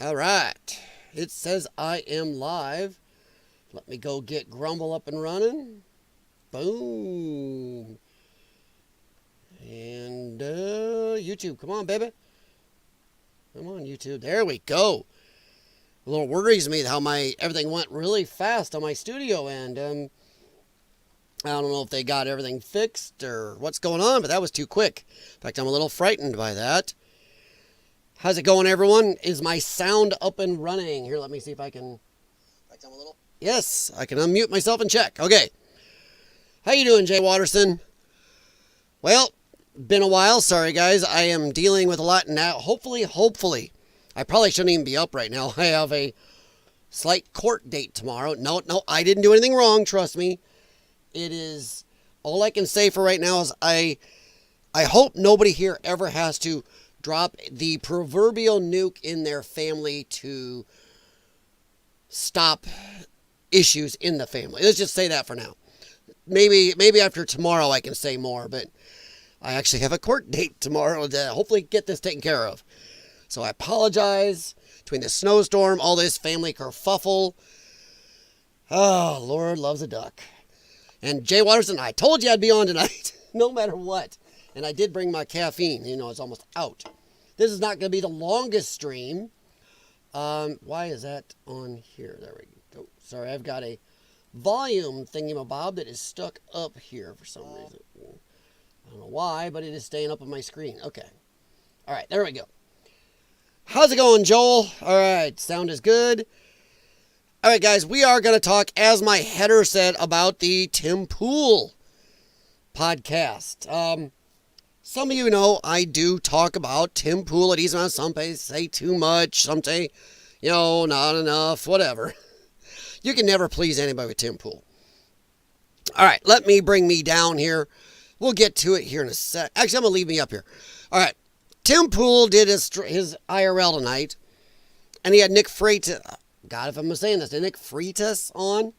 All right. It says I am live. Let me go get Grumble up and running. Boom. And YouTube, come on, baby. Come on, YouTube. There we go. A little worries me how everything went really fast on my studio end. I don't know if they got everything fixed or what's going on, but that was too quick. In fact, I'm a little frightened by that. How's it going, everyone? Is my sound up and running? Here, let me see if I can. Yes, I can unmute myself and check. Okay. How you doing, Jay Watterson? Well, been a while. Sorry, guys. I am dealing with a lot now. Hopefully. I probably shouldn't even be up right now. I have a slight court date tomorrow. No, I didn't do anything wrong. Trust me. It is, all I can say for right now is I hope nobody here ever has to drop the proverbial nuke in their family to stop issues in the family. Let's just say that for now. Maybe after tomorrow I can say more, but I actually have a court date tomorrow to hopefully get this taken care of. So I apologize between the snowstorm, all this family kerfuffle. Oh, Lord loves a duck. And Jay Watterson, I told you I'd be on tonight, no matter what. And I did bring my caffeine. You know, it's almost out. This is not going to be the longest stream. Why is that on here? There we go. Sorry, I've got a volume thingamabob that is stuck up here for some reason. I don't know why, but it is staying up on my screen. Okay. All right, there we go. How's it going, Joel? All right, sound is good. All right, guys, we are going to talk, as my header said, about the Tim Pool podcast. Some of you know I do talk about Tim Pool at Eastman. Some say too much. Some say, not enough, whatever. You can never please anybody with Tim Pool. All right, let me bring me down here. We'll get to it here in a sec. Actually, I'm going to leave me up here. All right, Tim Pool did his IRL tonight, and he had Nick Freitas. God, if I'm saying this, Nick Freitas on.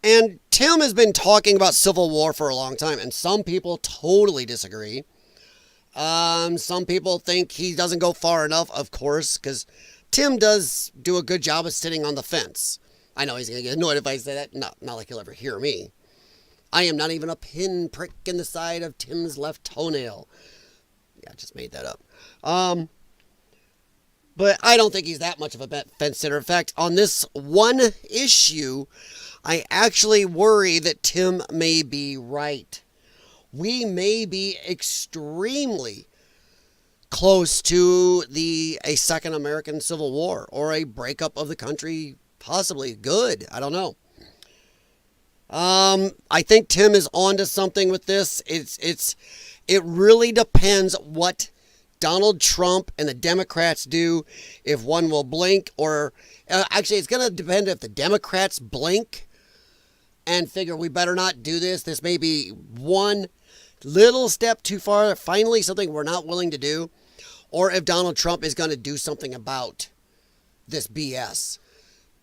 And Tim has been talking about Civil War for a long time, and some people totally disagree. Some people think he doesn't go far enough, of course, because Tim does do a good job of sitting on the fence. I know he's going to get annoyed if I say that. Not like he'll ever hear me. I am not even a pinprick in the side of Tim's left toenail. Yeah, I just made that up. But I don't think he's that much of a fence sitter. In fact, on this one issue, I actually worry that Tim may be right. We may be extremely close to a second American Civil War or a breakup of the country, possibly good. I don't know. I think Tim is onto something with this. It really depends what Donald Trump and the Democrats do, if one will blink or actually it's going to depend if the Democrats blink and figure we better not do this. This may be one little step too far, finally something we're not willing to do, or if Donald Trump is going to do something about this BS.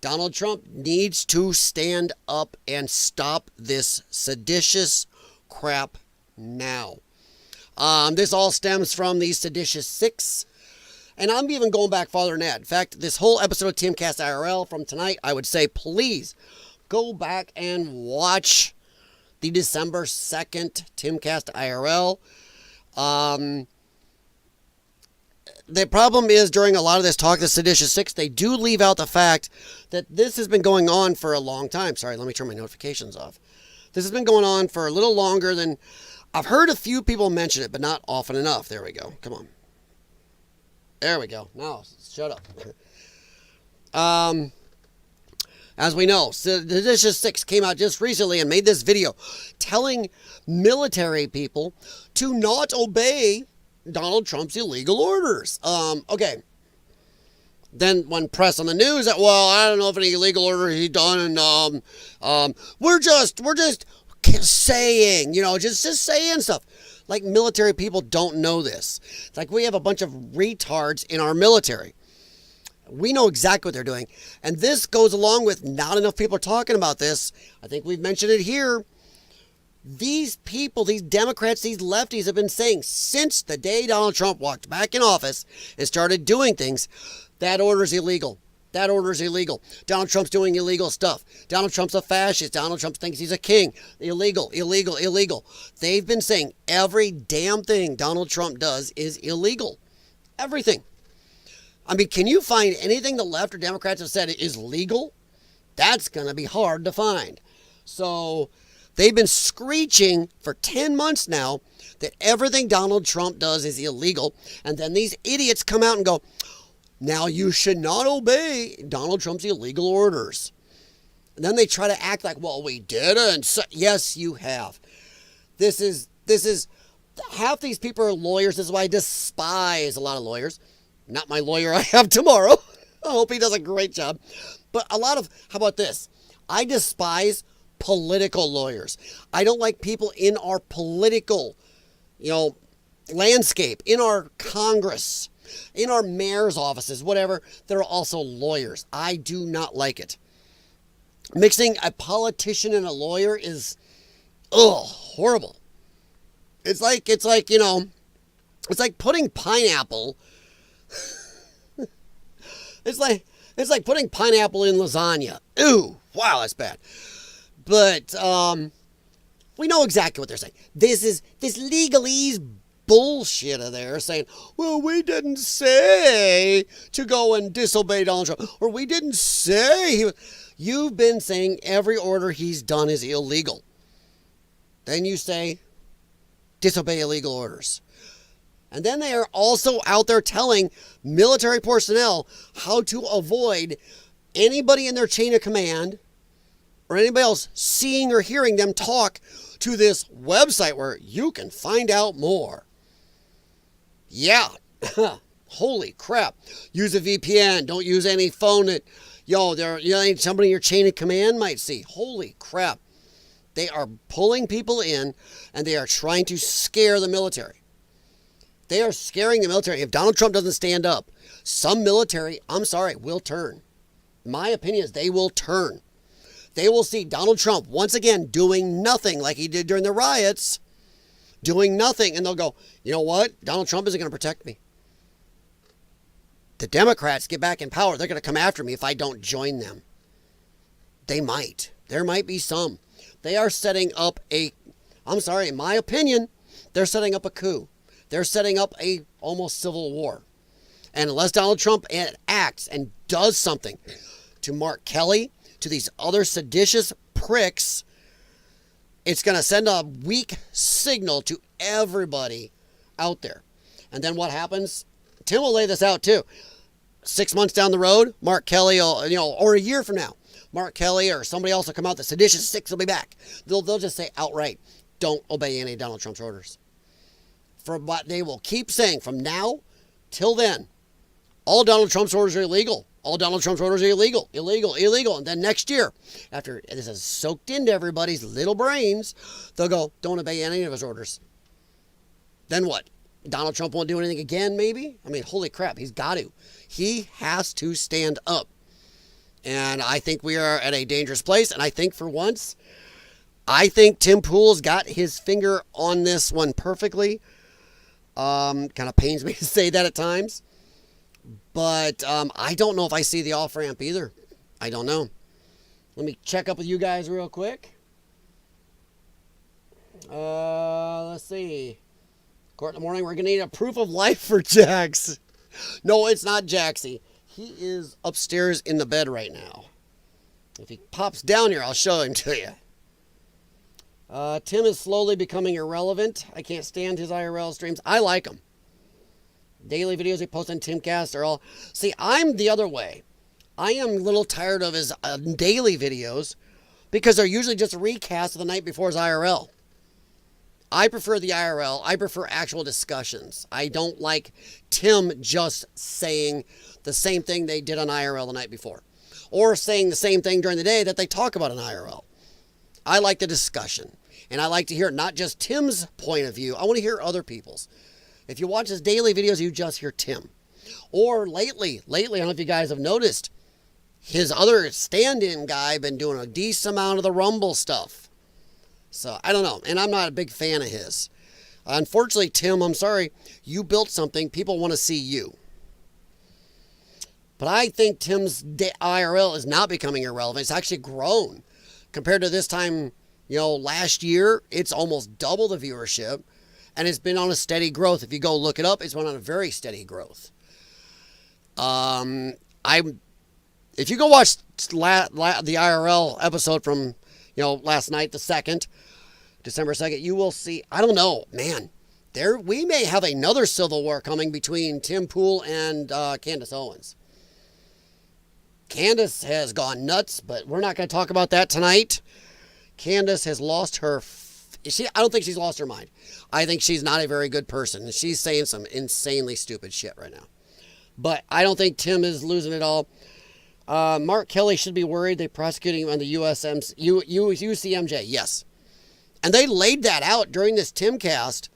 Donald Trump needs to stand up and stop this seditious crap now. This all stems from the Seditious Six. And I'm even going back farther than that. In fact, this whole episode of TimcastIRL from tonight, I would say, please go back and watch the December 2nd TimcastIRL. The problem is during a lot of this talk, the Seditious Six, they do leave out the fact that this has been going on for a long time. Sorry, let me turn my notifications off. This has been going on for a little longer than... I've heard a few people mention it, but not often enough. There we go. Come on. There we go. Now, shut up. As we know, Seditious Six came out just recently and made this video telling military people to not obey Donald Trump's illegal orders. Okay. Then when pressed on the news that, well, I don't know if any illegal order he's done, and we're just saying, just saying stuff. Like military people don't know this. It's like we have a bunch of retards in our military. We know exactly what they're doing. And this goes along with not enough people are talking about this. I think we've mentioned it here. These people, these Democrats, these lefties have been saying since the day Donald Trump walked back in office and started doing things, that order's illegal. That order's illegal. Donald Trump's doing illegal stuff. Donald Trump's a fascist. Donald Trump thinks he's a king. Illegal, illegal, illegal. They've been saying every damn thing Donald Trump does is illegal. Everything. I mean, can you find anything the left or Democrats have said is legal? That's going to be hard to find. So they've been screeching for 10 months now that everything Donald Trump does is illegal. And then these idiots come out and go, now you should not obey Donald Trump's illegal orders. And then they try to act like, well, we didn't. So, yes, you have. This is, half these people are lawyers. This is why I despise a lot of lawyers. Not my lawyer I have tomorrow. I hope he does a great job. But how about this? I despise political lawyers. I don't like people in our political, landscape, in our Congress, in our mayor's offices, whatever. They're also lawyers. I do not like it. Mixing a politician and a lawyer is, horrible. It's like putting pineapple. It's like putting pineapple in lasagna. Ooh, wow, that's bad. But we know exactly what they're saying. This legalese bullshit of theirs saying, well, we didn't say to go and disobey Donald Trump, or we didn't say he was. You've been saying every order he's done is illegal. Then you say, disobey illegal orders. And then they are also out there telling military personnel how to avoid anybody in their chain of command or anybody else seeing or hearing them talk to this website where you can find out more. Yeah. Holy crap. Use a VPN. Don't use any phone that, somebody in your chain of command might see. Holy crap. They are pulling people in and they are trying to scare the military. They are scaring the military. If Donald Trump doesn't stand up, some military, will turn. My opinion is they will turn. They will see Donald Trump once again doing nothing like he did during the riots, doing nothing. And they'll go, you know what? Donald Trump isn't going to protect me. The Democrats get back in power. They're going to come after me if I don't join them. They might. There might be some. They are setting up in my opinion, they're setting up a coup. They're setting up a almost civil war. And unless Donald Trump acts and does something to Mark Kelly, to these other seditious pricks, it's going to send a weak signal to everybody out there. And then what happens? Tim will lay this out too. 6 months down the road, Mark Kelly will, or a year from now, Mark Kelly or somebody else will come out, the seditious six will be back. They'll just say outright, don't obey any of Donald Trump's orders. For what they will keep saying from now till then, all Donald Trump's orders are illegal. All Donald Trump's orders are illegal, illegal, illegal. And then next year, after this is soaked into everybody's little brains, they'll go, don't obey any of his orders. Then what? Donald Trump won't do anything again, maybe? I mean, holy crap, he's got to. He has to stand up. And I think we are at a dangerous place. And I think for once, Tim Pool's got his finger on this one perfectly. Kind of pains me to say that at times. But I don't know if I see the off-ramp either. I don't know. Let me check up with you guys real quick. Let's see. Court in the morning, we're going to need a proof of life for Jax. No, it's not Jaxie. He is upstairs in the bed right now. If he pops down here, I'll show him to you. Tim is slowly becoming irrelevant. I can't stand his IRL streams. I like them. Daily videos he posts on TimcastIRL. See, I'm the other way. I am a little tired of his daily videos because they're usually just a recast of the night before his IRL. I prefer the IRL. I prefer actual discussions. I don't like Tim just saying the same thing they did on IRL the night before. Or saying the same thing during the day that they talk about on IRL. I like the discussion. And I like to hear not just Tim's point of view. I want to hear other people's. If you watch his daily videos, you just hear Tim. Or lately, I don't know if you guys have noticed, his other stand-in guy been doing a decent amount of the Rumble stuff. So I don't know. And I'm not a big fan of his. Unfortunately, Tim, I'm sorry. You built something. People want to see you. But I think Tim's IRL is not becoming irrelevant. It's actually grown. Compared to this time, last year, it's almost double the viewership. And it's been on a steady growth. If you go look it up, it's been on a very steady growth. If you go watch the IRL episode from, last night, the 2nd, December 2nd, you will see, I don't know, man, we may have another civil war coming between Tim Pool and Candace Owens. Candace has gone nuts, but we're not going to talk about that tonight. Candace has lost her, I don't think she's lost her mind. I think she's not a very good person. She's saying some insanely stupid shit right now. But I don't think Tim is losing it all. Mark Kelly should be worried. They're prosecuting him on the UCMJ. Yes. And they laid that out during this Timcast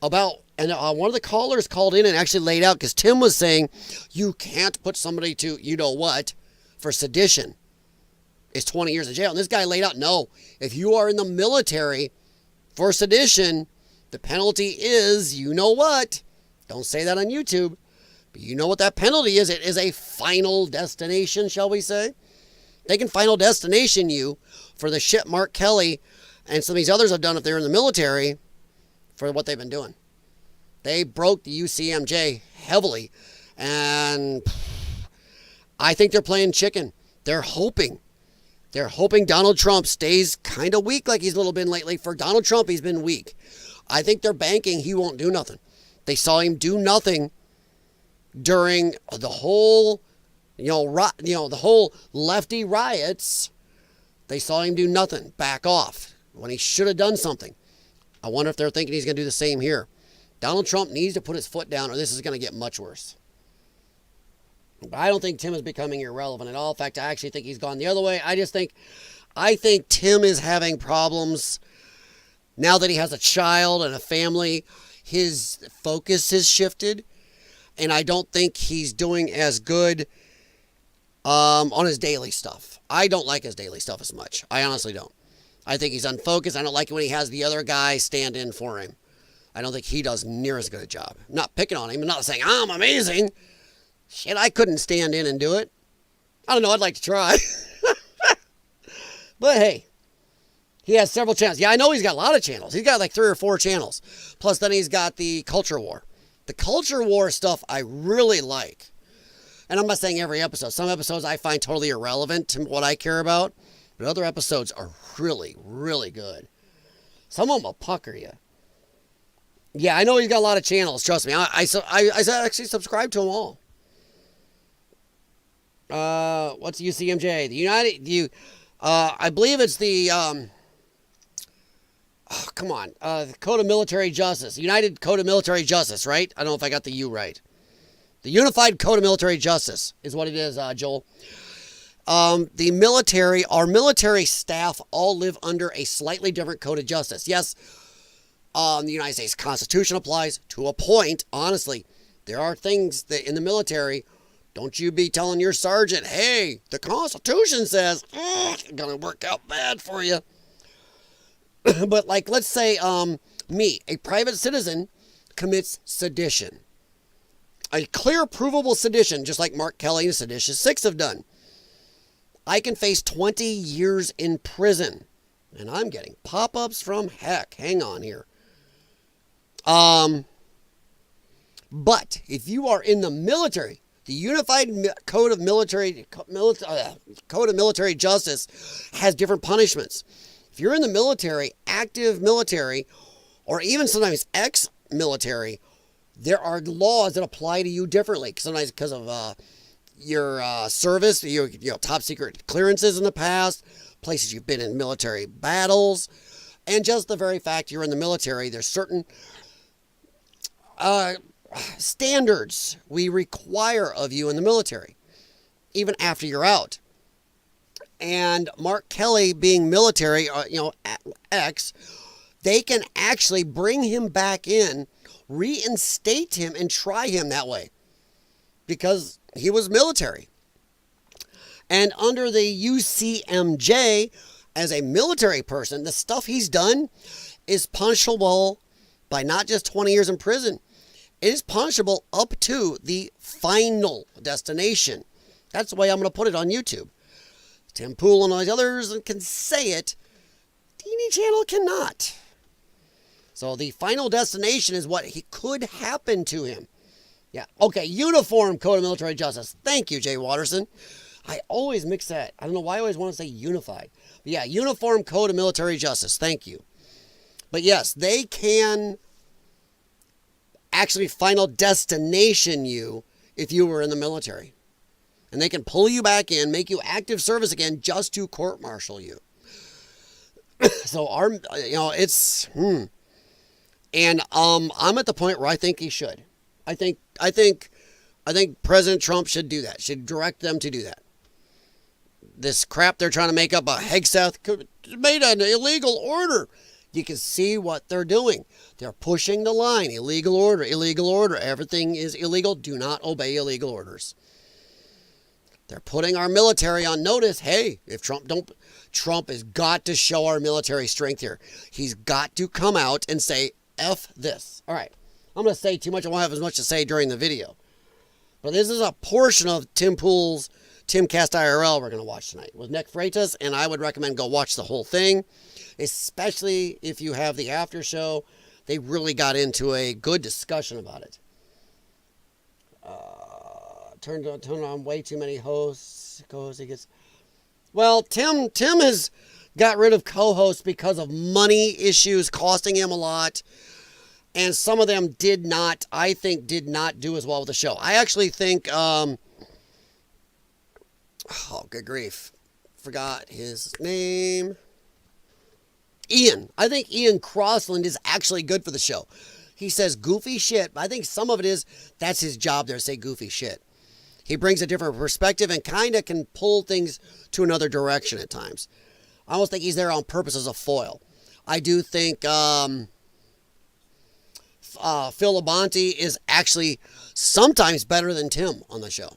about, and one of the callers called in and actually laid out, because Tim was saying, you can't put somebody to, what, for sedition. It's 20 years in jail. And this guy laid out, no, if you are in the military for sedition, the penalty is, what? Don't say that on YouTube. But you know what that penalty is. It is a final destination, shall we say. They can final destination you for the shit Mark Kelly and some of these others have done if they're in the military for what they've been doing. They broke the UCMJ heavily. And I think they're playing chicken. They're hoping Donald Trump stays kind of weak like he's a little been lately. For Donald Trump, he's been weak. I think they're banking he won't do nothing. They saw him do nothing during the whole, the whole lefty riots. They saw him do nothing, back off, when he should have done something. I wonder if they're thinking he's going to do the same here. Donald Trump needs to put his foot down or this is going to get much worse. But I don't think Tim is becoming irrelevant at all. In fact, I actually think he's gone the other way. I think Tim is having problems now that he has a child and a family. His focus has shifted. And I don't think he's doing as good on his daily stuff. I don't like his daily stuff as much. I honestly don't. I think he's unfocused. I don't like it when he has the other guy stand in for him. I don't think he does near as good a job. I'm not picking on him. I'm not saying, I'm amazing. Shit, I couldn't stand in and do it. I don't know. I'd like to try. But hey, he has several channels. Yeah, I know he's got a lot of channels. He's got like 3 or 4 channels. Plus then he's got the Culture War. The Culture War stuff I really like. And I'm not saying every episode. Some episodes I find totally irrelevant to what I care about. But other episodes are really, really good. Some of them will pucker you. Yeah, I know he's got a lot of channels. Trust me. I actually subscribe to them all. What's UCMJ? I believe it's the, the Code of Military Justice. United Code of Military Justice, right? I don't know if I got the U right. The Unified Code of Military Justice is what it is, Joel. The military, our military staff all live under a slightly different code of justice. Yes, the United States Constitution applies to a point. Honestly, there are things that in the military, don't you be telling your sergeant, hey, the Constitution says, it's going to work out bad for you. But like, let's say me, a private citizen, commits sedition. A clear, provable sedition, just like Mark Kelly and Seditious Six have done. I can face 20 years in prison. And I'm getting pop-ups from heck. Hang on here. But if you are in the military, the Unified Code of Military Justice has different punishments. If you're in the military, active military, or even sometimes ex-military, there are laws that apply to you differently. Sometimes because of your service, your top secret clearances in the past, places you've been in military battles, and just the very fact you're in the military, there's certain standards we require of you in the military, even after you're out. And Mark Kelly being military, ex, they can actually bring him back in, reinstate him, and try him that way because he was military. And under the UCMJ, as a military person, the stuff he's done is punishable by not just 20 years in prison. It is punishable up to the final destination. That's the way I'm going to put it on YouTube. Tim Pool and all these others can say it. TV channel cannot. So the final destination is what could happen to him. Yeah. Okay. Uniform Code of Military Justice. Thank you, Jay Watterson. I always mix that. I don't know why I always want to say unified. But yeah, Uniform Code of Military Justice. Thank you. But yes, they can actually final destination you if you were in the military. And they can pull you back in, make you active service again just to court-martial you. So it's And I'm at the point where I think he should. I think President Trump should do that. Should direct them to do that. This crap they're trying to make up a Hegseth made an illegal order. You can see what they're doing. They're pushing the line. Illegal order, illegal order. Everything is illegal. Do not obey illegal orders. They're putting our military on notice. Hey, if Trump has got to show our military strength here. He's got to come out and say, F this. All right. I'm going to say too much. I won't have as much to say during the video. But this is a portion of Tim Pool's TimcastIRL we're going to watch tonight with Nick Freitas, and I would recommend go watch the whole thing, especially if you have the after show. They really got into a good discussion about it. Turned on way too many hosts. Well, Tim has got rid of co-hosts because of money issues costing him a lot. And some of them did not do as well with the show. I actually think, oh, good grief. Forgot his name. Ian. I think Ian Crossland is actually good for the show. He says goofy shit. I think some of it is, that's his job there, to say goofy shit. He brings a different perspective and kind of can pull things to another direction at times. I almost think he's there on purpose as a foil. I do think Phil Labonte is actually sometimes better than Tim on the show.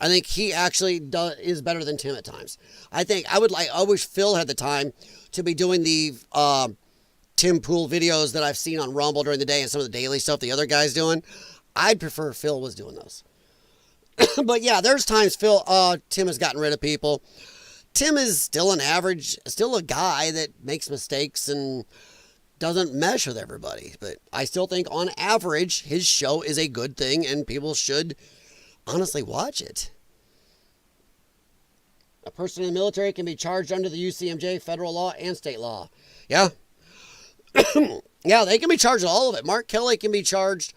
I think he actually is better than Tim at times. I wish Phil had the time to be doing the Tim Pool videos that I've seen on Rumble during the day and some of the daily stuff the other guy's doing. I'd prefer Phil was doing those. But yeah, there's times Tim has gotten rid of people. Tim is still still a guy that makes mistakes and doesn't mesh with everybody. But I still think on average, his show is a good thing and people should honestly watch it. A person in the military can be charged under the UCMJ, federal law, and state law. Yeah. Yeah, they can be charged with all of it. Mark Kelly can be charged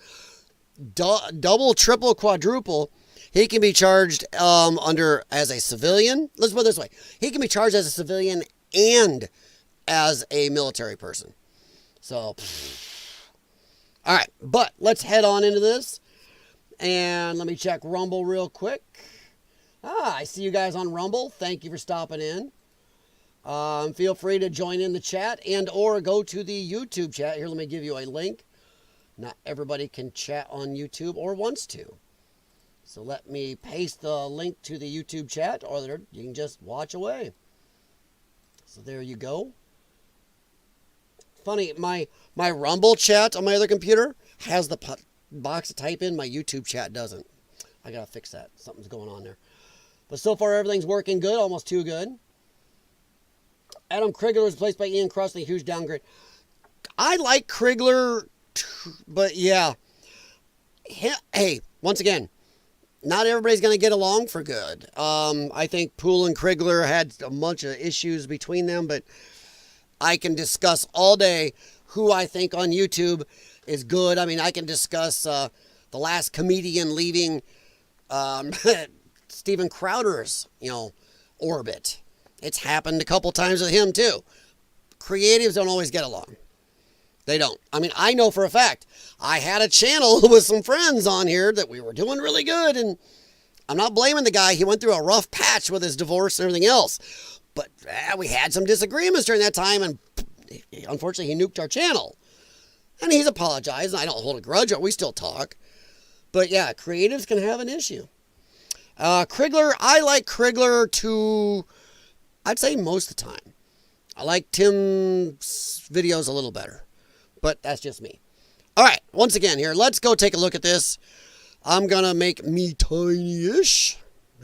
double, triple, quadruple. He can be charged as a civilian. Let's put it this way. He can be charged as a civilian and as a military person. So, all right. But let's head on into this. And let me check Rumble real quick. I see you guys on Rumble. Thank you for stopping in. Feel free to join in the chat and or go to the YouTube chat. Here, let me give you a link. Not everybody can chat on YouTube or wants to. So let me paste the link to the YouTube chat, or you can just watch away. So there you go. Funny, my Rumble chat on my other computer has the box to type in. My YouTube chat doesn't. I gotta fix that. Something's going on there. But so far everything's working good, almost too good. Adam Krigler was replaced by Ian Crossland, a huge downgrade. I like Krigler, but yeah. Hey, once again, not everybody's going to get along for good. I think Pool and Krigler had a bunch of issues between them, but I can discuss all day who I think on YouTube is good. I mean, I can discuss the last comedian leaving Steven Crowder's, orbit. It's happened a couple times with him, too. Creatives don't always get along. They don't. I mean, I know for a fact. I had a channel with some friends on here that we were doing really good, and I'm not blaming the guy. He went through a rough patch with his divorce and everything else. But we had some disagreements during that time, and unfortunately, he nuked our channel. And he's apologized, and I don't hold a grudge. We still talk. But yeah, creatives can have an issue. Krigler, I like Krigler to I'd say most of the time. I like Tim's videos a little better, but that's just me. All right, once again here, let's go take a look at this. I'm going to make me tiny-ish.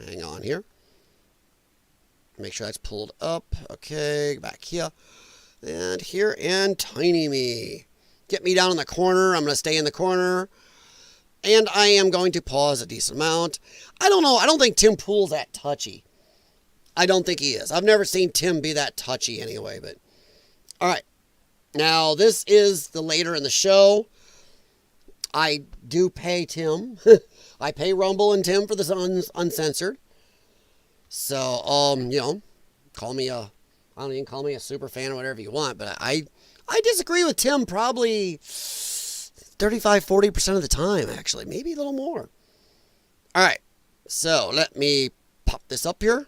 Hang on here. Make sure that's pulled up. Okay, back here. And here, and tiny me. Get me down in the corner. I'm going to stay in the corner. And I am going to pause a decent amount. I don't know. I don't think Tim Pool's that touchy. I don't think he is. I've never seen Tim be that touchy anyway. But all right. Now, this is the later in the show. I do pay Tim. I pay Rumble and Tim for this uncensored. So, you know, call me a super fan or whatever you want. But I disagree with Tim probably 35-40% of the time, actually. Maybe a little more. All right. So, let me pop this up here.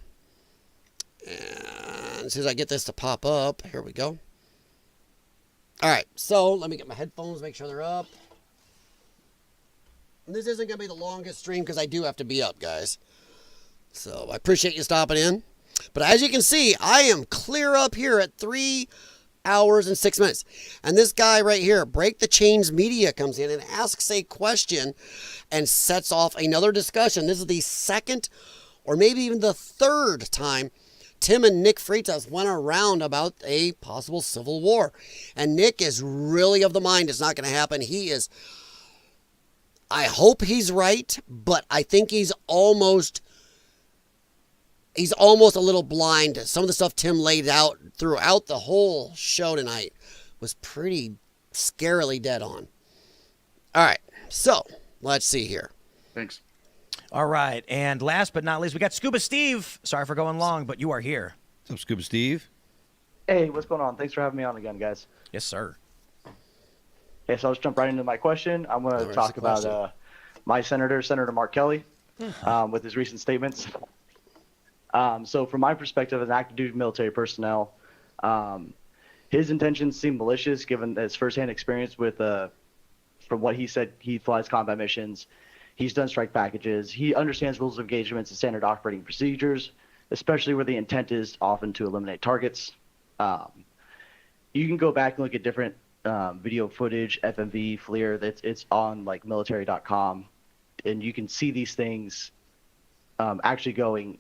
And as soon as I get this to pop up, here we go. All right. So, let me get my headphones, make sure they're up. And this isn't going to be the longest stream because I do have to be up, guys. So, I appreciate you stopping in. But as you can see, I am clear up here at 3 hours and 6 minutes. And this guy right here, Break the Chains Media, comes in and asks a question and sets off another discussion. This is the second or maybe even the third time Tim and Nick Freitas went around about a possible civil war. And Nick is really of the mind it's not going to happen. I hope he's right, but I think he's almost a little blind. Some of the stuff Tim laid out throughout the whole show tonight was pretty scarily dead on. All right, so let's see here. Thanks. All right, and last but not least, we got Scuba Steve. Sorry for going long, but you are here. What's up, Scuba Steve? Hey, what's going on? Thanks for having me on again, guys. Yes, sir. Okay, so I'll just jump right into my question. I'm going to talk about my Senator Mark Kelly, with his recent statements. So from my perspective as active duty military personnel, his intentions seem malicious given his firsthand experience with, from what he said, he flies combat missions. He's done strike packages. He understands rules of engagements and standard operating procedures, especially where the intent is often to eliminate targets. You can go back and look at different video footage, FMV, FLIR, it's on like military.com, and you can see these things actually going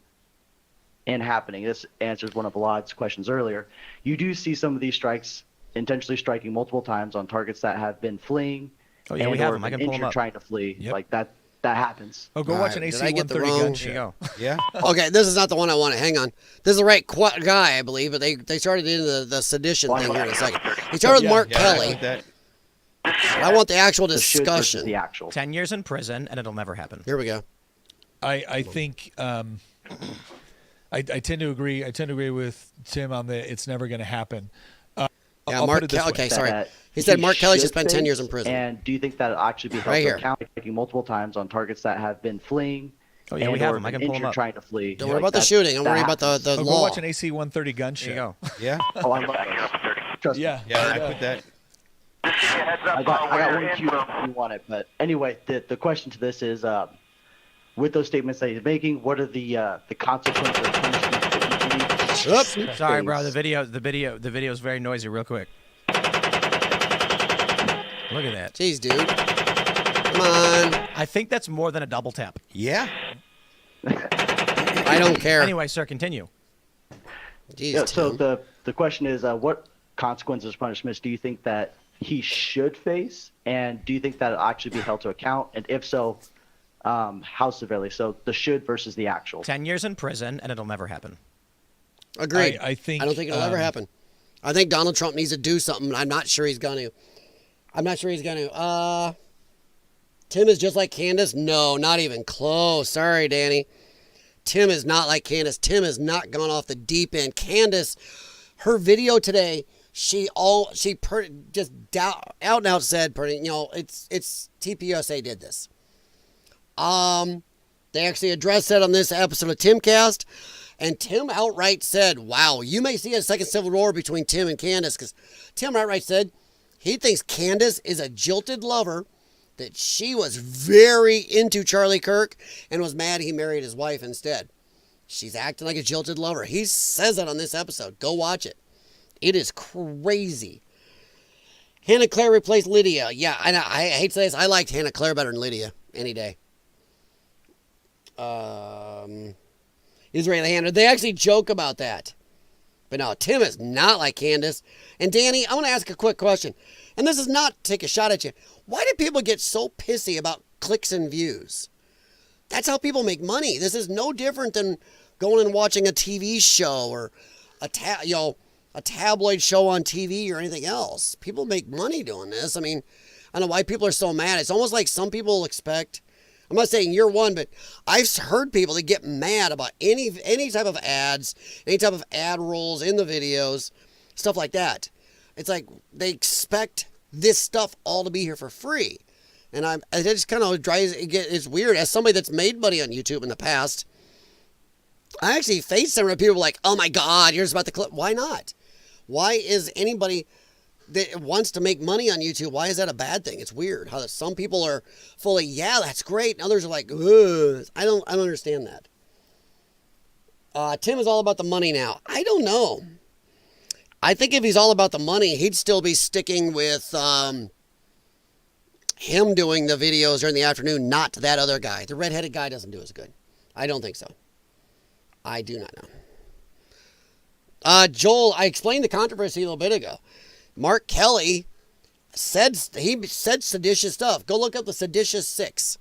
and happening. This answers one of Vlad's questions earlier. You do see some of these strikes intentionally striking multiple times on targets that have been fleeing. Oh yeah, we have them. I can pull them up. Trying to flee. Yep. Like that happens. Oh, go watch an AC-130 gun show. Yeah. Okay, this is not the one I wanted. Hang on. This is the right guy, I believe, but they started into the sedition thing here in a second. He started with Mark Kelly. I want the actual discussion. The actual 10 years in prison, and it'll never happen. Here we go. I think I tend to agree. I tend to agree with Tim on the it's never going to happen. Yeah, I'll Mark put it this Kelly. way. Okay, sorry. He said Mark Kelly should spend 10 years in prison. And do you think that it'll actually be held to account, taking multiple times on targets that have been fleeing? Oh yeah, we have them. I can pull them up. Trying to flee. Don't worry about the shooting. Don't worry about the Go law. watch an AC-130 gun show. There you go. Yeah. Oh, I love those. Trust me. Yeah, I put that. I got one queued up if you want it. But anyway, the question to this is, with those statements that he's making, what are the consequences or punishments that you need? Oops. Sorry, bro. The video is very noisy. Real quick. Look at that. Jeez, dude. Come on. I think that's more than a double tap. Yeah. I don't care. Anyway, sir, continue. Jeez, Yeah, so Tim. the question is, what consequences, punishments do you think that he should face, and do you think that it'll actually be held to account? And if so, how severely? So the should versus the actual. 10 years in prison, and it'll never happen. Agreed. I think. I don't think it'll ever happen. I think Donald Trump needs to do something. I'm not sure he's going to. Tim is just like Candace? No, not even close. Sorry, Danny. Tim is not like Candace. Tim has not gone off the deep end. Candace, her video today, just out and out said, it's TPUSA did this. They actually addressed that on this episode of Timcast, and Tim outright said, wow, you may see a second civil war between Tim and Candace, because Tim outright said he thinks Candace is a jilted lover, that she was very into Charlie Kirk and was mad he married his wife instead. She's acting like a jilted lover. He says that on this episode. Go watch it. It is crazy. Hannah Claire replaced Lydia. Yeah, I hate to say this. I liked Hannah Claire better than Lydia any day. Israeli Hannah. They actually joke about that. But no, Tim is not like Candace. And Danny, I want to ask a quick question. And this is not to take a shot at you. Why do people get so pissy about clicks and views? That's how people make money. This is no different than going and watching a TV show or a tabloid show on TV or anything else. People make money doing this. I mean, I don't know why people are so mad. It's almost like some people expect, I'm not saying you're one, but I've heard people that get mad about any type of ads, any type of ad rolls in the videos, stuff like that. It's like they expect this stuff all to be here for free. And it just kind of it's weird. As somebody that's made money on YouTube in the past, I actually faced some people like, oh my God, you're just about to clip. Why not? Why is anybody that wants to make money on YouTube, why is that a bad thing? It's weird how some people are fully, yeah, that's great. And others are like, ugh. I don't understand that. Tim is all about the money now. I don't know. I think if he's all about the money, he'd still be sticking with him doing the videos during the afternoon, not that other guy. The redheaded guy doesn't do as good. I don't think so. I do not know. Joel, I explained the controversy a little bit ago. Mark Kelly said seditious stuff. Go look up the Seditious Six.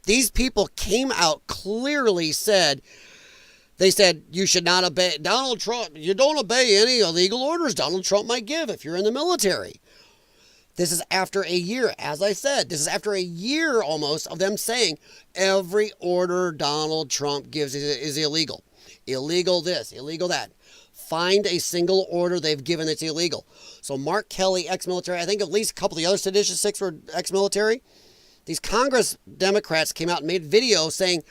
These people came out, clearly said, they said, you should not obey Donald Trump. You don't obey any illegal orders Donald Trump might give if you're in the military. This is after a year, as I said, this is after a year almost of them saying every order Donald Trump gives is illegal. Illegal this, illegal that. Find a single order they've given that's illegal. So Mark Kelly, ex-military, I think at least a couple of the other Seditious Six were ex-military. These Congress Democrats came out and made videos saying,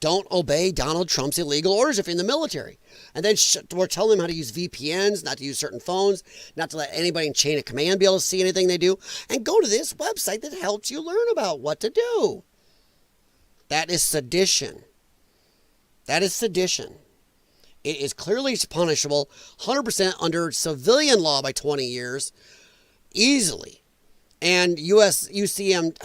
don't obey Donald Trump's illegal orders if you're in the military. And then we're telling them how to use VPNs, not to use certain phones, not to let anybody in chain of command be able to see anything they do. And go to this website that helps you learn about what to do. That is sedition. That is sedition. It is clearly punishable 100% under civilian law by 20 years, easily. And UCMJ,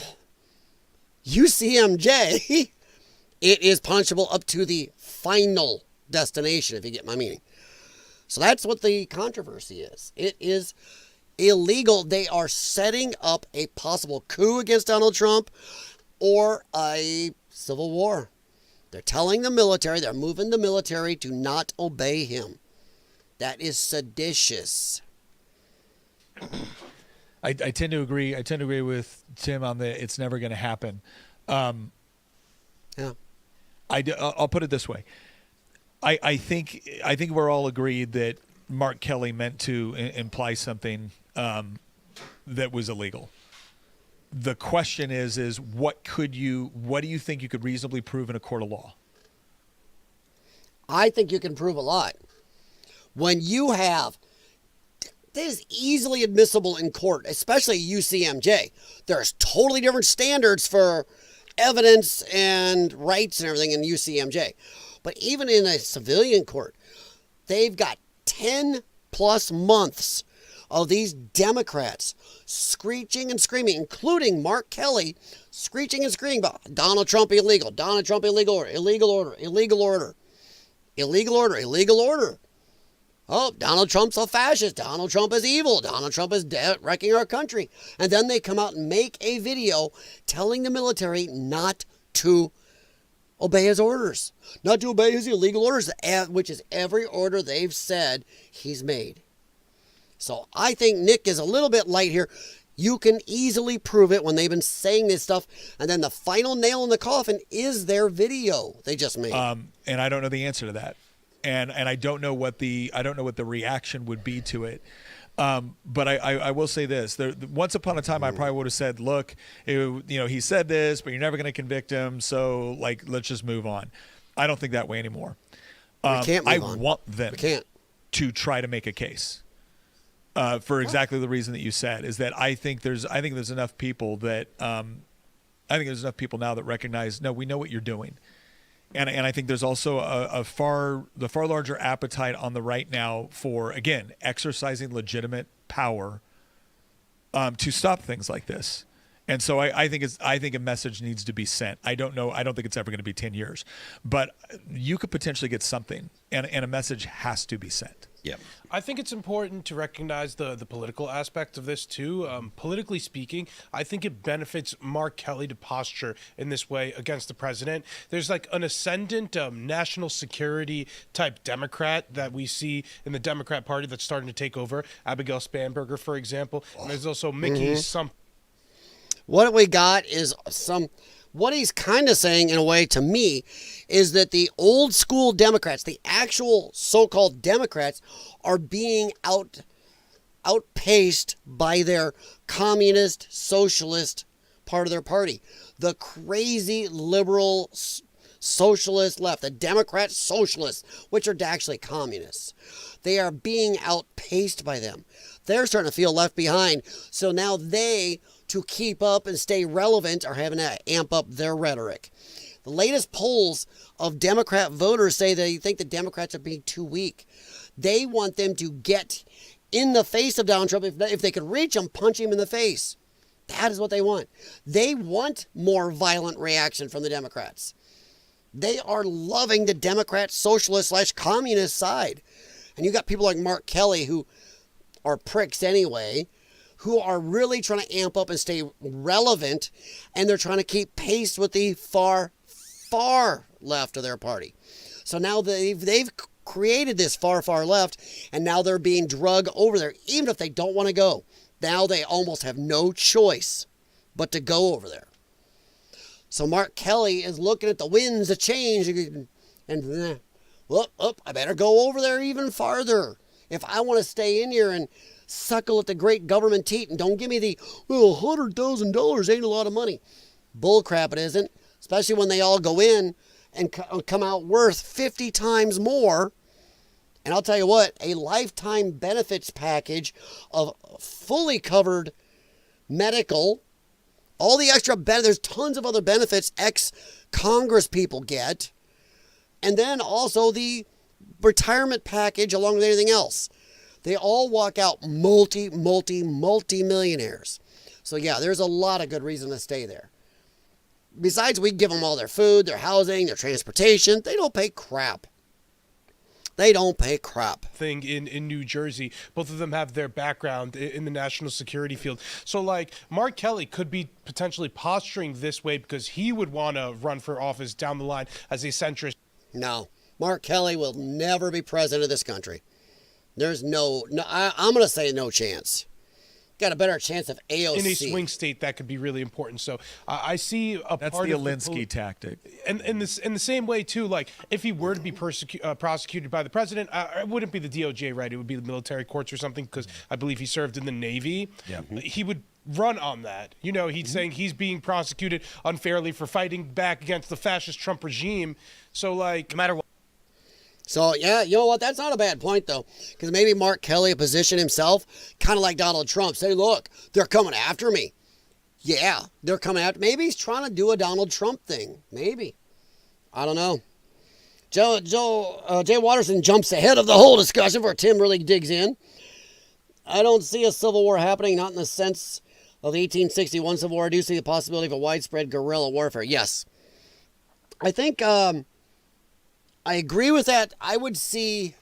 it is punishable up to the final destination, if you get my meaning. So that's what the controversy is. It is illegal. They are setting up a possible coup against Donald Trump or a civil war. They're telling the military, they're moving the military to not obey him. That is seditious. I tend to agree. I tend to agree with Tim on the it's never going to happen. Yeah. I'll put it this way. I think we're all agreed that Mark Kelly meant to imply something that was illegal. The question is what do you think you could reasonably prove in a court of law? I think you can prove a lot. When you have, this is easily admissible in court, especially UCMJ. There's totally different standards for evidence and rights and everything in UCMJ. But even in a civilian court, they've got 10 plus months of these Democrats screeching and screaming, including Mark Kelly, screeching and screaming about Donald Trump illegal, Donald Trump illegal order, illegal order, illegal order, illegal order, illegal order. Oh, Donald Trump's a fascist. Donald Trump is evil. Donald Trump is wrecking our country. And then they come out and make a video telling the military not to obey his orders, not to obey his illegal orders, which is every order they've said he's made. So I think Nick is a little bit light here. You can easily prove it when they've been saying this stuff, and then the final nail in the coffin is their video they just made. And I don't know the answer to that, and I don't know what the reaction would be to it. But I will say this: once upon a time, I probably would have said, "Look, he said this, but you're never going to convict him, so let's just move on." I don't think that way anymore. We can't move on. I want them to try to make a case. For exactly the reason that you said, is that I think there's enough people that I think there's enough people now that recognize, no, we know what you're doing, And I think there's also the far larger appetite on the right now for, again, exercising legitimate power to stop things like this. And so I think a message needs to be sent. I don't know. I don't think it's ever going to be 10 years, but you could potentially get something, and a message has to be sent. Yeah. I think it's important to recognize the political aspect of this too. Politically speaking, I think it benefits Mark Kelly to posture in this way against the president. There's like an ascendant national security type Democrat that we see in the Democrat Party that's starting to take over. Abigail Spanberger, for example. And there's also Mickey What we got is what he's kind of saying in a way to me is that the old school Democrats, the actual so-called Democrats, are being outpaced by their communist, socialist part of their party. The crazy liberal socialist left, the Democrat socialists, which are actually communists. They are being outpaced by them. They're starting to feel left behind. So now they, to keep up and stay relevant, are having to amp up their rhetoric. The latest polls of Democrat voters say they think the Democrats are being too weak. They want them to get in the face of Donald Trump. If they could reach him, punch him in the face. That is what they want. They want more violent reaction from the Democrats. They are loving the Democrat socialist / communist side. And you got people like Mark Kelly, who are pricks anyway, who are really trying to amp up and stay relevant, and they're trying to keep pace with the far left of their party. So now they've created this far left, and now they're being drugged over there, even if they don't want to go. Now they almost have no choice but to go over there. So Mark Kelly is looking at the winds of change and I better go over there even farther. If I want to stay in here and suckle at the great government teat and don't give me the, $100,000 ain't a lot of money. Bullcrap it isn't, especially when they all go in and come out worth 50 times more. And I'll tell you what, a lifetime benefits package of fully covered medical, all the extra benefits, there's tons of other benefits ex-Congress people get. And then also the retirement package along with anything else. They all walk out multi-millionaires. So yeah, there's a lot of good reason to stay there. Besides, we give them all their food, their housing, their transportation. They don't pay crap. They don't pay crap. Thing in New Jersey. Both of them have their background in the national security field. So like Mark Kelly could be potentially posturing this way because he would want to run for office down the line as a centrist. No, Mark Kelly will never be president of this country. There's I'm going to say no chance. Got a better chance of AOC. In a swing state, that could be really important. So I see That's part the of Alinsky tactic. And in the same way, too, like if he were to be prosecuted by the president, it wouldn't be the DOJ, right? It would be the military courts or something because I believe he served in the Navy. Yeah. He would run on that. You know, he's saying he's being prosecuted unfairly for fighting back against the fascist Trump regime. So, like, no matter what. So, yeah, you know what? That's not a bad point, though, because maybe Mark Kelly positioned himself kind of like Donald Trump. Say, look, they're coming after me. Yeah, they're coming after me. Maybe he's trying to do a Donald Trump thing. Maybe. I don't know. Jay Watterson jumps ahead of the whole discussion before Tim really digs in. I don't see a civil war happening, not in the sense of the 1861 Civil War. I do see the possibility of a widespread guerrilla warfare. Yes. I think... I agree with that. I would see,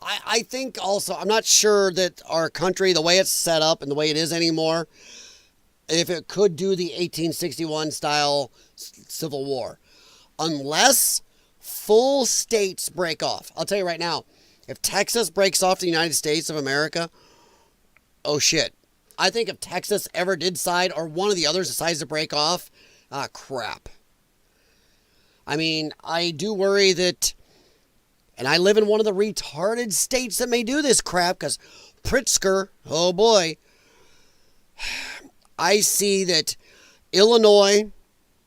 I think also, I'm not sure that our country, the way it's set up and the way it is anymore, if it could do the 1861 style Civil War, unless full states break off. I'll tell you right now, if Texas breaks off the United States of America, oh shit. I think if Texas ever did decide, or one of the others decides to break off, crap. I mean, I do worry that, and I live in one of the retarded states that may do this crap, because Pritzker, oh boy, I see that Illinois,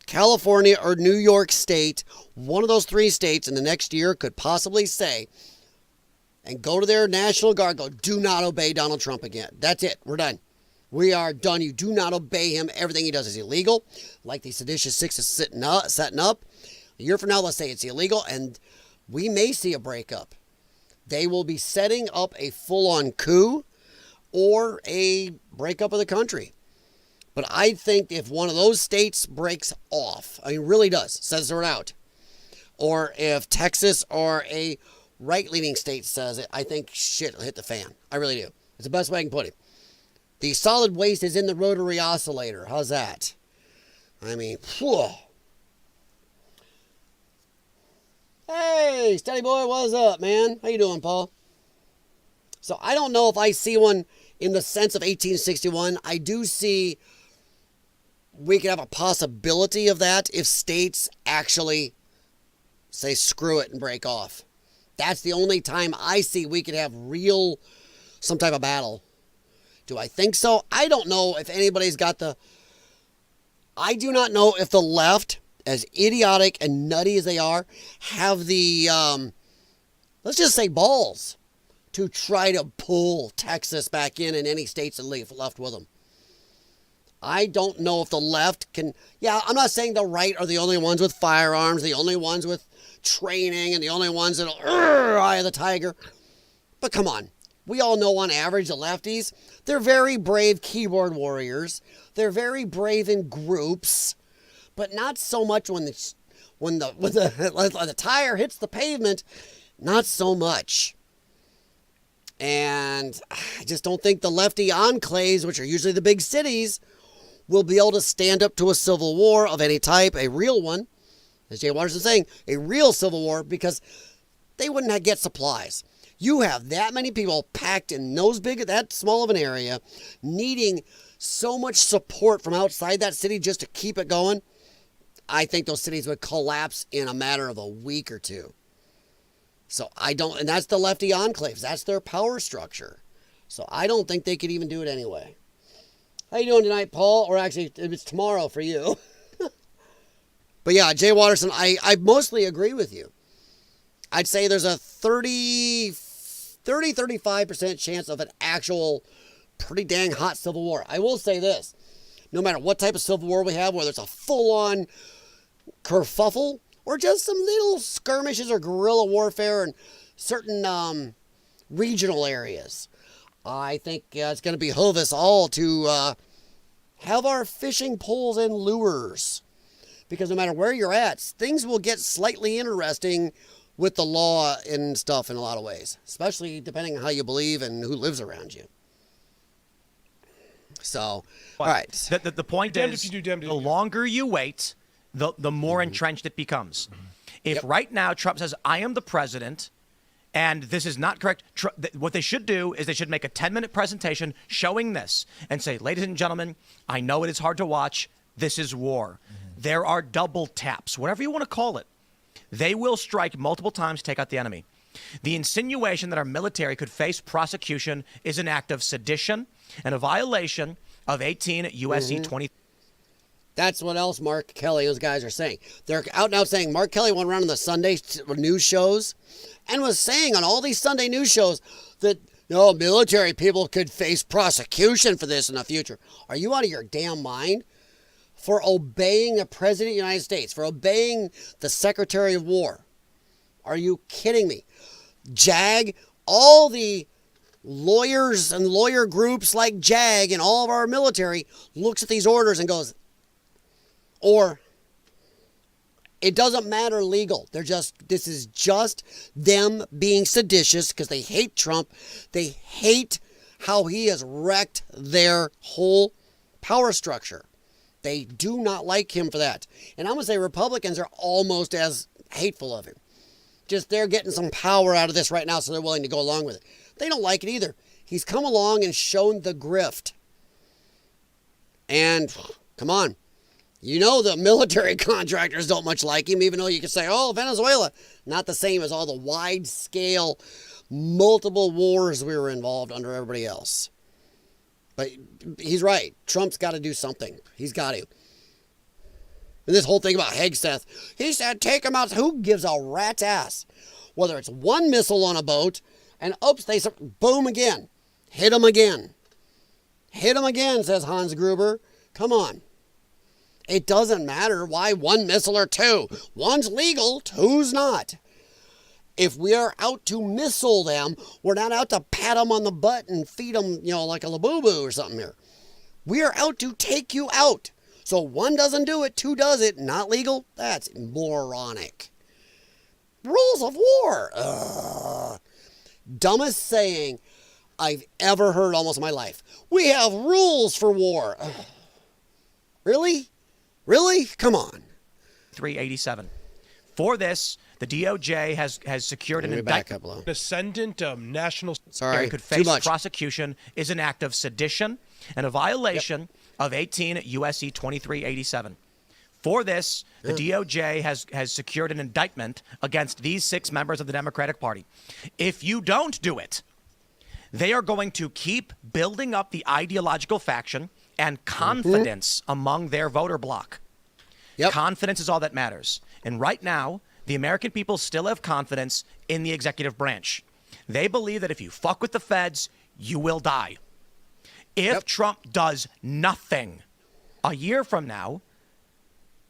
California, or New York State, one of those three states in the next year could possibly say, and go to their National Guard, go, do not obey Donald Trump again. That's it. We're done. We are done. You do not obey him. Everything he does is illegal. Like the seditious six is setting up. A year from now, let's say it's illegal, and we may see a breakup. They will be setting up a full-on coup or a breakup of the country. But I think if one of those states breaks off, I mean, really does, says they're out, or if Texas or a right-leaning state says it, I think shit will hit the fan. I really do. It's the best way I can put it. The solid waste is in the rotary oscillator. How's that? I mean, whew. Hey, Steady Boy, what's up, man? How you doing, Paul? So I don't know if I see one in the sense of 1861. I do see we could have a possibility of that if states actually say screw it and break off. That's the only time I see we could have real, some type of battle. Do I think so? I don't know if anybody's got I do not know if the left, as idiotic and nutty as they are, have the, let's just say balls to try to pull Texas back in and any states that left with them. I don't know if the left can, I'm not saying the right are the only ones with firearms, the only ones with training, and the only ones that'll, eye of the tiger. But come on. We all know on average the lefties, they're very brave keyboard warriors. They're very brave in groups, but not so much when the tire hits the pavement, not so much. And I just don't think the lefty enclaves, which are usually the big cities, will be able to stand up to a civil war of any type, a real one, as Jay Waters is saying, a real civil war, because they wouldn't get supplies. You have that many people packed in that small of an area, needing so much support from outside that city just to keep it going. I think those cities would collapse in a matter of a week or two. So and that's the lefty enclaves. That's their power structure. So I don't think they could even do it anyway. How you doing tonight, Paul? Or actually, it's tomorrow for you. But yeah, Jay Watterson, I mostly agree with you. I'd say there's a 35% chance of an actual pretty dang hot civil war. I will say this. No matter what type of civil war we have, whether it's a full-on kerfuffle or just some little skirmishes or guerrilla warfare in certain regional areas, I think it's going to behoove us all to have our fishing poles and lures. Because no matter where you're at, things will get slightly interesting with the law and stuff in a lot of ways. Especially depending on how you believe and who lives around you. So, all right. The point Damned is, if you do, damned if the you do. longer you wait, the more entrenched it becomes. If right now Trump says, I am the president, and this is not correct, what they should do is they should make a 10-minute presentation showing this and say, ladies and gentlemen, I know it is hard to watch. This is war. There are double taps, whatever you want to call it. They will strike multiple times to take out the enemy. The insinuation that our military could face prosecution is an act of sedition and a violation of 18 U.S.C. 20. That's what else Mark Kelly, those guys are saying. They're out now saying Mark Kelly went around on the Sunday news shows and was saying on all these Sunday news shows that military people could face prosecution for this in the future. Are you out of your damn mind? For obeying the President of the United States, for obeying the Secretary of War. Are you kidding me? JAG, all the lawyers and lawyer groups like JAG and all of our military looks at these orders and goes, or it doesn't matter legal. This is just them being seditious because they hate Trump. They hate how he has wrecked their whole power structure. They do not like him for that. And I'm going to say Republicans are almost as hateful of him. Just they're getting some power out of this right now, so they're willing to go along with it. They don't like it either. He's come along and shown the grift. And, come on. The military contractors don't much like him, even though you can say, Venezuela. Not the same as all the wide-scale, multiple wars we were involved under everybody else. But he's right. Trump's got to do something. He's got to. And this whole thing about Hegseth, he said, take him out. Who gives a rat's ass? Whether it's one missile on a boat, and they boom again. Hit him again. Hit him again, says Hans Gruber. Come on. It doesn't matter why one missile or two. One's legal, two's not. If we are out to missile them, we're not out to pat them on the butt and feed them, like a labubu or something here. We are out to take you out. So one doesn't do it, two does it, not legal? That's moronic. Rules of war. Ugh. Dumbest saying I've ever heard almost in my life. We have rules for war. Ugh. Really? Really? Come on. 387. For this, the DOJ has secured an indictment. An ascendant national Sorry, could too face much. prosecution is an act of sedition and a violation of 18 U.S.C. 2387. For this, the DOJ has secured an indictment against these 6 members of the Democratic Party. If you don't do it, they are going to keep building up the ideological faction and confidence among their voter bloc. Yep. Confidence is all that matters. And right now, the American people still have confidence in the executive branch. They believe that if you fuck with the feds, you will die. If Trump does nothing, a year from now,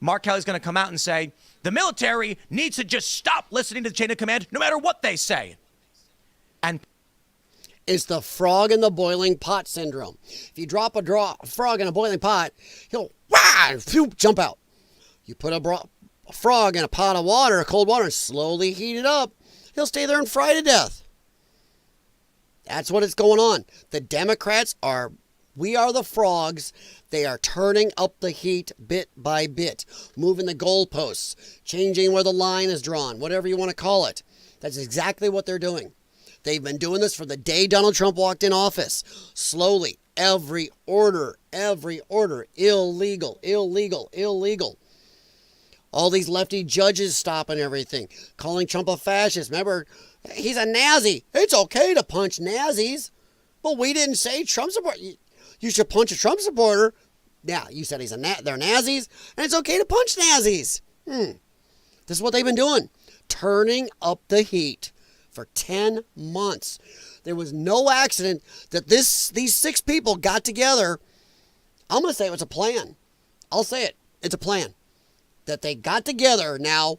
Mark Kelly's going to come out and say, the military needs to just stop listening to the chain of command no matter what they say. And it's the frog in the boiling pot syndrome. If you drop a frog in a boiling pot, he'll jump out. You put a frog in a pot of water, cold water, and slowly heat it up, he'll stay there and fry to death. That's what is going on. The Democrats we are the frogs. They are turning up the heat bit by bit, moving the goalposts, changing where the line is drawn, whatever you want to call it. That's exactly what they're doing. They've been doing this for the day Donald Trump walked in office. Slowly, every order, illegal, illegal, illegal. All these lefty judges stopping everything, calling Trump a fascist. Remember, he's a Nazi. It's okay to punch Nazis. But we didn't say Trump supporter. You should punch a Trump supporter. Yeah, you said they're Nazis, and it's okay to punch Nazis. This is what they've been doing, turning up the heat for 10 months. There was no accident that these 6 people got together. I'm going to say it was a plan. I'll say it. It's a plan. That they got together now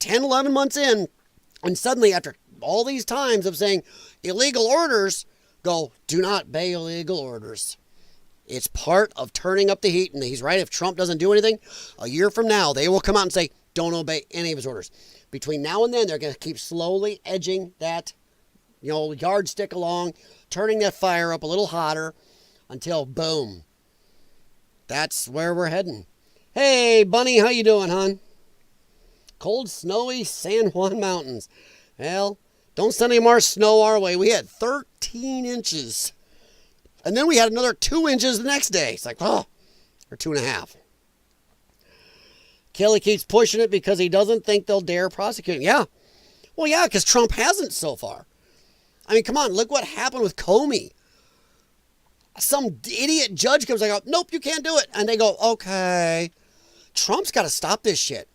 10, 11 months in, and suddenly after all these times of saying illegal orders, go, do not obey illegal orders. It's part of turning up the heat, and he's right. If Trump doesn't do anything, a year from now, they will come out and say, don't obey any of his orders. Between now and then, they're going to keep slowly edging that, yardstick along, turning that fire up a little hotter until, boom. That's where we're heading. Hey, Bunny, how you doing, hon? Cold, snowy San Juan Mountains. Well, don't send any more snow our way. We had 13 inches. And then we had another 2 inches the next day. It's like, or 2.5. Kelly keeps pushing it because he doesn't think they'll dare prosecute him. Yeah. Well, yeah, because Trump hasn't so far. I mean, come on, look what happened with Comey. Some idiot judge comes like, nope, you can't do it. And they go, okay. Trump's got to stop this shit.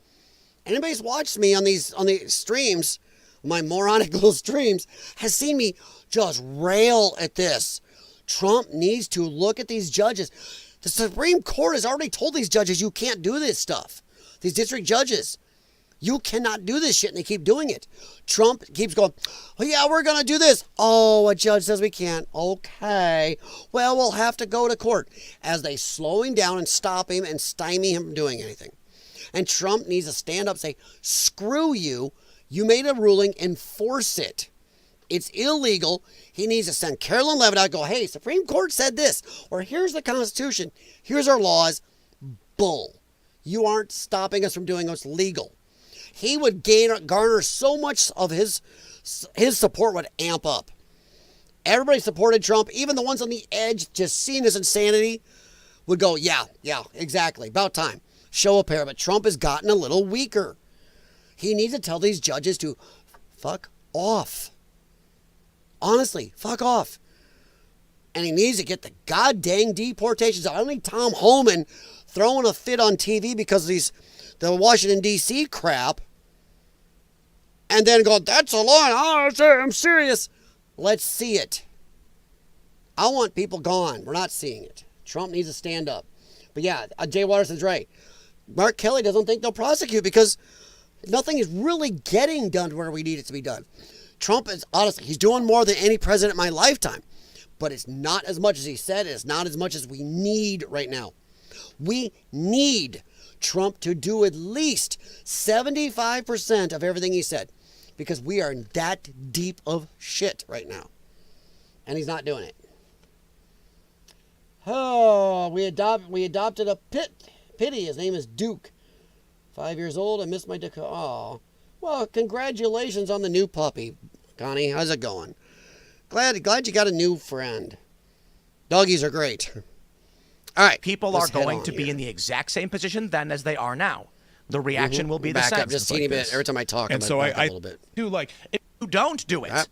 Anybody's watched me on these streams, my moronic little streams, has seen me just rail at this. Trump needs to look at these judges. The Supreme Court has already told these judges you can't do this stuff. These district judges. You cannot do this shit, and they keep doing it. Trump keeps going, oh, yeah, we're going to do this. Oh, a judge says we can't. Okay. Well, we'll have to go to court. As they slow him down and stop him and stymie him from doing anything. And Trump needs to stand up and say, screw you. You made a ruling. Enforce it. It's illegal. He needs to send Carolyn Levitt out and go, hey, Supreme Court said this. Or here's the Constitution. Here's our laws. Bull. You aren't stopping us from doing what's legal. He would garner so much of his support would amp up. Everybody supported Trump, even the ones on the edge, just seeing his insanity, would go, yeah, exactly, about time. Show up here. But Trump has gotten a little weaker. He needs to tell these judges to fuck off. Honestly, fuck off. And he needs to get the goddamn deportations out. I don't need Tom Homan throwing a fit on TV because of the Washington, D.C. crap. And then go, that's a lie. Oh, I'm serious. Let's see it. I want people gone. We're not seeing it. Trump needs to stand up. But yeah, Jay Waterson's right. Mark Kelly doesn't think they'll prosecute because nothing is really getting done where we need it to be done. Trump is, honestly, he's doing more than any president in my lifetime. But it's not as much as he said. It's not as much as we need right now. We need Trump to do at least 75% of everything he said. Because we are in that deep of shit right now. And he's not doing it. Oh, we adopted a pitty. His name is Duke. 5 years old. I missed my Dakota. Oh, well, congratulations on the new puppy, Connie. How's it going? Glad you got a new friend. Doggies are great. All right. People are going to be in the exact same position then as they are now. The reaction will be the same. Back up just a teeny bit every time I talk. And so I a little bit. If you don't do it,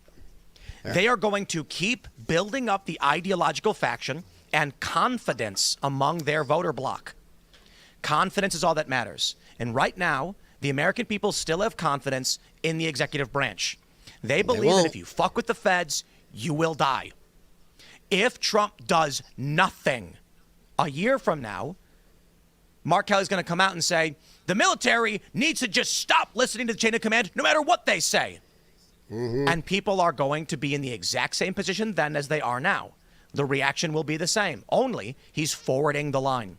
they are going to keep building up the ideological faction and confidence among their voter bloc. Confidence is all that matters. And right now, the American people still have confidence in the executive branch. They believe that if you fuck with the feds, you will die. If Trump does nothing a year from now, Mark Kelly's going to come out and say, the military needs to just stop listening to the chain of command no matter what they say. And people are going to be in the exact same position then as they are now. The reaction will be the same, only he's forwarding the line.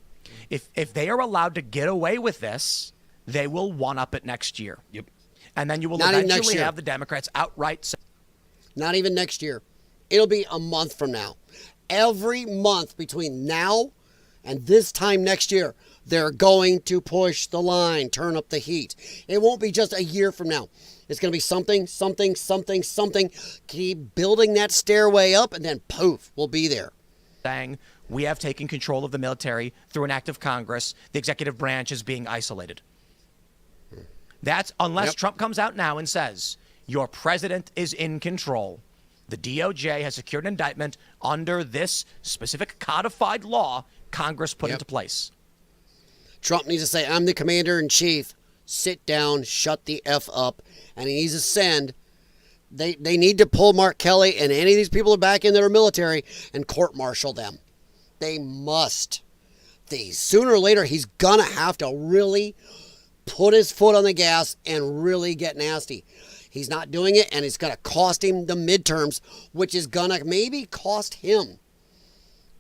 If they are allowed to get away with this, they will one-up it next year. Yep. And then you will eventually have the Democrats outright say, not even next year. It'll be a month from now. Every month between now and this time next year, they're going to push the line, turn up the heat. It won't be just a year from now. It's going to be something, something, something, something. Keep building that stairway up, and then poof, we'll be there. Saying, we have taken control of the military through an act of Congress. The executive branch is being isolated. That's unless Trump comes out now and says, your president is in control. The DOJ has secured an indictment under this specific codified law Congress put into place. Trump needs to say, I'm the commander-in-chief. Sit down, shut the F up. And he needs to send, they need to pull Mark Kelly and any of these people back in that are military and court-martial them. They must. Sooner or later, he's going to have to really put his foot on the gas and really get nasty. He's not doing it, and it's going to cost him the midterms, which is going to maybe cost him.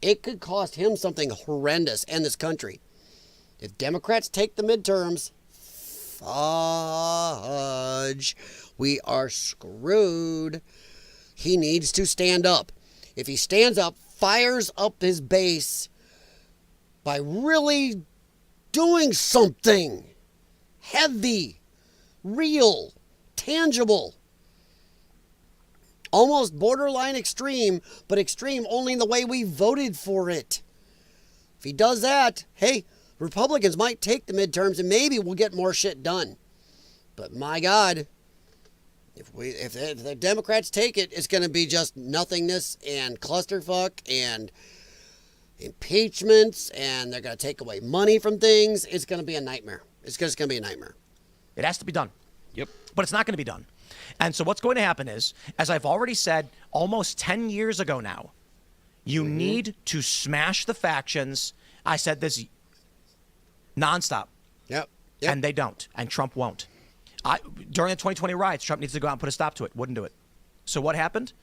It could cost him something horrendous and this country. If Democrats take the midterms, fudge, we are screwed. He needs to stand up. If he stands up, fires up his base by really doing something heavy, real, tangible, almost borderline extreme, but extreme only in the way we voted for it. If he does that, hey, Republicans might take the midterms and maybe we'll get more shit done. But my God, if the Democrats take it, it's going to be just nothingness and clusterfuck and impeachments, and they're going to take away money from things. It's going to be a nightmare. It's just going to be a nightmare. It has to be done. Yep. But it's not going to be done. And so what's going to happen is, as I've already said almost 10 years ago now, you need to smash the factions. I said this nonstop. Yep. And they don't. And Trump won't. During the 2020 riots, Trump needs to go out and put a stop to it. Wouldn't do it. So what happened?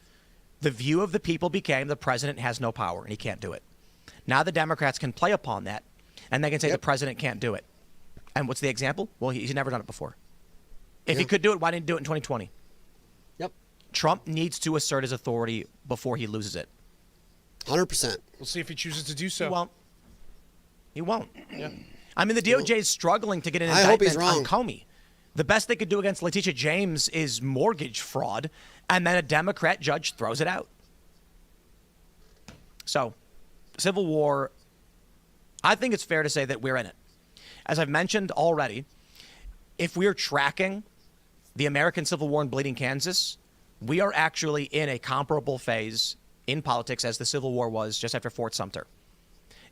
The view of the people became the president has no power and he can't do it. Now the Democrats can play upon that, and they can say the president can't do it. And what's the example? Well, he's never done it before. If he could do it, why didn't he do it in 2020? Yep. Trump needs to assert his authority before he loses it. 100%. We'll see if he chooses to do so. He won't. He won't. Yeah. I mean, the DOJ is struggling to get an I hope he's indictment wrong. on Comey. The best they could do against Letitia James is mortgage fraud, and then a Democrat judge throws it out. So, Civil War, I think it's fair to say that we're in it. As I've mentioned already, if we're tracking the American Civil War in Bleeding Kansas, we are actually in a comparable phase in politics as the Civil War was just after Fort Sumter.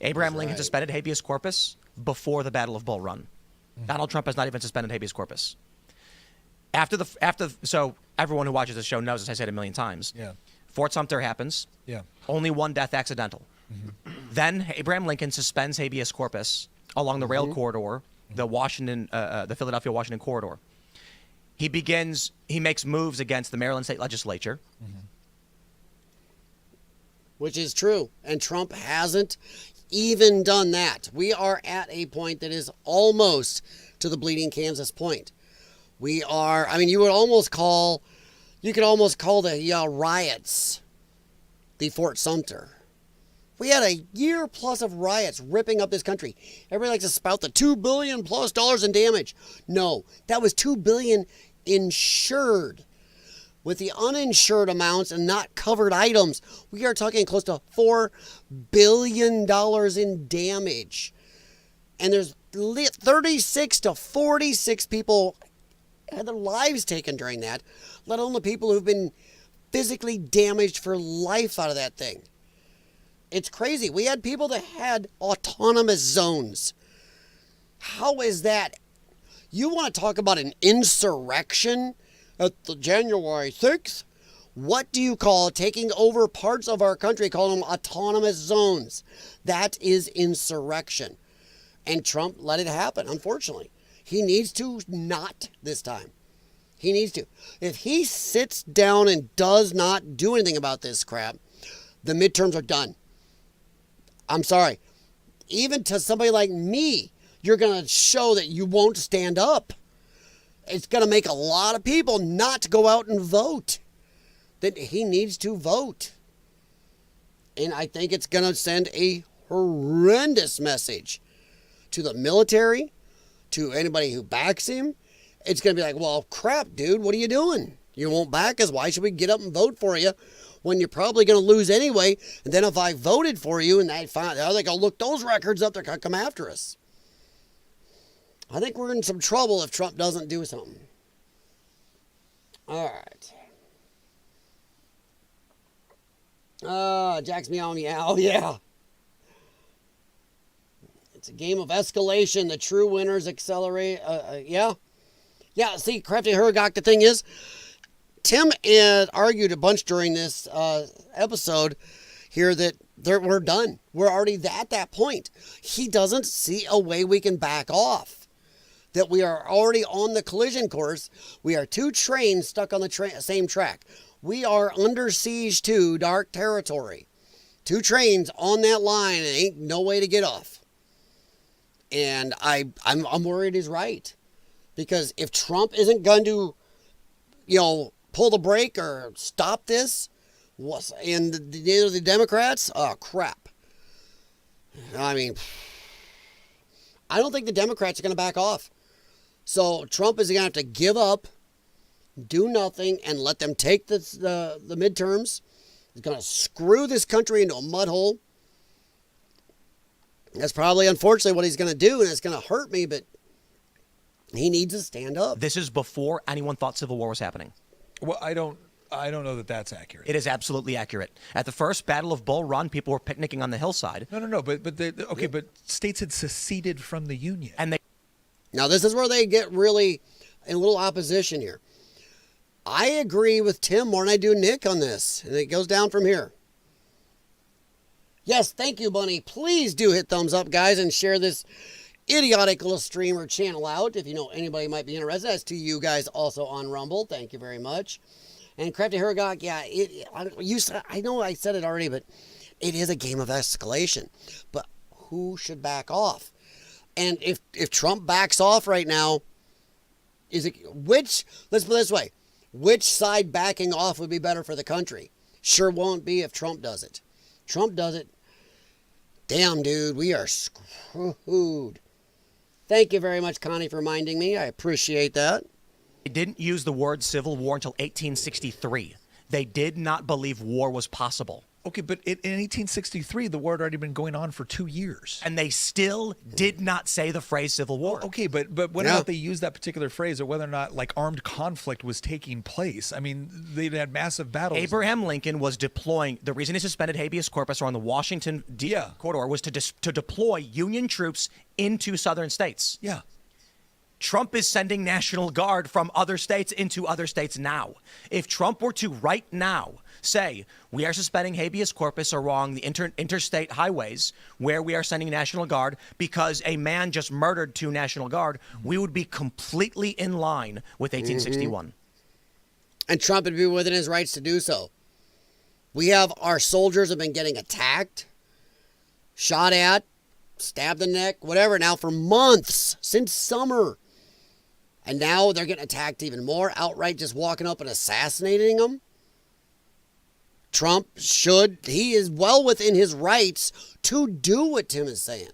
Abraham Lincoln suspended habeas corpus before the Battle of Bull Run. Donald Trump has not even suspended habeas corpus. So everyone who watches this show knows this. I said it a million times. Yeah. Fort Sumter happens. Yeah. Only one death accidental. Then Abraham Lincoln suspends habeas corpus along the rail corridor the Philadelphia Washington corridor. He makes moves against the Maryland state legislature. Which is true. And Trump hasn't even done that. We are at a point that is almost to the bleeding Kansas point. We are, I mean, you could almost call the riots the Fort Sumter. We had a year plus of riots ripping up this country. Everybody likes to spout the $2 billion plus in damage. No, that was $2 billion insured. With the uninsured amounts and not covered items, we are talking close to $4 billion in damage. And there's 36 to 46 people had their lives taken during that, let alone the people who've been physically damaged for life out of that thing. It's crazy. We had people that had autonomous zones. How is that? You want to talk about an insurrection at the January 6th? What do you call taking over parts of our country, calling them autonomous zones? That is insurrection. And Trump let it happen, unfortunately. He needs to not this time. He needs to. If he sits down and does not do anything about this crap, the midterms are done. I'm sorry. Even to somebody like me, you're going to show that you won't stand up. It's going to make a lot of people not go out and vote. That he needs to vote. And I think it's going to send a horrendous message to the military, to anybody who backs him. It's going to be like, well, crap, dude, what are you doing? You won't back us. Why should we get up and vote for you when you're probably going to lose anyway? And then if I voted for you and they find out, they're going to look those records up, they're going to come after us. I think we're in some trouble if Trump doesn't do something. All right. Jack's meow meow. Yeah. It's a game of escalation. The true winners accelerate. Yeah. Yeah, see, Crafty Hergok, the thing is, Tim had argued a bunch during this episode here that we're done. We're already at that point. He doesn't see a way we can back off. That we are already on the collision course. We are two trains stuck on the same track. We are under siege to dark territory. Two trains on that line and ain't no way to get off. And I'm worried he's right. Because if Trump isn't going to, pull the brake or stop this, and the Democrats, oh, crap. I mean, I don't think the Democrats are going to back off. So Trump is going to have to give up, do nothing, and let them take the midterms. He's going to screw this country into a mud hole. That's probably, unfortunately, what he's going to do, and it's going to hurt me, but he needs to stand up. This is before anyone thought civil war was happening. Well, I don't know that that's accurate. It is absolutely accurate. At the first Battle of Bull Run, people were picnicking on the hillside. No. But states had seceded from the Union. And now this is where they get really in a little opposition here. I agree with Tim more than I do Nick on this, and it goes down from here. Yes, thank you, Bunny. Please do hit thumbs up, guys, and share this idiotic little streamer channel out if you know anybody might be interested. That's to you guys also on Rumble. Thank you very much. And Crafty Hergok, yeah, I know I said it already, but it is a game of escalation. But who should back off? And if Trump backs off right now, let's put it this way, which side backing off would be better for the country? Sure won't be if Trump does it. Trump does it. Damn, dude, we are screwed. Thank you very much, Connie, for reminding me. I appreciate that. They didn't use the word civil war until 1863. They did not believe war was possible. Okay, but in 1863, the war had already been going on for 2 years. And they still did not say the phrase civil war. Okay, but whether or not they used that particular phrase or whether or not armed conflict was taking place, I mean, they'd had massive battles. Abraham Lincoln was deploying. The reason he suspended habeas corpus on the Washington corridor was to deploy Union troops into southern states. Yeah. Trump is sending National Guard from other states into other states now. If Trump were to right now say, we are suspending habeas corpus along the interstate highways where we are sending National Guard because a man just murdered 2 National Guard, we would be completely in line with 1861. And Trump would be within his rights to do so. We have our soldiers have been getting attacked, shot at, stabbed in the neck, whatever, now for months, since summer. And now they're getting attacked even more, outright just walking up and assassinating them. Trump he is well within his rights to do what Tim is saying.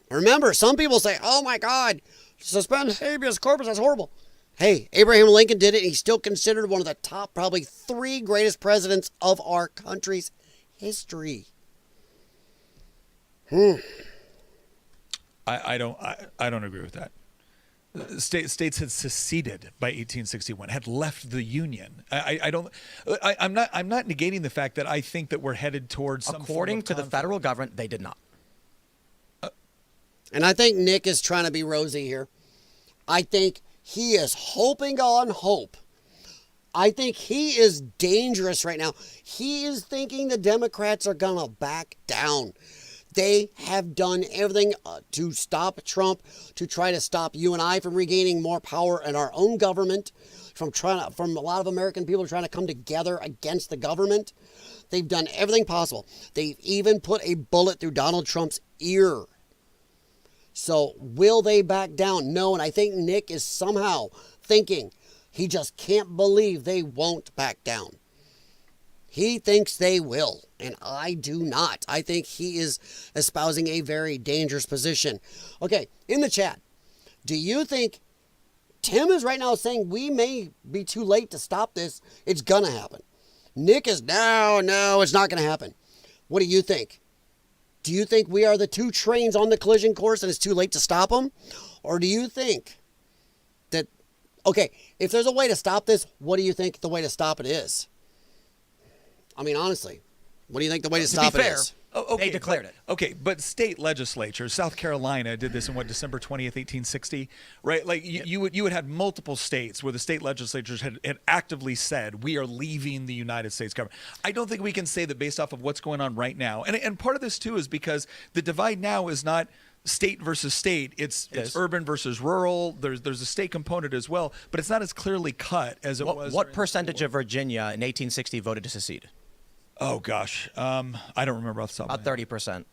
Remember, some people say, oh my God, suspend habeas corpus, that's horrible. Hey, Abraham Lincoln did it, and he's still considered one of the top, probably 3 greatest presidents of our country's history. I don't agree with that. States had seceded by 1861, had left the Union. I'm not negating the fact that I think that we're headed towards some According to the conflict. federal government, they did not. And I think Nick is trying to be rosy here. I think he is hoping on hope. I think he is dangerous right now. He is thinking the Democrats are going to back down. They have done everything to stop Trump, to try to stop you and I from regaining more power in our own government, from a lot of American people trying to come together against the government. They've done everything possible. They've even put a bullet through Donald Trump's ear. So will they back down? No, and I think Nick is somehow thinking he just can't believe they won't back down. He thinks they will, and I do not. I think he is espousing a very dangerous position. Okay, in the chat, do you think Tim is right now saying we may be too late to stop this? It's going to happen. Nick is, no, it's not going to happen. What do you think? Do you think we are the 2 trains on the collision course and it's too late to stop them? Or do you think that, okay, if there's a way to stop this, what do you think the way to stop it is? I mean, honestly, what do you think the way to stop it is? They declared it. Okay, but state legislatures, South Carolina did this in December 20th, 1860, right? Like you would have multiple states where the state legislatures had actively said, we are leaving the United States government. I don't think we can say that based off of what's going on right now. And part of this too is because the divide now is not state versus state. It's urban versus rural. There's a state component as well, but it's not as clearly cut as it was. What percentage of Virginia in 1860 voted to secede? Oh gosh, I don't remember off the top. About 30%.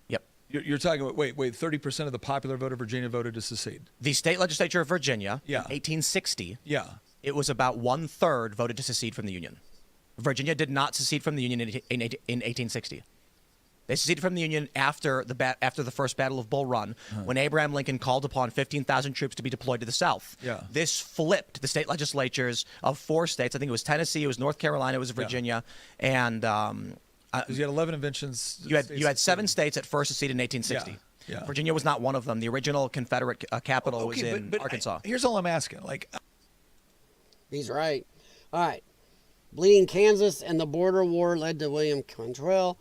Yep. You're talking about wait, 30% of the popular vote of Virginia voted to secede. The state legislature of Virginia, Yeah. 1860. Yeah. It was about 1/3 voted to secede from the Union. Virginia did not secede from the Union in 1860. They seceded from the Union after the first Battle of Bull Run, when Abraham Lincoln called upon 15,000 troops to be deployed to the South. Yeah. This flipped the state legislatures of 4 states. I think it was Tennessee, it was North Carolina, it was Virginia, and Because you had 11 inventions. you had 7 states at first seceded in 1860. Yeah. Virginia was not one of them. The original Confederate capital was in Arkansas. Here's all I'm asking. Like, He's right. All right. Bleeding Kansas and the border war led to William Quantrill.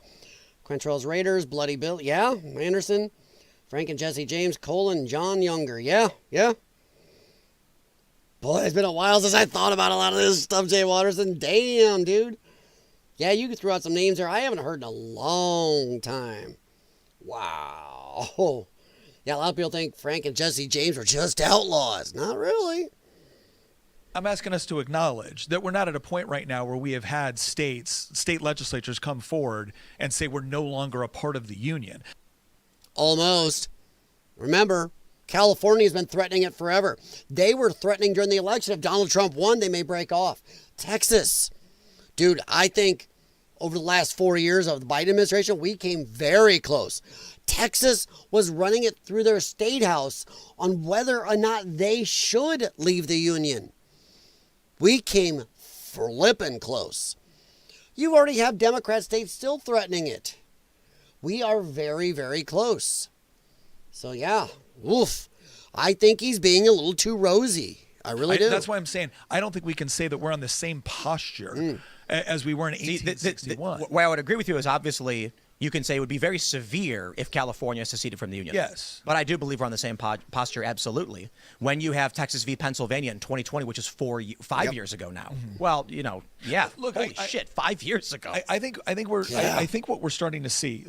Quantrill's Raiders, Bloody Bill. Yeah, Anderson. Frank and Jesse James, Colin, John Younger. Yeah. Boy, it's been a while since I thought about a lot of this stuff, Jay Watterson. Damn, dude. Yeah, you could throw out some names there I haven't heard in a long time. Wow. Yeah, a lot of people think Frank and Jesse James were just outlaws. Not really. I'm asking us to acknowledge that we're not at a point right now where we have had state legislatures come forward and say we're no longer a part of the union. Almost. Remember, California's been threatening it forever. They were threatening during the election if Donald Trump won, they may break off. Texas. Dude, I think over the last 4 years of the Biden administration, we came very close. Texas was running it through their state house on whether or not they should leave the union. We came flipping close. You already have Democrat states still threatening it. We are very, very close. So, yeah, oof. I think he's being a little too rosy. I really do. That's why I'm saying I don't think we can say that we're on the same posture as we were in 1861. Where I would agree with you is obviously you can say it would be very severe if California seceded from the union. Yes. But I do believe we're on the same posture, absolutely. When you have Texas v. Pennsylvania in 2020, which is 5 years ago now. Well, yeah. Look, holy shit, 5 years ago. I think what we're starting to see,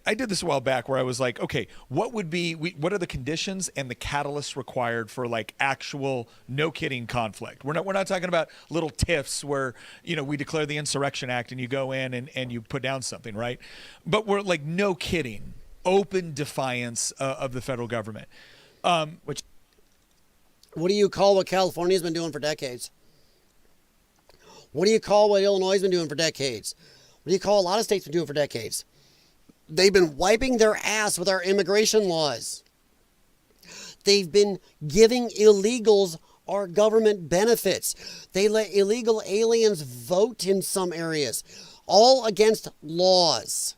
I did this a while back where I was like, okay, what are the conditions and the catalysts required for actual, no kidding conflict? We're not talking about little tiffs where, we declare the Insurrection Act and you go in and you put down something, right? But we're no kidding, open defiance of the federal government. What do you call what California's been doing for decades? What do you call what Illinois has been doing for decades? What do you call a lot of states been doing for decades? They've been wiping their ass with our immigration laws. They've been giving illegals our government benefits. They let illegal aliens vote in some areas, all against laws,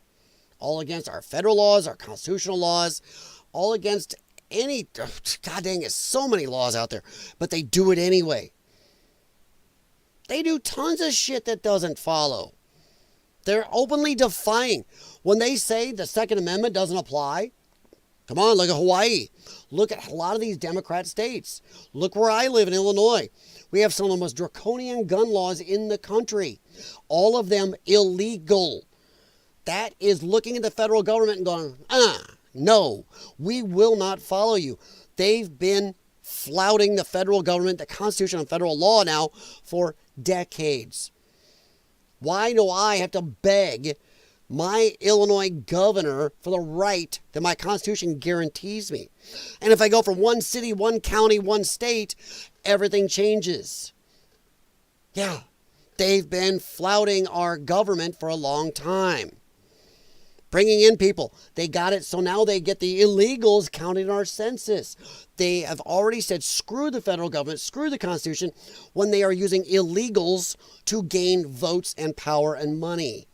all against our federal laws, our constitutional laws, all against any, god dang it, so many laws out there, but they do it anyway. They do tons of shit that doesn't follow. They're openly defying. When they say the Second Amendment doesn't apply, come on, look at Hawaii. Look at a lot of these Democrat states. Look where I live in Illinois. We have some of the most draconian gun laws in the country. All of them illegal. That is looking at the federal government and going, no, we will not follow you. They've been flouting the federal government, the Constitution and federal law now for decades. Why do I have to beg my Illinois governor for the right that my Constitution guarantees me? And if I go from one city, one county, one state, everything changes. Yeah, they've been flouting our government for a long time. Bringing in people. They got it, so now they get the illegals counted in our census. They have already said, screw the federal government, screw the Constitution, when they are using illegals to gain votes and power and money.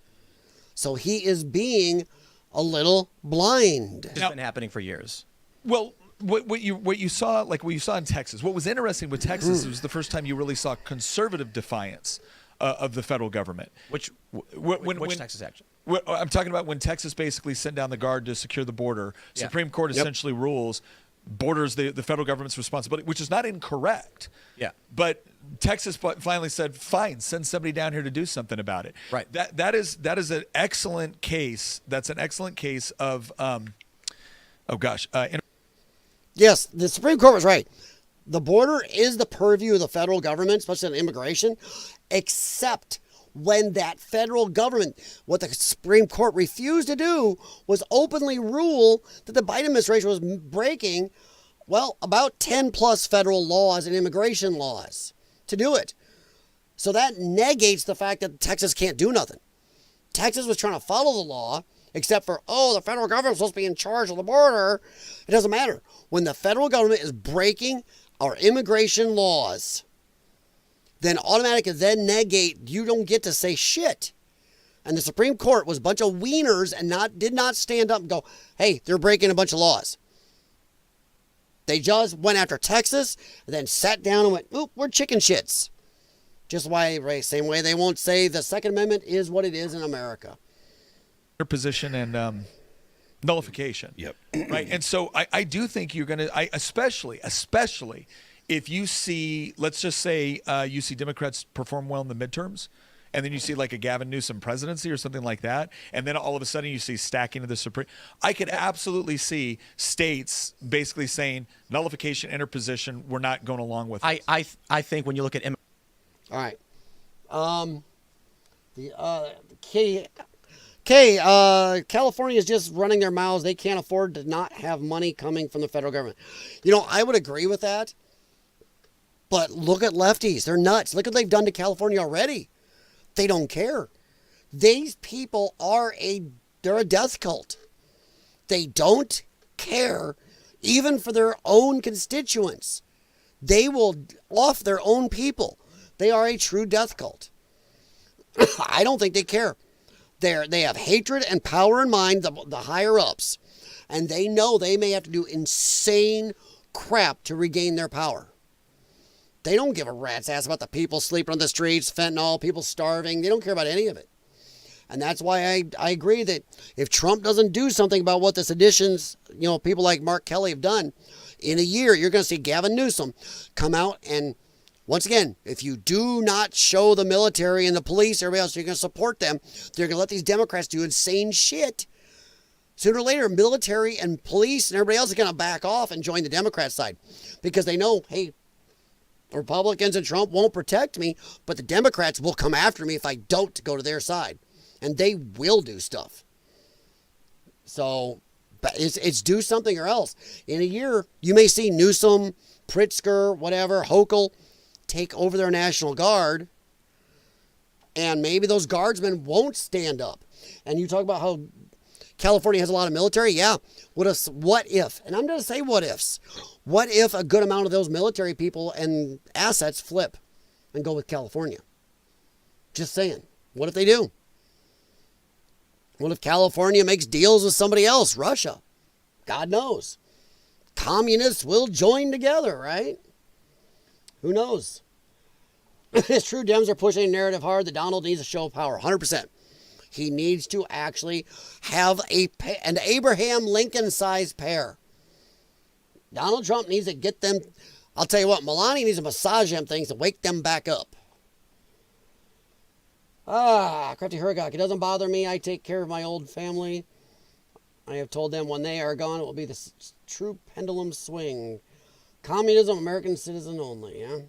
So he is being a little blind. It's been happening for years. Well, what you saw in Texas, what was interesting with Texas was the first time you really saw conservative defiance of the federal government. Which Texas action? I'm talking about when Texas basically sent down the guard to secure the border. Yeah. Supreme Court essentially rules borders the federal government's responsibility, which is not incorrect. Yeah. But Texas finally said, fine, send somebody down here to do something about it. Right. That is an excellent case. That's an excellent case of, Yes, the Supreme Court was right. The border is the purview of the federal government, especially on immigration, except when that federal government, what the Supreme Court refused to do was openly rule that the Biden administration was breaking, about 10 plus federal laws and immigration laws to do it. So that negates the fact that Texas can't do nothing. Texas was trying to follow the law, except for, the federal government's supposed to be in charge of the border. It doesn't matter. When the federal government is breaking our immigration laws, then automatically then negate, you don't get to say shit. And the Supreme Court was a bunch of wieners and did not stand up and go, hey, they're breaking a bunch of laws. They just went after Texas and then sat down and went, oop, we're chicken shits. Same way they won't say the Second Amendment is what it is in America. their position and nullification. Yep. Right. And so I do think you're going to, especially if you see, let's just say you see Democrats perform well in the midterms, and then you see like a Gavin Newsom presidency or something like that, and then all of a sudden you see stacking of the Supreme. I could absolutely see states basically saying nullification, interposition, we're not going along with it. I think when you look at All right. California is just running their mouths. They can't afford to not have money coming from the federal government. You know, I would agree with that. But look at lefties. They're nuts. Look what they've done to California already. They don't care. These people they're a death cult. They don't care even for their own constituents. They will off their own people. They are a true death cult. I don't think they care. They have hatred and power in mind, the higher ups. And they know they may have to do insane crap to regain their power. They don't give a rat's ass about the people sleeping on the streets, fentanyl, people starving. They don't care about any of it. And that's why I agree that if Trump doesn't do something about what the seditions, people like Mark Kelly have done, in a year, you're going to see Gavin Newsom come out and, once again, if you do not show the military and the police, everybody else, you're going to support them, they're going to let these Democrats do insane shit. Sooner or later, military and police and everybody else is going to back off and join the Democrat side because they know, hey, Republicans and Trump won't protect me, but the Democrats will come after me if I don't go to their side. And they will do stuff. So it's do something or else. In a year, you may see Newsom, Pritzker, whatever, Hochul take over their National Guard. And maybe those guardsmen won't stand up. And you talk about how California has a lot of military. Yeah. What if? And I'm going to say what ifs. What if a good amount of those military people and assets flip and go with California? Just saying. What if they do? What if California makes deals with somebody else? Russia. God knows. Communists will join together, right? Who knows? It's true Dems are pushing a narrative hard that Donald needs to show power. 100%. He needs to actually have an Abraham Lincoln-sized pair. Donald Trump needs to get them. I'll tell you what, Melania needs to massage them things to wake them back up. Crafty Hergok, it doesn't bother me. I take care of my old family. I have told them when they are gone, it will be the true pendulum swing. Communism, American citizen only, yeah?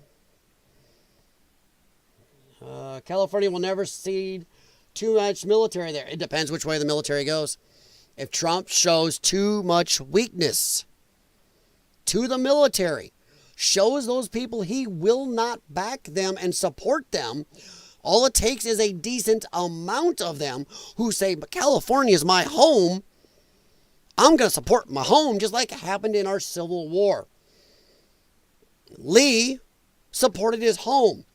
California will never cede too much military there. It depends which way the military goes. If Trump shows too much weakness to the military, shows those people he will not back them and support them, all it takes is a decent amount of them who say, California is my home. I'm going to support my home, just like it happened in our Civil War. Lee supported his home.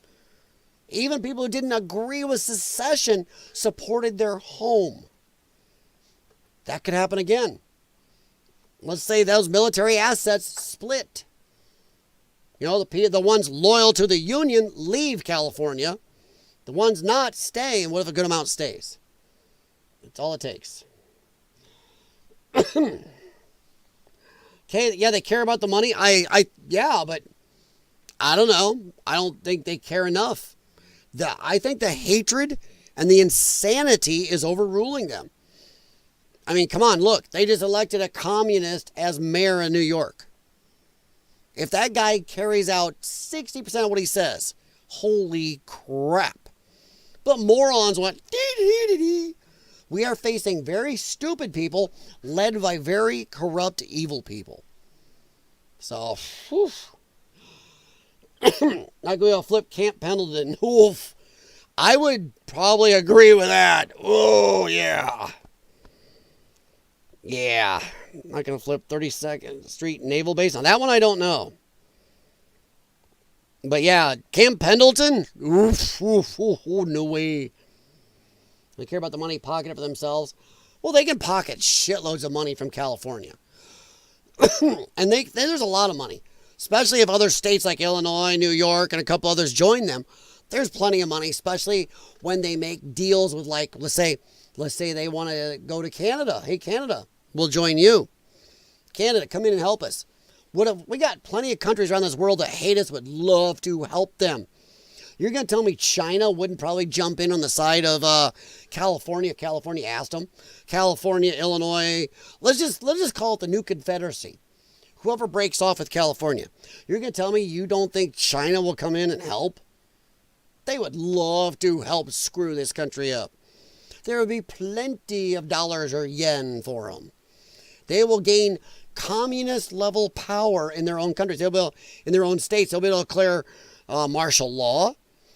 Even people who didn't agree with secession supported their home. That could happen again. Let's say those military assets split. The ones loyal to the Union leave California. The ones not stay, and what if a good amount stays? That's all it takes. Okay, yeah, they care about the money. Yeah, but I don't know. I don't think they care enough. I think the hatred and the insanity is overruling them. I mean, come on, look. They just elected a communist as mayor in New York. If that guy carries out 60% of what he says, holy crap. But morons went, dee-dee-dee-dee. We are facing very stupid people led by very corrupt, evil people. So, whew. Not going to flip Camp Pendleton. Oof. I would probably agree with that. Oh, yeah. Yeah. Not going to flip 32nd Street Naval Base. Now, that one I don't know. But yeah, Camp Pendleton? Oof, no way. They care about the money, pocket it for themselves. Well, they can pocket shitloads of money from California. And there's a lot of money. Especially if other states like Illinois, New York, and a couple others join them. There's plenty of money, especially when they make deals with, like, let's say they want to go to Canada. Hey, Canada, we'll join you. Canada, come in and help us. We got plenty of countries around this world that hate us, would love to help them. You're going to tell me China wouldn't probably jump in on the side of California? California asked them. California, Illinois. Let's just call it the new Confederacy. Whoever breaks off with California. You're going to tell me you don't think China will come in and help? They would love to help screw this country up. There would be plenty of dollars or yen for them. They will gain communist level power in their own countries. They'll be able, in their own states. They'll be able to declare martial law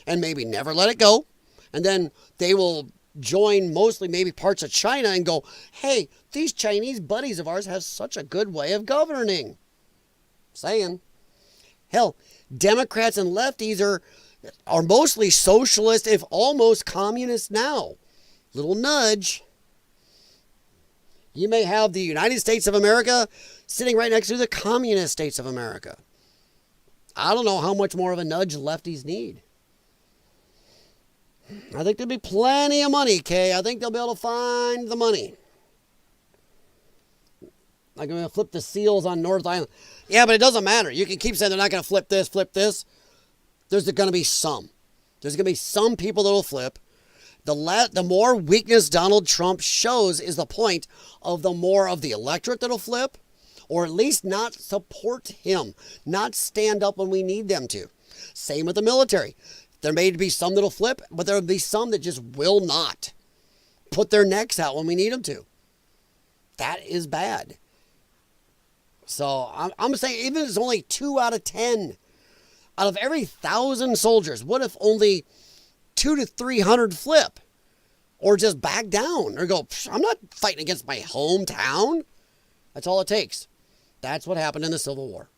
and maybe never let it go. And then they will join mostly maybe parts of China and go, hey, these Chinese buddies of ours have such a good way of governing. Saying. Hell, Democrats and lefties are mostly socialist, if almost communist now. Little nudge. You may have the United States of America sitting right next to the communist states of America. I don't know how much more of a nudge lefties need. I think there'll be plenty of money, Kay. I think they'll be able to find the money. Like I'm going to flip the seals on North Island. Yeah, but it doesn't matter. You can keep saying they're not going to flip this, flip this. There's going to be some. There's going to be some people that will flip. The more weakness Donald Trump shows is the point of the more of the electorate that'll flip, or at least not support him, not stand up when we need them to. Same with the military. There may be some that'll flip, but there will be some that just will not put their necks out when we need them to. That is bad. So I'm saying even if it's only 2 out of 10, out of every 1,000 soldiers, what if only 200 to 300 flip or just back down or go, I'm not fighting against my hometown. That's all it takes. That's what happened in the Civil War.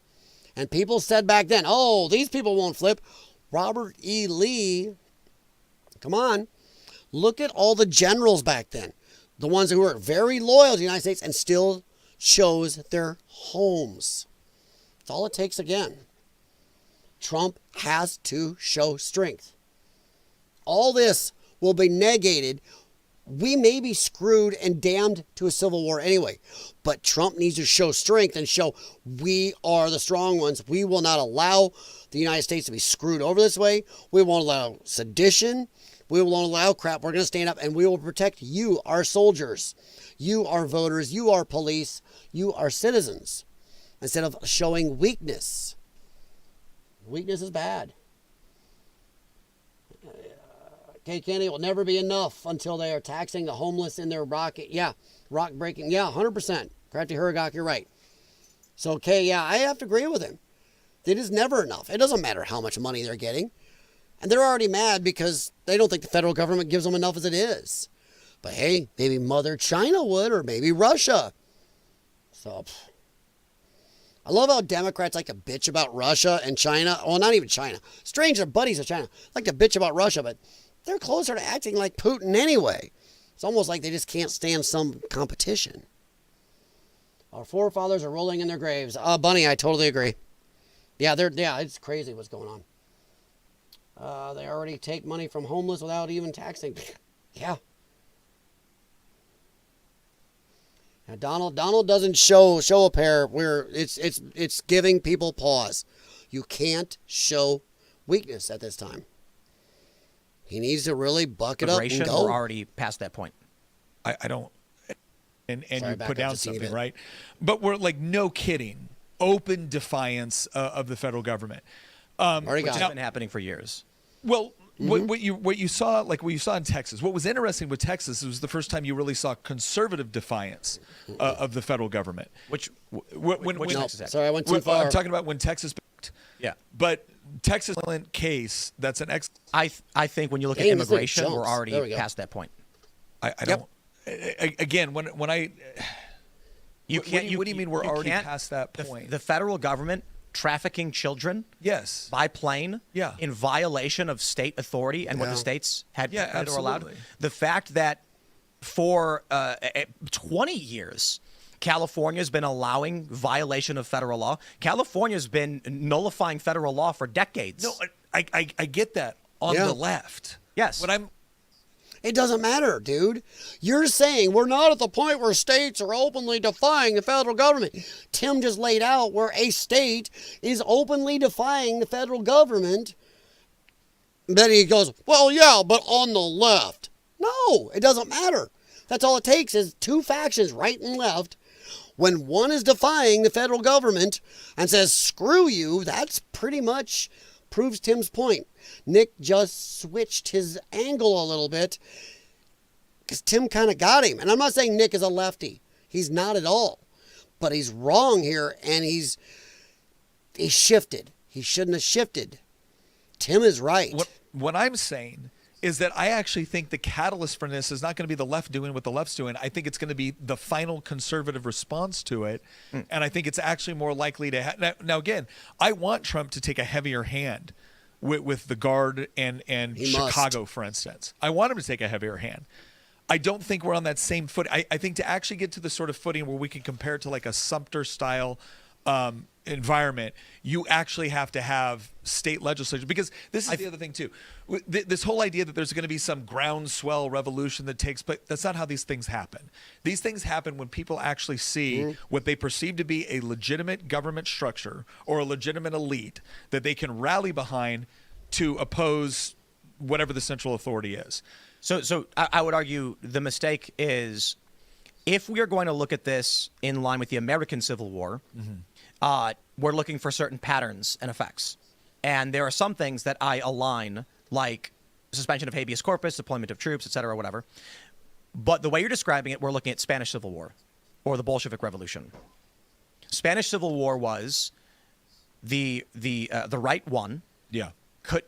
And people said back then, oh, these people won't flip. Robert E. Lee, come on. Look at all the generals back then. The ones who were very loyal to the United States and still chose their homes. That's all it takes again. Trump has to show strength. All this will be negated. We may be screwed and damned to a civil war anyway, but Trump needs to show strength and show we are the strong ones. We will not allow the United States to be screwed over this way. We won't allow sedition. We won't allow crap. We're going to stand up and we will protect you, our soldiers. You, our voters. You, our police. You, our citizens. Instead of showing weakness. Weakness is bad. Okay, Kenny, it will never be enough until they are taxing the homeless in their rock breaking. Yeah, 100%. Crafty Huragok, you're right. So, okay, yeah, I have to agree with him. It is never enough. It doesn't matter how much money they're getting. And they're already mad because they don't think the federal government gives them enough as it is. But hey, maybe Mother China would, or maybe Russia. So, I love how Democrats like to bitch about Russia and China. Well, not even China. Stranger buddies of China like to bitch about Russia, but they're closer to acting like Putin anyway. It's almost like they just can't stand some competition. Our forefathers are rolling in their graves. Bunny, I totally agree. Yeah, it's crazy what's going on. They already take money from homeless without even taxing. Yeah. Now, Donald doesn't show a pair where it's giving people pause. You can't show weakness at this time. He needs to really buck it up and go. We're already past that point. I don't. And Sorry, you back put up down to something, Steven. right? But we're like, no kidding. Open defiance of the federal government. Already Which got has it. been happening for years. Well, what you saw in Texas. What was interesting with Texas was the first time you really saw conservative defiance of the federal government. Which When Texas No, act? sorry, I went too far. I'm talking about when Texas. Yeah. But Texas case, that's an I think when you look at Dang, this thing immigration, we're jumps. There we already go. past that point. I don't. Again, when I. You can't. What do you mean we're already can't- past that point? The federal government trafficking children Yes. by plane Yeah. in violation of state authority and what the Yeah. states had Yeah, or allowed. absolutely. The fact that for 20 years, California's been allowing violation of federal law. California's been nullifying federal law for decades. No, I get that on Yeah. the left. Yes. What I'm. It doesn't matter, dude. You're saying we're not at the point where states are openly defying the federal government. Tim just laid out where a state is openly defying the federal government. Then he goes, well, yeah, but on the left. No, it doesn't matter. That's all it takes is two factions, right and left. When one is defying the federal government and says, screw you, that's pretty much proves Tim's point. Nick just switched his angle a little bit because Tim kind of got him. And I'm not saying Nick is a lefty. He's not at all. But he's wrong here, and he shifted. He shouldn't have shifted. Tim is right. What I'm saying is that I actually think the catalyst for this is not going to be the left doing what the left's doing. I think it's going to be the final conservative response to it. And I think it's actually more likely to now again, I want Trump to take a heavier hand with the Guard and He must. Chicago, for instance. I want him to take a heavier hand. I don't think we're on that same foot. I think to actually get to the sort of footing where we can compare it to like a Sumter style environment, you actually have to have state legislatures, because this is the other thing too. This whole idea that there's going to be some groundswell revolution that takes place, that's not how these things happen. These things happen when people actually see what they perceive to be a legitimate government structure or a legitimate elite that they can rally behind to oppose whatever the central authority is. So I would argue the mistake is, if we are going to look at this in line with the American Civil War, we're looking for certain patterns and effects. And there are some things that I align, like suspension of habeas corpus, deployment of troops, et cetera, whatever. But the way you're describing it, we're looking at Spanish Civil War or the Bolshevik Revolution. Spanish Civil War was the right won. Yeah.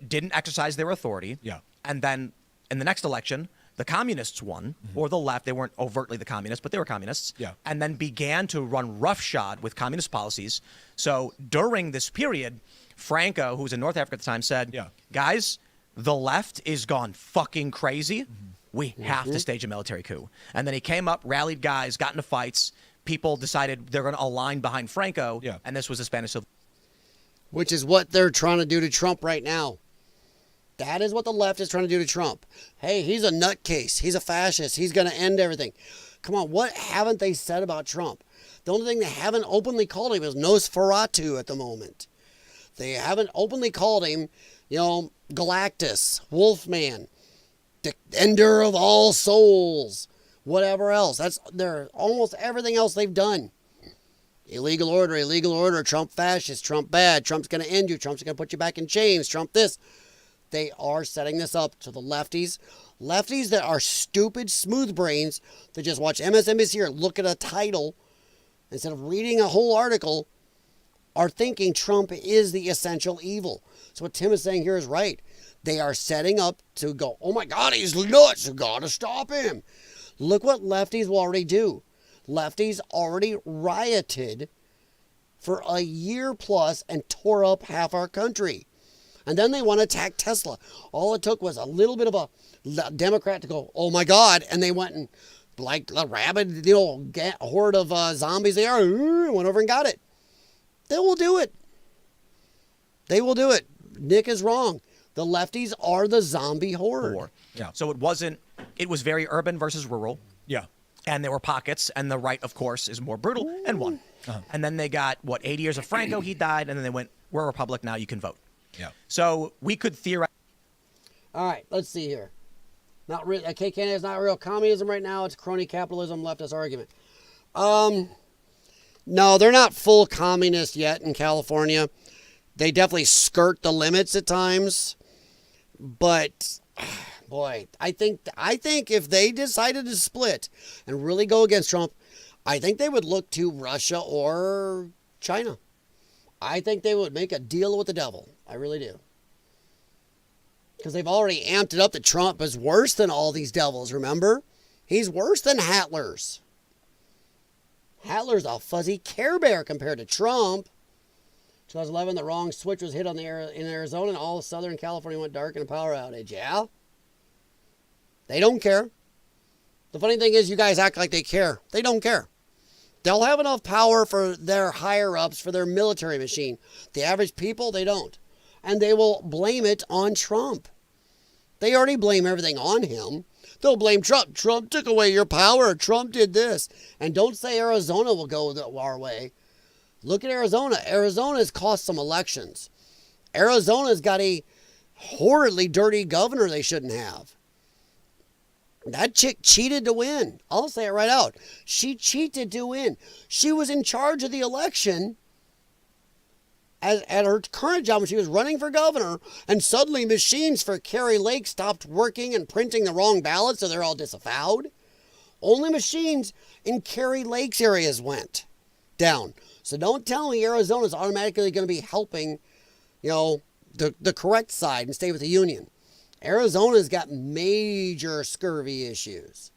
Didn't exercise their authority. Yeah. And then in the next election, the communists won, or the left. They weren't overtly the communists, but they were communists. Yeah. And then began to run roughshod with communist policies. So during this period, Franco, who was in North Africa at the time, said, guys, the left is gone fucking crazy. We have to stage a military coup. And then he came up, rallied guys, got into fights. People decided they're going to align behind Franco. Yeah. And this was the Spanish Civil War. Which is what they're trying to do to Trump right now. That is what the left is trying to do to Trump. Hey, he's a nutcase. He's a fascist. He's going to end everything. Come on, what haven't they said about Trump? The only thing they haven't openly called him is Nosferatu at the moment. They haven't openly called him, Galactus, Wolfman, the ender of all souls, whatever else. That's almost everything else they've done. Illegal order, Trump fascist, Trump bad, Trump's going to end you, Trump's going to put you back in chains, Trump this. They are setting this up to the lefties that are stupid smooth brains that just watch MSNBC or look at a title instead of reading a whole article, are thinking Trump is the essential evil. So what Tim is saying here is right. They are setting up to go, oh my God, he's nuts, you gotta stop him. Look what lefties will already do. Lefties already rioted for a year plus and tore up half our country. And then they want to attack Tesla. All it took was a little bit of a Democrat to go, oh my God. And they went and, like a rabid, horde of zombies they are, went over and got it. They will do it. They will do it. Nick is wrong. The lefties are the zombie horde. Yeah. So it was very urban versus rural. Yeah. And there were pockets, and the right, of course, is more brutal, and won. And then they got, 80 years of Franco, he died, and then they went, we're a republic now, you can vote. Yeah. So we could theorize. All right, let's see here. Not really. Canada is not real communism right now. It's crony capitalism, leftist argument. No, they're not full communist yet in California. They definitely skirt the limits at times. But boy, I think if they decided to split and really go against Trump, I think they would look to Russia or China. I think they would make a deal with the devil. I really do. Because they've already amped it up that Trump is worse than all these devils, remember? He's worse than Hitler's. Hitler's a fuzzy Care Bear compared to Trump. 2011, the wrong switch was hit in Arizona, and all of Southern California went dark in a power outage. Yeah? They don't care. The funny thing is, you guys act like they care. They don't care. They'll have enough power for their higher-ups, for their military machine. The average people, they don't. And they will blame it on Trump. They already blame everything on him. They'll blame Trump. Trump took away your power. Trump did this. And don't say Arizona will go our way. Look at Arizona. Arizona's cost some elections. Arizona's got a horridly dirty governor they shouldn't have. That chick cheated to win. I'll say it right out. She cheated to win. She was in charge of the election at her current job when she was running for governor, and suddenly machines for Kari Lake stopped working and printing the wrong ballots, so they're all disavowed. Only machines in Kari Lake's areas went down. So don't tell me Arizona's automatically going to be helping, the correct side and stay with the union. Arizona's got major scurvy issues.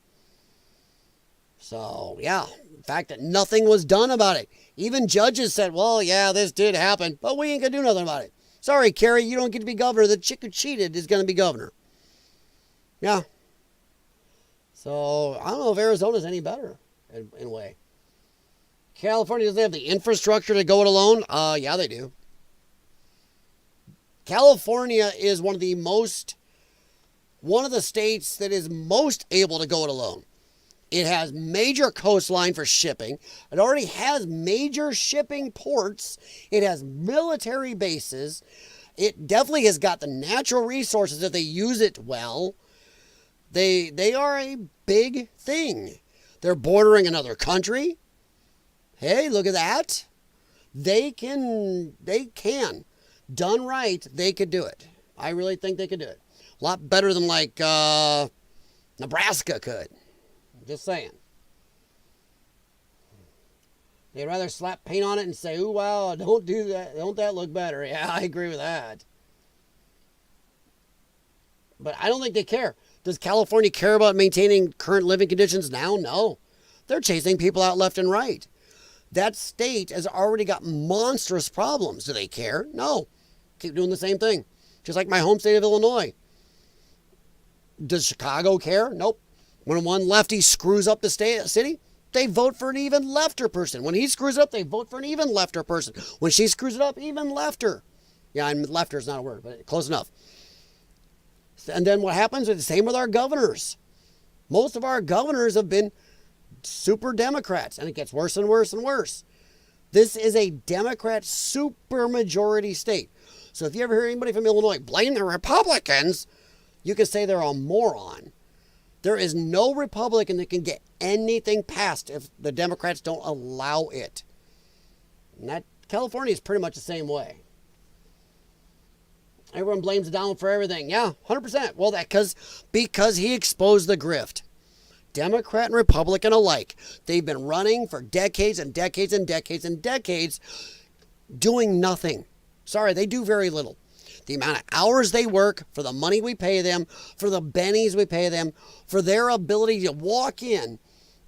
So, yeah, the fact that nothing was done about it. Even judges said, well, yeah, this did happen, but we ain't going to do nothing about it. Sorry, Kerry, you don't get to be governor. The chick who cheated is going to be governor. Yeah. So, I don't know if Arizona's any better in a way. California doesn't have the infrastructure to go it alone. Yeah, they do. California is one of the states that is most able to go it alone. It has major coastline for shipping. It already has major shipping ports. It has military bases. It definitely has got the natural resources if they use it well. They are a big thing. They're bordering another country. Hey, look at that. They can. Done right, they could do it. I really think they could do it. A lot better than like Nebraska could. Just saying. They'd rather slap paint on it and say, ooh, wow, don't do that. Don't that look better? Yeah, I agree with that. But I don't think they care. Does California care about maintaining current living conditions now? No. They're chasing people out left and right. That state has already got monstrous problems. Do they care? No. Keep doing the same thing. Just like my home state of Illinois. Does Chicago care? Nope. When one lefty screws up the city, they vote for an even lefter person. When he screws it up, they vote for an even lefter person. When she screws it up, even lefter. Yeah, and lefter is not a word, but close enough. And then what happens is the same with our governors. Most of our governors have been super Democrats, and it gets worse and worse and worse. This is a Democrat supermajority state. So if you ever hear anybody from Illinois blame the Republicans, you can say they're a moron. There is no Republican that can get anything passed if the Democrats don't allow it. And California is pretty much the same way. Everyone blames Donald for everything. Yeah, 100%. Well, because he exposed the grift. Democrat and Republican alike. They've been running for decades and decades and decades and decades doing nothing. Sorry, they do very little. The amount of hours they work, for the money we pay them, for the bennies we pay them, for their ability to walk in,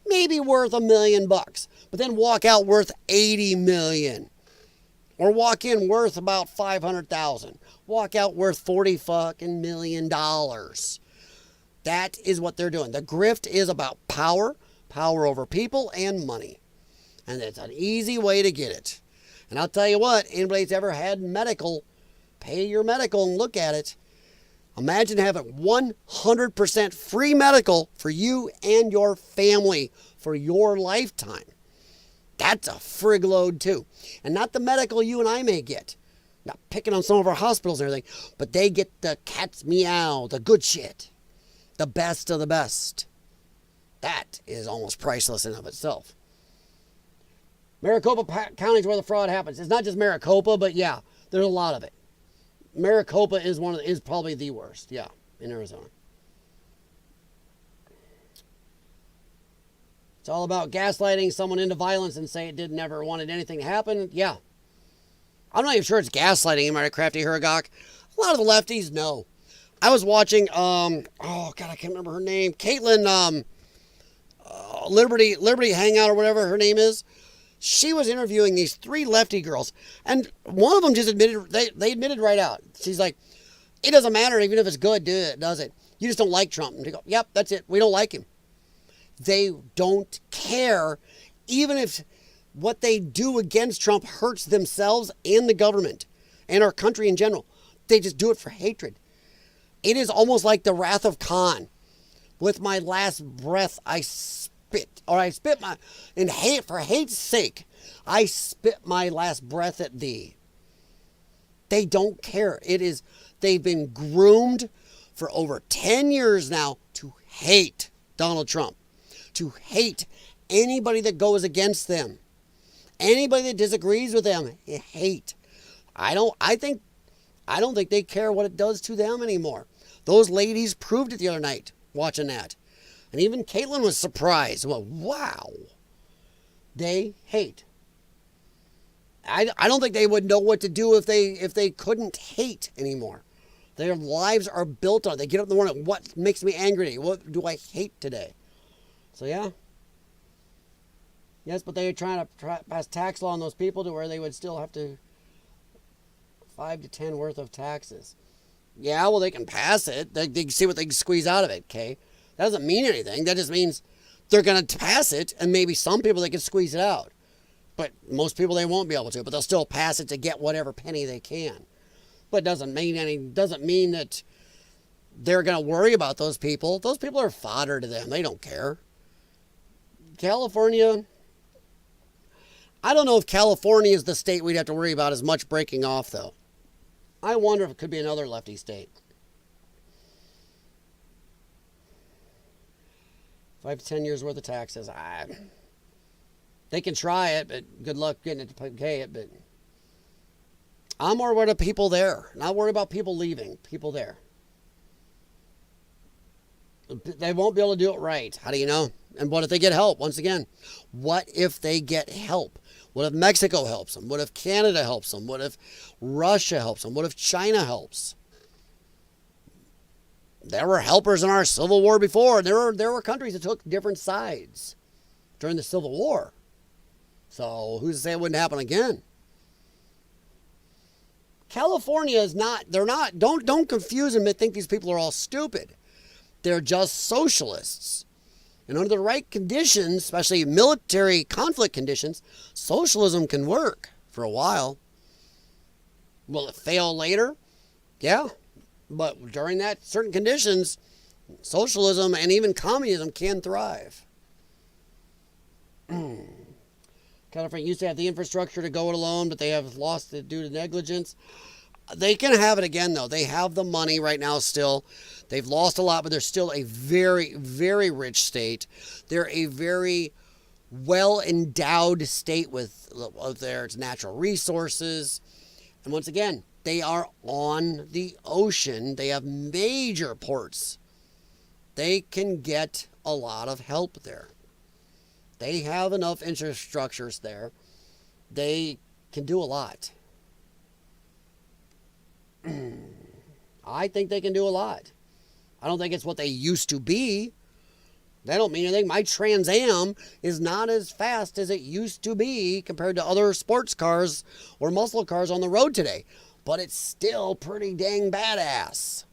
maybe worth $1 million, but then walk out worth $80 million. Or walk in worth about $500,000. Walk out worth $40 fucking million. That is what they're doing. The grift is about power over people, and money. And it's an easy way to get it. And I'll tell you what, anybody that's ever had medical, pay your medical and look at it. Imagine having 100% free medical for you and your family for your lifetime. That's a frig load too. And not the medical you and I may get. Not picking on some of our hospitals and everything, but they get the cat's meow, the good shit. The best of the best. That is almost priceless in of itself. Maricopa County is where the fraud happens. It's not just Maricopa, but yeah, there's a lot of it. Maricopa is probably the worst, yeah, in Arizona. It's all about gaslighting someone into violence and say it never wanted anything to happen. Yeah. I'm not even sure it's gaslighting, am I Crafty Huragok? A lot of the lefties, no. I was watching, I can't remember her name. Caitlin, Liberty Hangout or whatever her name is. She was interviewing these 3 lefty girls, and one of them just admitted, they admitted right out. She's like, it doesn't matter even if it's good, does it? You just don't like Trump. And they go, yep, that's it. We don't like him. They don't care, even if what they do against Trump hurts themselves and the government and our country in general. They just do it for hatred. It is almost like the wrath of Khan. With my last breath, I spit in hate, for hate's sake, I spit my last breath at thee. They don't care. They've been groomed for over 10 years now to hate Donald Trump, to hate anybody that goes against them, anybody that disagrees with them. Hate. I don't think they care what it does to them anymore. Those ladies proved it the other night watching that. And even Caitlin was surprised. Well, wow. They hate. I don't think they would know what to do if they couldn't hate anymore. Their lives are built on it. They get up in the morning, what makes me angry today? What do I hate today? So yeah. Yes, but they're trying to pass tax law on those people to where they would still have to 5 to 10 worth of taxes. Yeah, well, they can pass it. They can see what they can squeeze out of it, okay? That doesn't mean anything. That just means they're going to pass it, and maybe some people they can squeeze it out. But most people, they won't be able to, but they'll still pass it to get whatever penny they can. But doesn't mean that they're going to worry about those people. Those people are fodder to them. They don't care. California, I don't know if California is the state we'd have to worry about as much breaking off, though. I wonder if it could be another lefty state. 5 to 10 years worth of taxes. They can try it, but good luck getting it to pay it. But I'm more worried about people there. Not worried about people leaving. People there. They won't be able to do it right. How do you know? And what if they get help? Once again, what if they get help? What if Mexico helps them? What if Canada helps them? What if Russia helps them? What if China helps? There were helpers in our Civil War before. There were countries that took different sides during the Civil War. So who's to say it wouldn't happen again? California is not, don't confuse them and think these people are all stupid. They're just socialists. And under the right conditions, especially military conflict conditions, socialism can work for a while. Will it fail later? Yeah. But during that certain conditions, socialism and even communism can thrive. California used to have the infrastructure to go it alone, but they have lost it due to negligence. They can have it again, though. They have the money right now still. They've lost a lot, but they're still a very, very rich state. They're a very well-endowed state with their natural resources. And once again, they are on the ocean. They have major ports. They can get a lot of help there. They have enough infrastructures there. They can do a lot. I think they can do a lot. I don't think it's what they used to be. That don't mean anything. My Trans Am is not as fast as it used to be compared to other sports cars or muscle cars on the road today. But it's still pretty dang badass.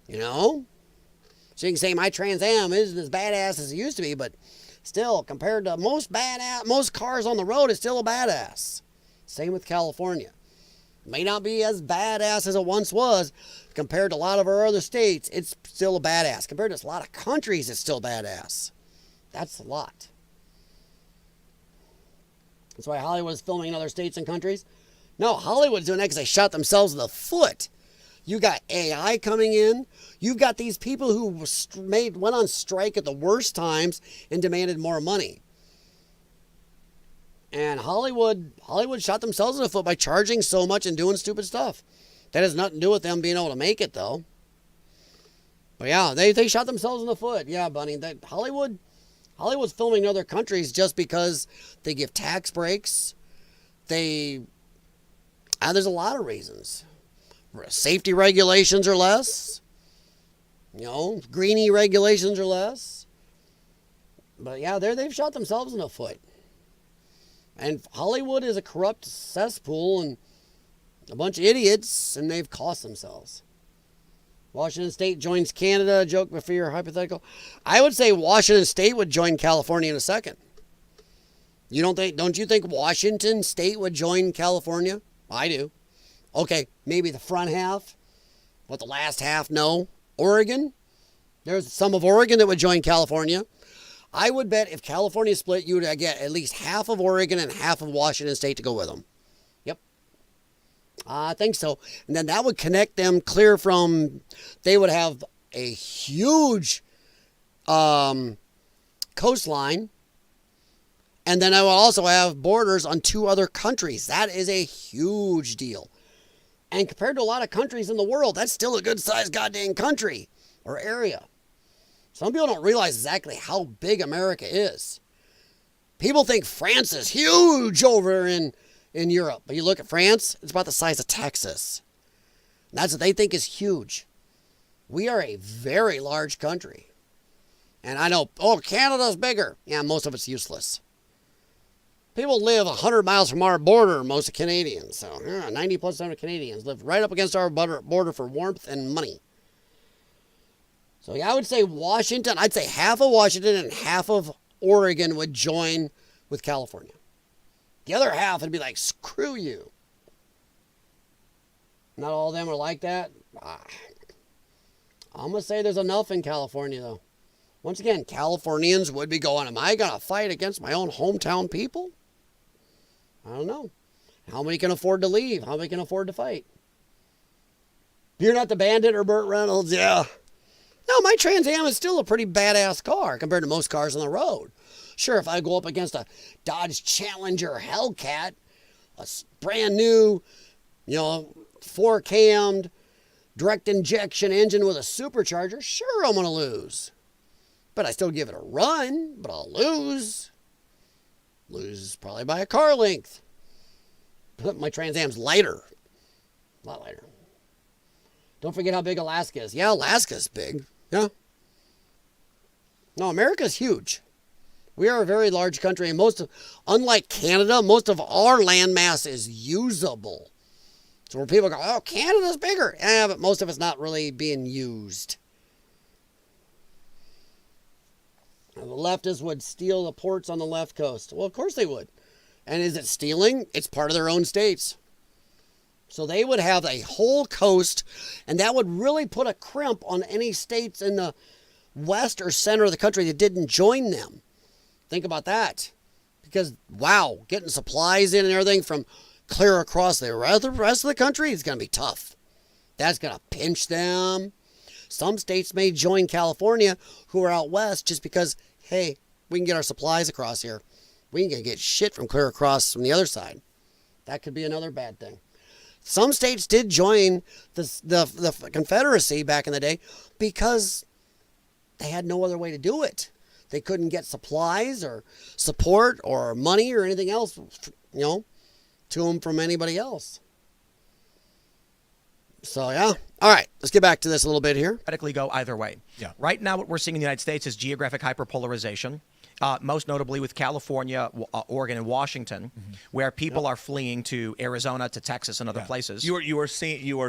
You know? So you can say my Trans Am isn't as badass as it used to be, but still, compared to most cars on the road, it's still a badass. Same with California. May not be as badass as it once was. Compared to a lot of our other states, it's still a badass. Compared to a lot of countries, it's still badass. That's a lot. That's why Hollywood is filming in other states and countries. No, Hollywood's doing that because they shot themselves in the foot. You got AI coming in. You've got these people who went on strike at the worst times and demanded more money. And Hollywood shot themselves in the foot by charging so much and doing stupid stuff. That has nothing to do with them being able to make it, though. But yeah, they shot themselves in the foot. Yeah, Bunny. Hollywood's filming in other countries just because they give tax breaks. There's a lot of reasons. Safety regulations are less. You know, greenie regulations are less. But yeah, they've shot themselves in the foot. And Hollywood is a corrupt cesspool and a bunch of idiots, and they've cost themselves. Washington State joins Canada. Joke before your hypothetical. I would say Washington State would join California in a second. Don't you think Washington State would join California? I do. Okay, maybe the front half, but the last half, no. Oregon? There's some of Oregon that would join California. I would bet if California split, you would get at least half of Oregon and half of Washington State to go with them. Yep. I think so. And then that would connect them clear from, they would have a huge coastline. And then I will also have borders on 2 other countries. That is a huge deal. And compared to a lot of countries in the world, that's still a good-sized goddamn country or area. Some people don't realize exactly how big America is. People think France is huge over in Europe. But you look at France, it's about the size of Texas. And that's what they think is huge. We are a very large country. And I know, Canada's bigger. Yeah, most of it's useless. People live 100 miles from our border, most of Canadians. So 90% of Canadians live right up against our border for warmth and money. So yeah, I would say Washington. I'd say half of Washington and half of Oregon would join with California. The other half would be like, screw you. Not all of them are like that. I'm going to say there's enough in California, though. Once again, Californians would be going, am I going to fight against my own hometown people? I don't know. How many can afford to leave? How many can afford to fight? You're not the Bandit or Burt Reynolds, yeah. No, my Trans Am is still a pretty badass car compared to most cars on the road. Sure, if I go up against a Dodge Challenger Hellcat, a brand new, 4-cammed, direct injection engine with a supercharger, sure, I'm going to lose. But I still give it a run, but I'll lose. Lose probably by a car length. But my Trans Am's lighter. A lot lighter. Don't forget how big Alaska is. Yeah, Alaska's big. Yeah. No, America's huge. We are a very large country, and unlike Canada, most of our land mass is usable. So where people go, oh, Canada's bigger. Yeah, but most of it's not really being used. The leftists would steal the ports on the left coast. Well, of course they would. And is it stealing? It's part of their own states. So they would have a whole coast, and that would really put a crimp on any states in the west or center of the country that didn't join them. Think about that. Because, wow, getting supplies in and everything from clear across the rest of the country is going to be tough. That's going to pinch them. Some states may join California who are out west just because, hey, we can get our supplies across here. We can get shit from clear across from the other side. That could be another bad thing. Some states did join the Confederacy back in the day because they had no other way to do it. They couldn't get supplies or support or money or anything else, to them from anybody else. So, yeah. All right. Let's get back to this a little bit here. Theoretically go either way. Yeah. Right now, what we're seeing in the United States is geographic hyperpolarization, most notably with California, Oregon, and Washington, where people are fleeing to Arizona, to Texas, and other places. You are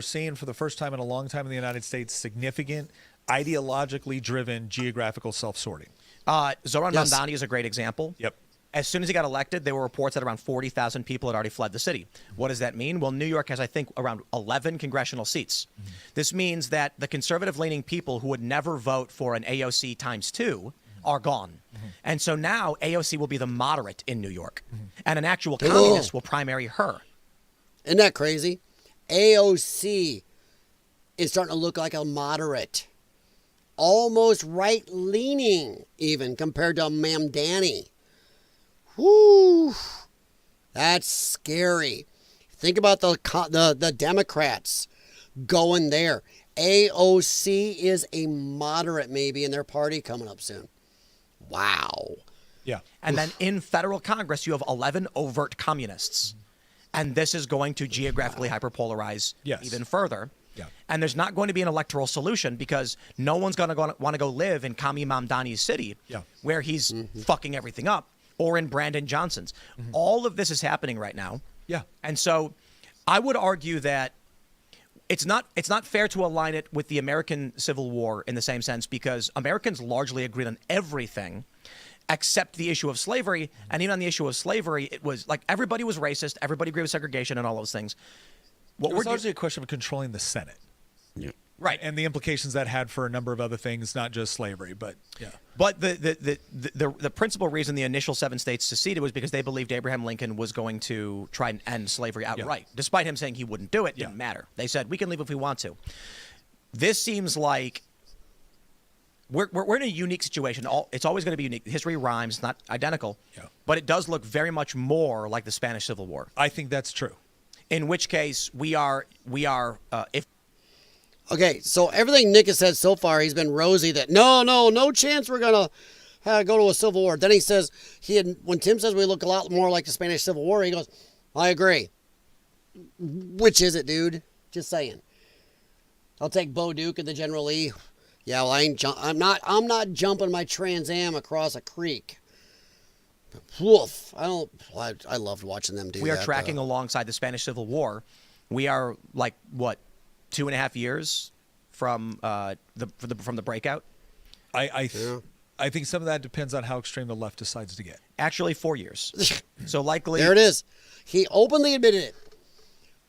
seeing for the first time in a long time in the United States significant ideologically driven geographical self-sorting. Zoran Mamdani is a great example. Yep. As soon as he got elected, there were reports that around 40,000 people had already fled the city. What does that mean? Well, New York has, I think, around 11 congressional seats. This means that the conservative-leaning people who would never vote for an AOC times 2 are gone. And so now AOC will be the moderate in New York. And an actual communist will primary her. Isn't that crazy? AOC is starting to look like a moderate. Almost right-leaning, even, compared to Mamdani. Whoo! That's scary. Think about the Democrats going there. AOC is a moderate, maybe, in their party coming up soon. Wow. Yeah. And then in federal Congress, you have 11 overt communists. And this is going to geographically hyperpolarize even further. Yeah. And there's not going to be an electoral solution because no one's going to want to go live in Kami Mamdani's city where he's fucking everything up, or in Brandon Johnson's. All of this is happening right now. Yeah. And so I would argue that it's not fair to align it with the American Civil War in the same sense, because Americans largely agreed on everything except the issue of slavery. And even on the issue of slavery, it was like everybody was racist, everybody agreed with segregation and all those things. It was largely a question of controlling the Senate. Yeah. Right. And the implications that had for a number of other things, not just slavery, but But the principal reason the initial 7 states seceded was because they believed Abraham Lincoln was going to try and end slavery outright. Despite him saying he wouldn't do it, didn't matter. They said, we can leave if we want to. This seems like we're in a unique situation. It's always going to be unique. History rhymes, it's not identical. Yeah. But it does look very much more like the Spanish Civil War. I think that's true. In which case, we are if. Okay, so everything Nick has said so far, he's been rosy that no chance we're going to go to a civil war. Then he says, when Tim says we look a lot more like the Spanish Civil War, he goes, I agree. Which is it, dude? Just saying. I'll take Bo Duke and the General Lee. Yeah, well, I'm not jumping my Trans Am across a creek. Woof. I loved watching them do that. We are tracking alongside the Spanish Civil War. We are like, what, 2.5 years from the breakout? I I think some of that depends on how extreme the left decides to get. Actually, 4 years. So likely. There it is. He openly admitted it.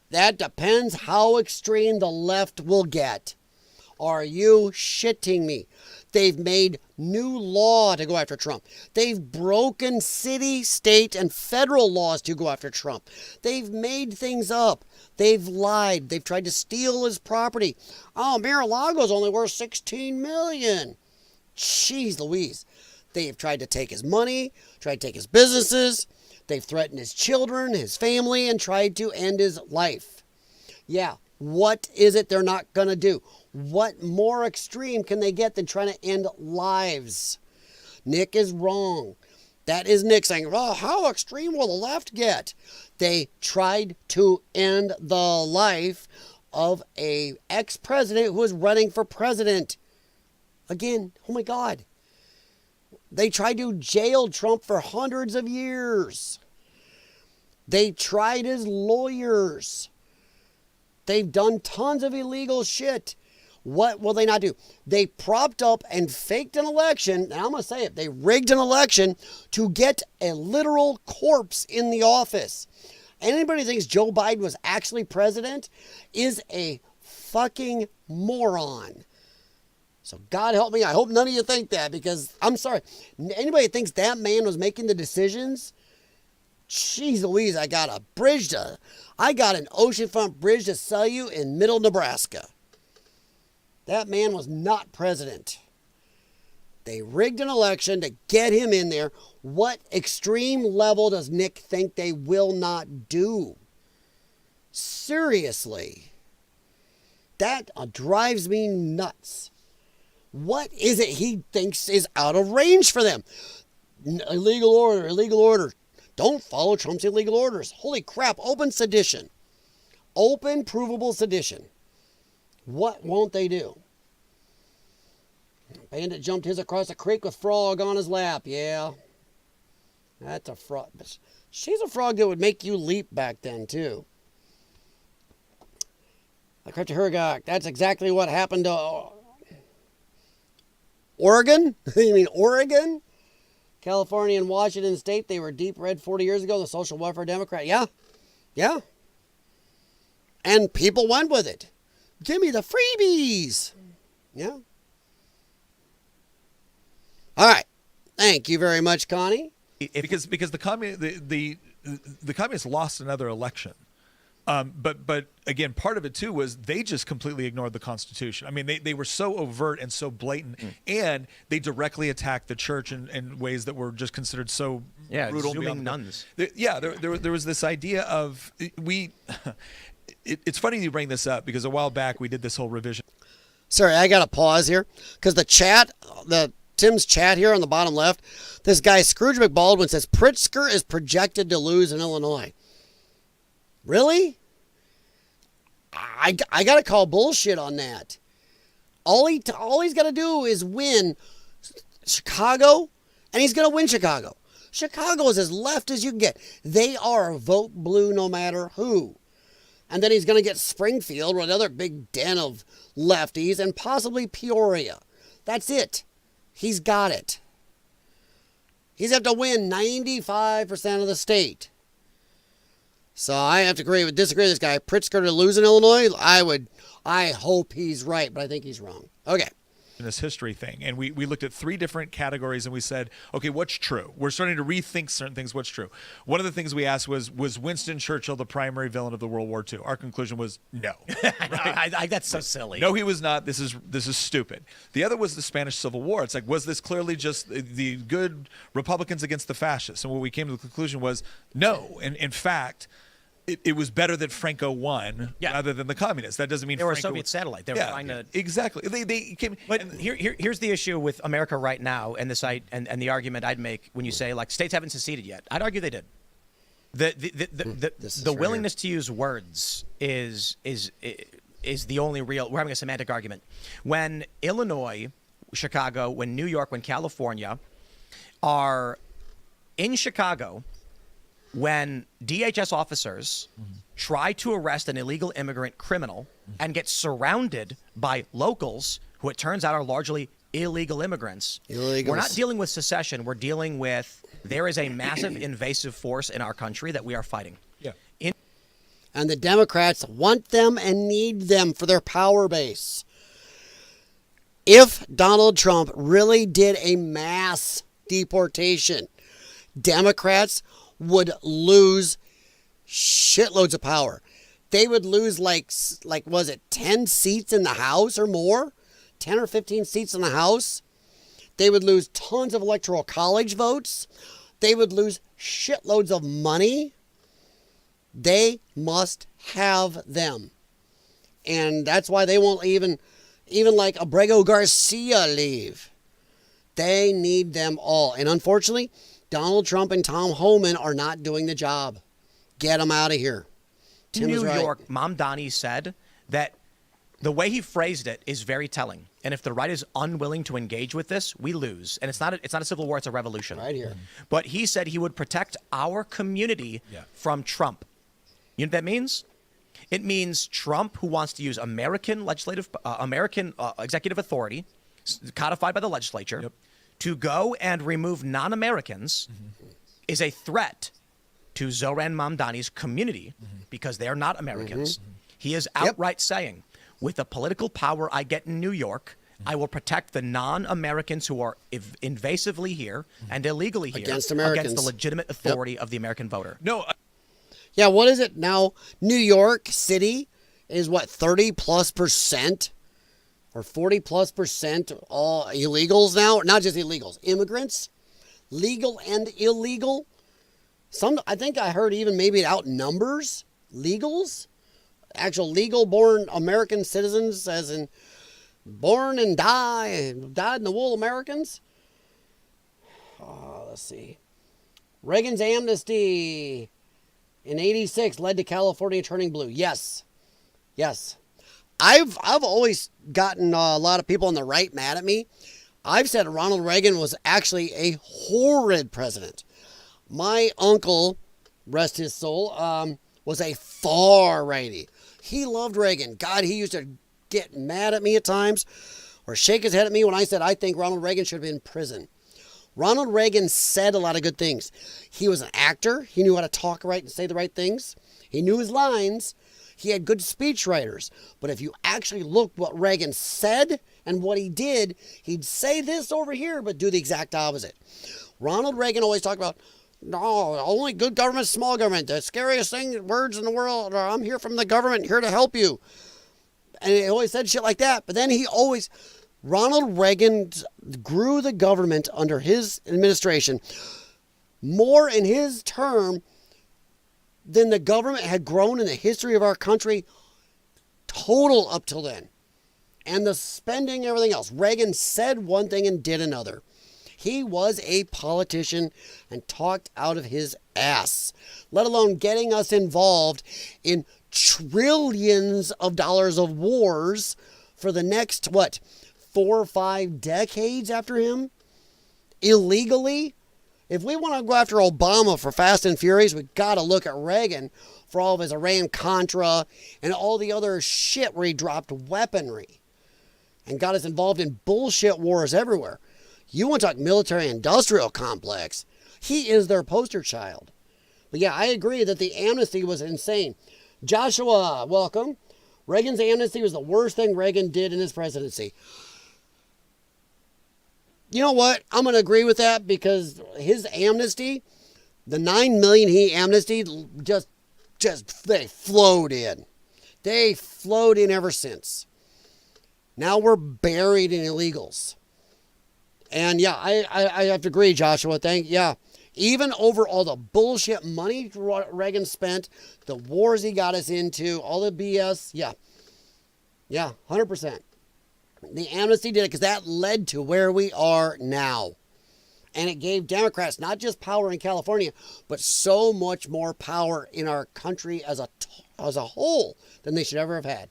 That depends how extreme the left will get. Are you shitting me? They've made new law to go after Trump. They've broken city, state, and federal laws to go after Trump. They've made things up. They've lied. They've tried to steal his property. Oh, Mar-a-Lago's only worth $16 million. Jeez Louise. They've tried to take his money, tried to take his businesses. They've threatened his children, his family, and tried to end his life. Yeah, what is it they're not going to do? What more extreme can they get than trying to end lives? Nick is wrong. That is Nick saying, well, how extreme will the left get? They tried to end the life of a ex-president who was running for president. Again, oh my God. They tried to jail Trump for hundreds of years. They tried his lawyers. They've done tons of illegal shit. What will they not do? They propped up and faked an election. And I'm going to say it. They rigged an election to get a literal corpse in the office. Anybody who thinks Joe Biden was actually president is a fucking moron. So God help me. I hope none of you think that, because I'm sorry. Anybody that thinks that man was making the decisions, jeez Louise, I got an oceanfront bridge to sell you in middle Nebraska. That man was not president. They rigged an election to get him in there. What extreme level does Nick think they will not do? Seriously. That drives me nuts. What is it he thinks is out of range for them? Illegal order, illegal order. Don't follow Trump's illegal orders. Holy crap, open sedition. Open provable sedition. What won't they do? Bandit jumped his across a creek with frog on his lap. Yeah. That's a frog. She's a frog that would make you leap back then, too. Like Crypto Hergok, that's exactly what happened to Oregon? You mean Oregon? California and Washington State, they were deep red 40 years ago, the social welfare Democrat. Yeah. Yeah. And people went with it. Give me the freebies. Yeah. All right. Thank you very much, Connie. Because the communists lost another election. But again, part of it too was they just completely ignored the Constitution. I mean, they were so overt and so blatant, and they directly attacked the church in ways that were just considered so brutal. Zooming nuns. There was this idea of it's funny you bring this up, because a while back we did this whole revision. Sorry, I got to pause here because Tim's chat here on the bottom left, this guy Scrooge McBaldwin says Pritzker is projected to lose in Illinois. Really? I got to call bullshit on that. All he's got to do is win Chicago, and he's going to win Chicago. Chicago is as left as you can get. They are vote blue no matter who. And then he's going to get Springfield, or another big den of lefties, and possibly Peoria. That's it. He's got it. He's have to win 95% of the state. So I have to disagree with this guy. Pritzker to lose in Illinois, I hope he's right, but I think he's wrong. Okay. In this history thing, and we looked at 3 different categories, and we said, okay, what's true? We're starting to rethink certain things. What's true? One of the things we asked was Winston Churchill the primary villain of the World War II? Our conclusion was no. Right? That's so silly. No, he was not. This is stupid. The other was the Spanish Civil War. It's like, was this clearly just the good Republicans against the fascists? And what we came to the conclusion was no. And in fact, it was better that Franco won rather than the communists. That doesn't mean they were Franco a Soviet satellite. They were trying to exactly. They came. But here's the issue with America right now, and the argument I'd make when you say like states haven't seceded yet. I'd argue they did. The willingness to use words is the only real. We're having a semantic argument. When Illinois, Chicago, when New York, when California are in Chicago, when DHS officers try to arrest an illegal immigrant criminal and get surrounded by locals who it turns out are largely illegal immigrants. Illegals. We're not dealing with secession. We're dealing with there is a massive invasive force in our country that we are fighting. Yeah. And the Democrats want them and need them for their power base. If Donald Trump really did a mass deportation, Democrats would lose shitloads of power. They would lose like was it 10 seats in the House or more? 10 or 15 seats in the House. They would lose tons of electoral college votes. They would lose shitloads of money. They must have them. And that's why they won't even like Abrego Garcia leave. They need them all. And unfortunately, Donald Trump and Tom Homan are not doing the job. Get them out of here. Tim is New right. York, Mamdani said that the way he phrased it is very telling. And if the right is unwilling to engage with this, we lose. And it's not a civil war, it's a revolution. Right here. But he said he would protect our community from Trump. You know what that means? It means Trump, who wants to use American executive authority, codified by the legislature, to go and remove non-Americans, is a threat to Zoran Mamdani's community because they are not Americans. He is outright saying, with the political power I get in New York, I will protect the non-Americans who are invasively here and illegally here Against Americans. against the legitimate authority of the American voter. No, Yeah, what is it now? New York City is what, 30+% or 40+% all illegals now? Not just illegals, immigrants, legal and illegal. I think I heard even maybe it outnumbers legals, actual legal born American citizens, as in born and died in the wool Americans. Let's see. Reagan's amnesty in '86 led to California turning blue. Yes. I've always gotten a lot of people on the right mad at me. I've said Ronald Reagan was actually a horrid president. My uncle, rest his soul, was a far righty. He loved Reagan. God, he used to get mad at me at times or shake his head at me when I said I think Ronald Reagan should have been in prison. Ronald Reagan said a lot of good things. He was an actor. He knew how to talk right and say the right things. He knew his lines. He had good speech writers. But if you actually look what Reagan said and what he did, he'd say this over here, but do the exact opposite. Ronald Reagan always talked about, no, only good government, small government. The scariest words in the world are, I'm here from the government, here to help you. And he always said shit like that. But then Ronald Reagan grew the government under his administration more in his term than the government had grown in the history of our country total up till then. And the spending, everything else. Reagan said one thing and did another. He was a politician and talked out of his ass, let alone getting us involved in trillions of dollars of wars for the next, 4 or 5 decades after him? Illegally? If we want to go after Obama for Fast and Furious, we got to look at Reagan for all of his Iran-Contra and all the other shit where he dropped weaponry and got us involved in bullshit wars everywhere. You want to talk military-industrial complex, he is their poster child. But yeah, I agree that the amnesty was insane. Joshua, welcome. Reagan's amnesty was the worst thing Reagan did in his presidency. You know what? I'm going to agree with that because his amnesty, the 9 million he amnestied, they flowed in. They flowed in ever since. Now we're buried in illegals. And yeah, I have to agree, Joshua. Even over all the bullshit money Reagan spent, the wars he got us into, all the BS, yeah, 100%. The amnesty did it because that led to where we are now. And it gave Democrats not just power in California, but so much more power in our country as a whole than they should ever have had.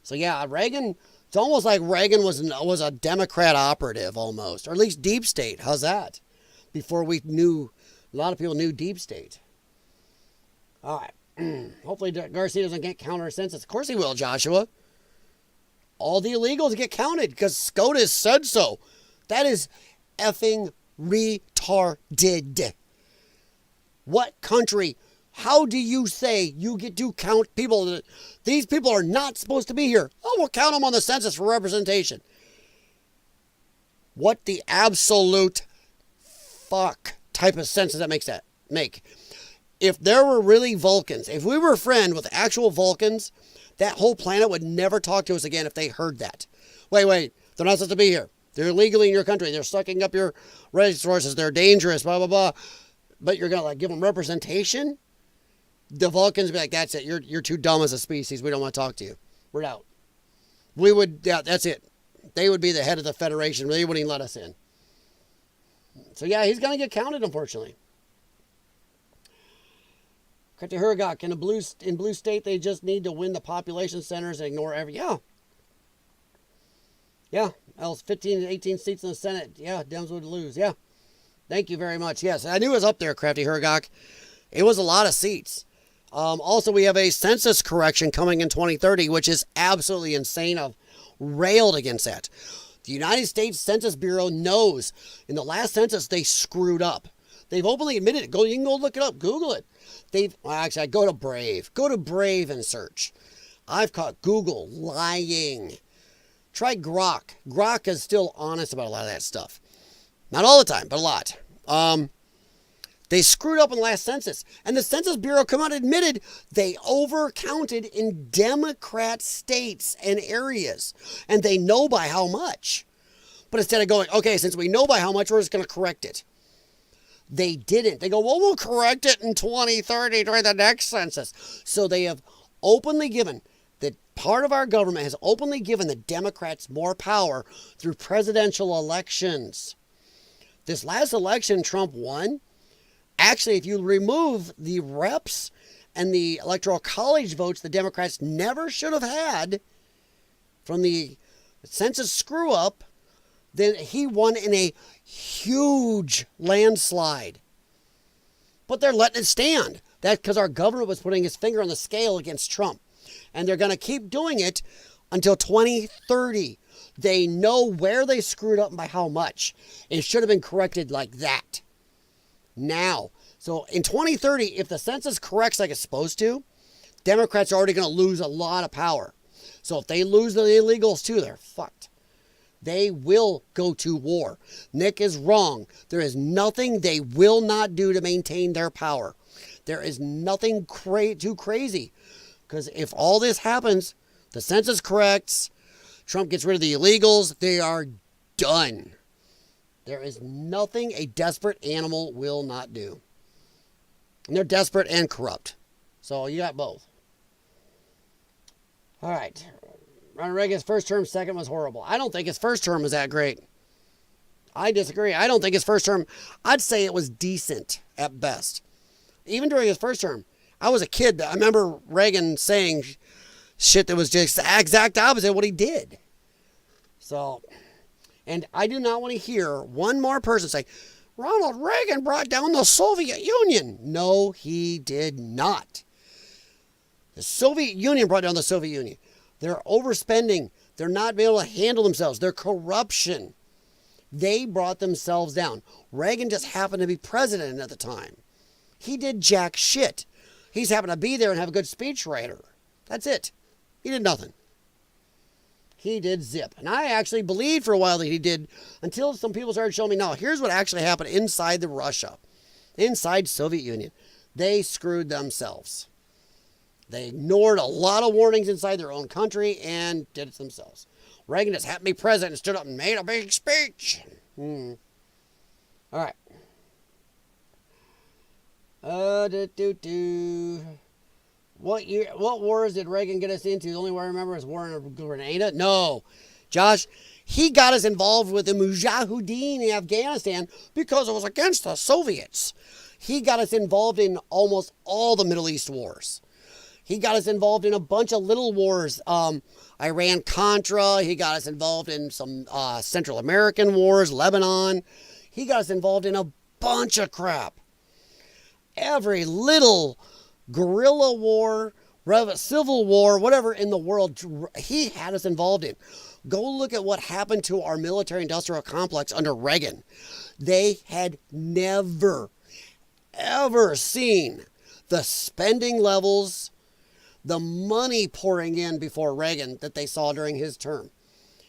So yeah, Reagan, it's almost like Reagan was a Democrat operative almost, or at least deep state. How's that? Before a lot of people knew deep state. All right. Hopefully Garcia doesn't get counter census. Of course he will, Joshua. all the illegals get counted because SCOTUS said so. That is effing retarded. What country? How do you say you get to count people? These people are not supposed to be here. Oh, we'll count them on the census for representation. What the absolute fuck type of sense does that make? If there were really Vulcans, if we were a friend with actual Vulcans, that whole planet would never talk to us again if they heard that. Wait, they're not supposed to be here. They're illegally in your country. They're sucking up your resources. They're dangerous, blah, blah, blah. But you're going to give them representation? The Vulcans would be like, that's it. You're too dumb as a species. We don't want to talk to you. We're out. That's it. They would be the head of the Federation. They wouldn't even let us in. So yeah, he's going to get counted, unfortunately. Cut to Hergok. In blue state, they just need to win the population centers and ignore every... Yeah, else 15 to 18 seats in the Senate. Yeah, Dems would lose. Yeah. Thank you very much. Yes, I knew it was up there, Crafty Hergok. It was a lot of seats. Also, we have a census correction coming in 2030, which is absolutely insane. I've railed against that. The United States Census Bureau knows in the last census they screwed up. They've openly admitted it. You can go look it up. Google it. Actually, I go to Brave. Go to Brave and search. I've caught Google lying. Try Grok. Grok is still honest about a lot of that stuff. Not all the time, but a lot. They screwed up in the last census. And the Census Bureau come out and admitted they overcounted in Democrat states and areas. And they know by how much. But instead of going, okay, since we know by how much, we're just going to correct it. They didn't. They go, well, we'll correct it in 2030 during the next census. So they have openly given, that part of our government has openly given the Democrats more power through presidential elections. This last election, Trump won. Actually, if you remove the reps and the electoral college votes the Democrats never should have had from the census screw up, then he won in a huge landslide. But they're letting it stand. That's because our government was putting his finger on the scale against Trump. And they're going to keep doing it until 2030. They know where they screwed up and by how much. It should have been corrected like that. Now. So in 2030, if the census corrects like it's supposed to, Democrats are already going to lose a lot of power. So if they lose the illegals too, they're fucked. They will go to war. Nick is wrong. There is nothing they will not do to maintain their power. There is nothing too crazy. Because if all this happens, the census corrects, Trump gets rid of the illegals, they are done. There is nothing a desperate animal will not do. And they're desperate and corrupt. So you got both. All right. Ronald Reagan's first term, second was horrible. I don't think his first term was that great. I disagree. I don't think his first term, I'd say it was decent at best. Even during his first term. I was a kid. I remember Reagan saying shit that was just the exact opposite of what he did. So, and I do not want to hear one more person say, Ronald Reagan brought down the Soviet Union. No, he did not. The Soviet Union brought down the Soviet Union. They're overspending. They're not being able to handle themselves. They're corruption. They brought themselves down. Reagan just happened to be president at the time. He did jack shit. He's happened to be there and have a good speechwriter. That's it. He did nothing. He did zip. And I actually believed for a while that he did until some people started showing me, no, here's what actually happened inside the Russia, inside Soviet Union. They screwed themselves. They ignored a lot of warnings inside their own country and did it themselves. Reagan just happened to be president and stood up and made a big speech. All right. What wars did Reagan get us into? The only one I remember is war in Grenada. No, Josh, he got us involved with the Mujahideen in Afghanistan because it was against the Soviets. He got us involved in almost all the Middle East wars. He got us involved in a bunch of little wars. Iran-Contra. He got us involved in some Central American wars, Lebanon. He got us involved in a bunch of crap. Every little guerrilla war, civil war, whatever in the world he had us involved in. Go look at what happened to our military-industrial complex under Reagan. They had never, ever seen the spending levels, the money pouring in before Reagan that they saw during his term.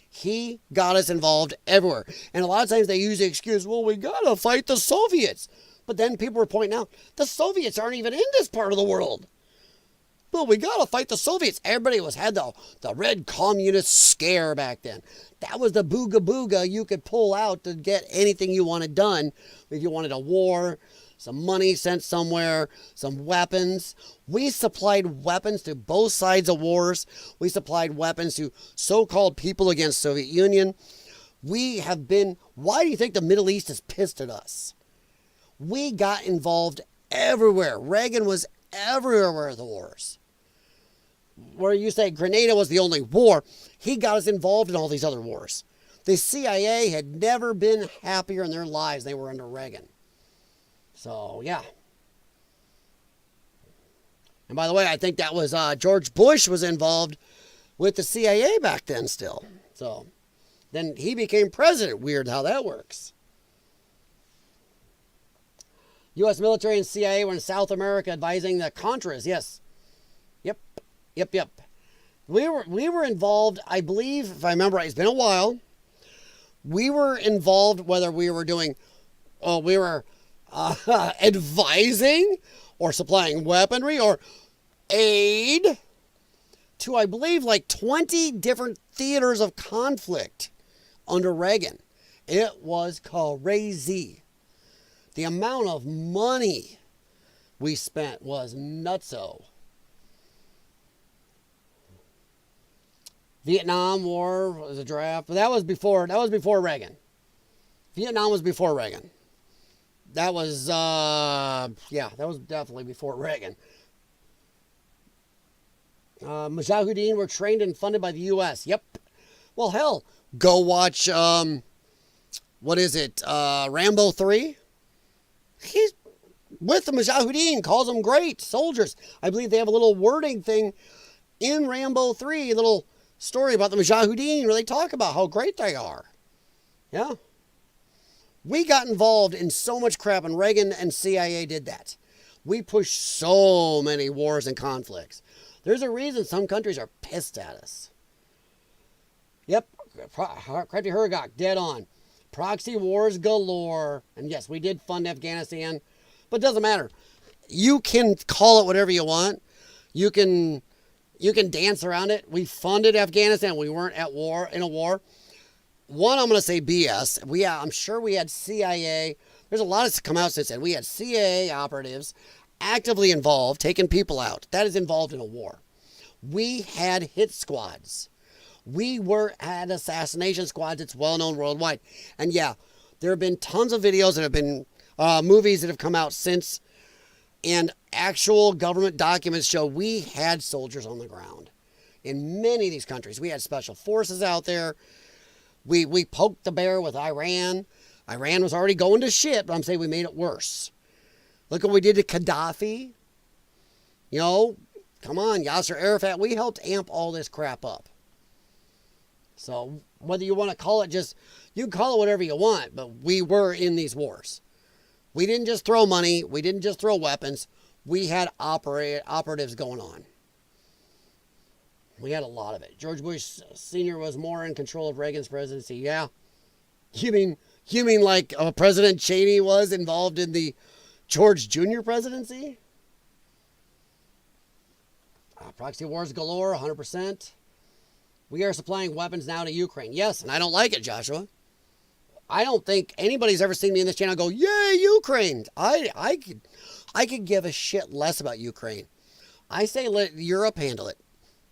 He got us involved everywhere. And a lot of times they use the excuse, well, we got to fight the Soviets. But then people were pointing out, the Soviets aren't even in this part of the world. Well, we got to fight the Soviets. Everybody had the red communist scare back then. That was the booga booga you could pull out to get anything you wanted done. If you wanted a war, some money sent somewhere, some weapons. We supplied weapons to both sides of wars. We supplied weapons to so-called people against Soviet Union. Why do you think the Middle East is pissed at us? We got involved everywhere. Reagan was everywhere with the wars. Where you say Grenada was the only war, he got us involved in all these other wars. The CIA had never been happier in their lives than they were under Reagan. So, yeah. And by the way, I think that was George Bush was involved with the CIA back then still. So, then he became president. Weird how that works. U.S. military and CIA were in South America advising the Contras. Yes. Yep. We were involved, I believe, if I remember right, it's been a while. We were involved whether we were advising or supplying weaponry or aid to, I believe, like 20 different theaters of conflict under Reagan. It was crazy. The amount of money we spent was nutso. Vietnam War was a draft, but that was before Reagan. Vietnam was before Reagan. That was definitely before Reagan. Mujahideen were trained and funded by the U.S. Yep. Well, hell, go watch, Rambo 3? He's with the Mujahideen, calls them great soldiers. I believe they have a little wording thing in Rambo 3, a little story about the Mujahideen where they talk about how great they are. Yeah. We got involved in so much crap, and Reagan and CIA did that. We pushed so many wars and conflicts. There's a reason some countries are pissed at us. Yep, Crafty Hergok, dead on. Proxy wars galore. And yes, we did fund Afghanistan, but it doesn't matter. You can call it whatever you want. You can dance around it. We funded Afghanistan. We weren't in a war. One, I'm going to say BS. I'm sure we had CIA. There's a lot that's come out since then. We had CIA operatives actively involved, taking people out. That is involved in a war. We had hit squads. We had assassination squads. It's well known worldwide. And yeah, there have been tons of videos that have been movies that have come out since, and actual government documents show we had soldiers on the ground in many of these countries. We had special forces out there. We poked the bear with Iran. Iran was already going to shit, but I'm saying we made it worse. Look what we did to Gaddafi. You know, come on, Yasser Arafat. We helped amp all this crap up. So whether you want to call it you can call it whatever you want, but we were in these wars. We didn't just throw money. We didn't just throw weapons. We had operatives going on. We had a lot of it. George Bush Sr. was more in control of Reagan's presidency. Yeah. You mean like President Cheney was involved in the George Jr. presidency? Proxy wars galore, 100%. We are supplying weapons now to Ukraine. Yes, and I don't like it, Joshua. I don't think anybody's ever seen me in this channel go, yay, Ukraine. I could give a shit less about Ukraine. I say let Europe handle it.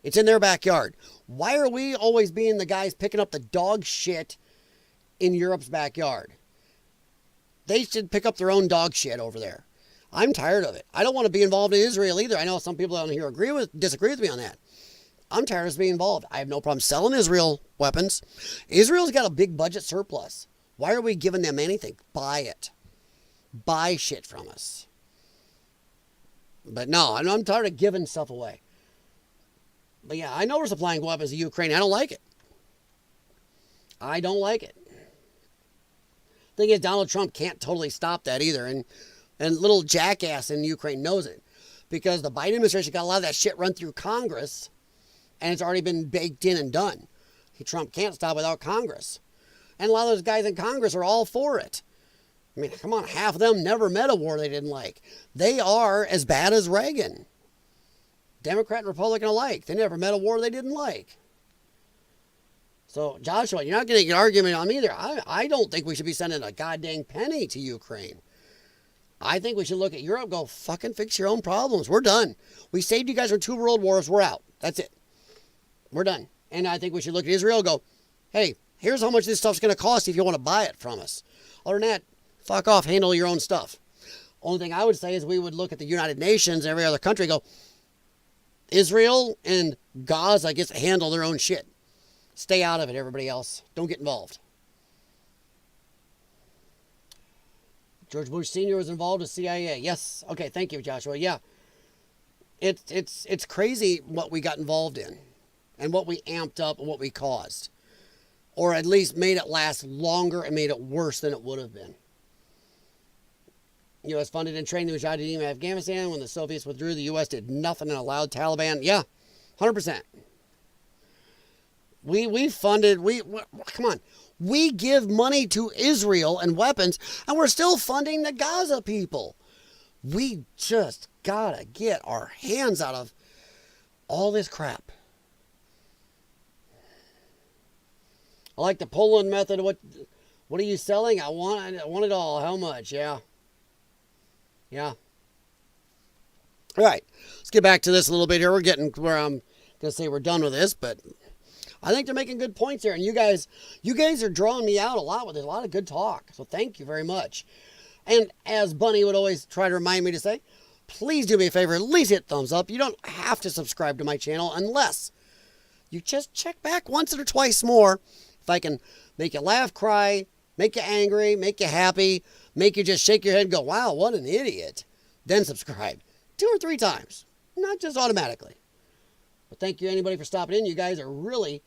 It's in their backyard. Why are we always being the guys picking up the dog shit in Europe's backyard? They should pick up their own dog shit over there. I'm tired of it. I don't want to be involved in Israel either. I know some people out here disagree with me on that. I'm tired of being involved. I have no problem selling Israel weapons. Israel's got a big budget surplus. Why are we giving them anything? Buy it. Buy shit from us. But no, I'm tired of giving stuff away. But yeah, I know we're supplying weapons to Ukraine. I don't like it. I don't like it. Thing is, Donald Trump can't totally stop that either. And little jackass in Ukraine knows it. Because the Biden administration got a lot of that shit run through Congress. And it's already been baked in and done. Trump can't stop without Congress. And a lot of those guys in Congress are all for it. I mean, come on, half of them never met a war they didn't like. They are as bad as Reagan. Democrat and Republican alike. They never met a war they didn't like. So, Joshua, you're not getting an argument on me either. I don't think we should be sending a goddamn penny to Ukraine. I think we should look at Europe, go fucking fix your own problems. We're done. We saved you guys from 2 world wars. We're out. That's it. We're done. And I think we should look at Israel and go, hey, here's how much this stuff's going to cost if you want to buy it from us. Other than that, fuck off, handle your own stuff. Only thing I would say is we would look at the United Nations and every other country and go, Israel and Gaza gets to handle their own shit. Stay out of it, everybody else. Don't get involved. George Bush Sr. was involved with CIA. Yes. Okay, thank you, Joshua. Yeah. It's crazy what we got involved in. And what we amped up and what we caused. Or at least made it last longer and made it worse than it would have been. U.S. funded and trained the Mujahideen in Afghanistan. When the Soviets withdrew, the U.S. did nothing and allowed Taliban. Yeah, 100%. We funded, come on. We give money to Israel and weapons, and we're still funding the Gaza people. We just gotta get our hands out of all this crap. I like the Poland method. What are you selling? I want it all. How much? Yeah. All right. Let's get back to this a little bit here. We're getting where I'm going to say we're done with this, but I think they're making good points here. And you guys are drawing me out a lot with a lot of good talk. So thank you very much. And as Bunny would always try to remind me to say, please do me a favor. At least hit thumbs up. You don't have to subscribe to my channel unless you just check back once or twice more. If I can make you laugh, cry, make you angry, make you happy, make you just shake your head and go, wow, what an idiot. Then subscribe 2 or 3 times, not just automatically. But thank you, anybody, for stopping in. You guys are really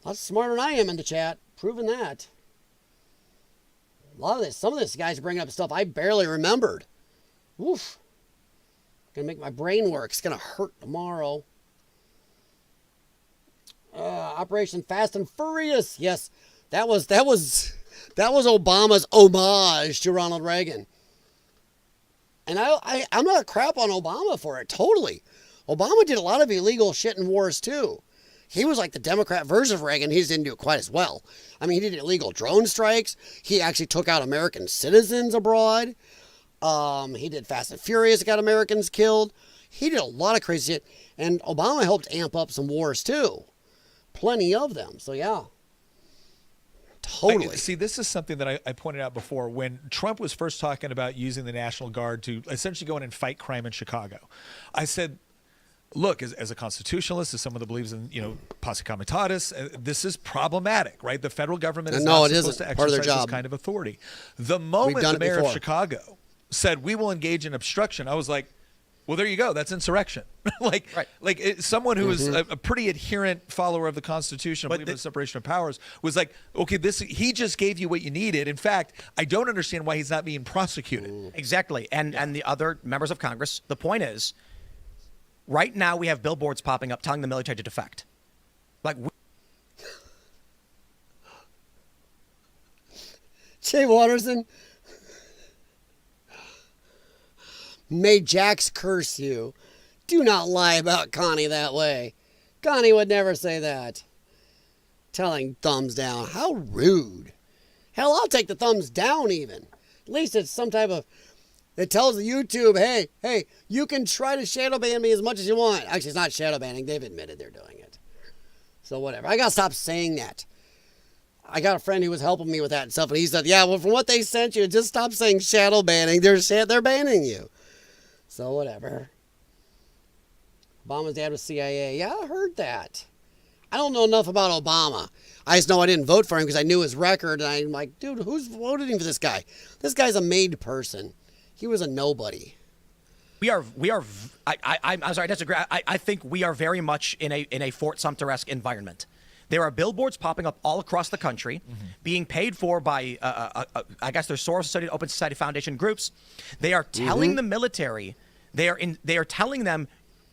a lot smarter than I am in the chat, proving that. Some of this guys are bringing up stuff I barely remembered. Woof. Gonna make my brain work. It's gonna hurt tomorrow. Operation Fast and Furious. Yes, that was Obama's homage to Ronald Reagan. And I'm not crap on Obama for it, totally. Obama did a lot of illegal shit in wars too. He was like the Democrat version of Reagan. He just didn't do it quite as well. I mean, he did illegal drone strikes. He actually took out American citizens abroad. He did Fast and Furious, got Americans killed. He did a lot of crazy shit. And Obama helped amp up some wars too. Plenty of them. So yeah. Totally. See, this is something that I pointed out before. When Trump was first talking about using the National Guard to essentially go in and fight crime in Chicago, I said, look, as a constitutionalist, as someone that believes in, posse comitatus, this is problematic, right? The federal government is not supposed to exercise this kind of authority. The moment the mayor of Chicago said, we will engage in obstruction, I was like, well, there you go. That's insurrection. Someone who is a pretty adherent follower of the Constitution, believing in the separation of powers, was like, okay, he just gave you what you needed. In fact, I don't understand why he's not being prosecuted. Exactly. And the other members of Congress, the point is, right now we have billboards popping up telling the military to defect. Jay Watterson. May Jax curse you. Do not lie about Connie that way. Connie would never say that. Telling thumbs down. How rude. Hell, I'll take the thumbs down even. At least it's some type of... It tells the YouTube, hey, you can try to shadow ban me as much as you want. Actually, it's not shadow banning. They've admitted they're doing it. So whatever. I got to stop saying that. I got a friend who was helping me with that and stuff, and he said, yeah, well, from what they sent you, just stop saying shadow banning. They're banning you. So whatever. Obama's dad was CIA. Yeah, I heard that. I don't know enough about Obama. I just know I didn't vote for him because I knew his record, and I'm like, dude, who's voted him for this guy? This guy's a made person. He was a nobody. We are. I'm sorry, I disagree. I think we are very much in a Fort Sumter-esque environment. There are billboards popping up all across the country, being paid for by, I guess, they're Soros Associated Open Society Foundation groups. They are telling the military, they are telling them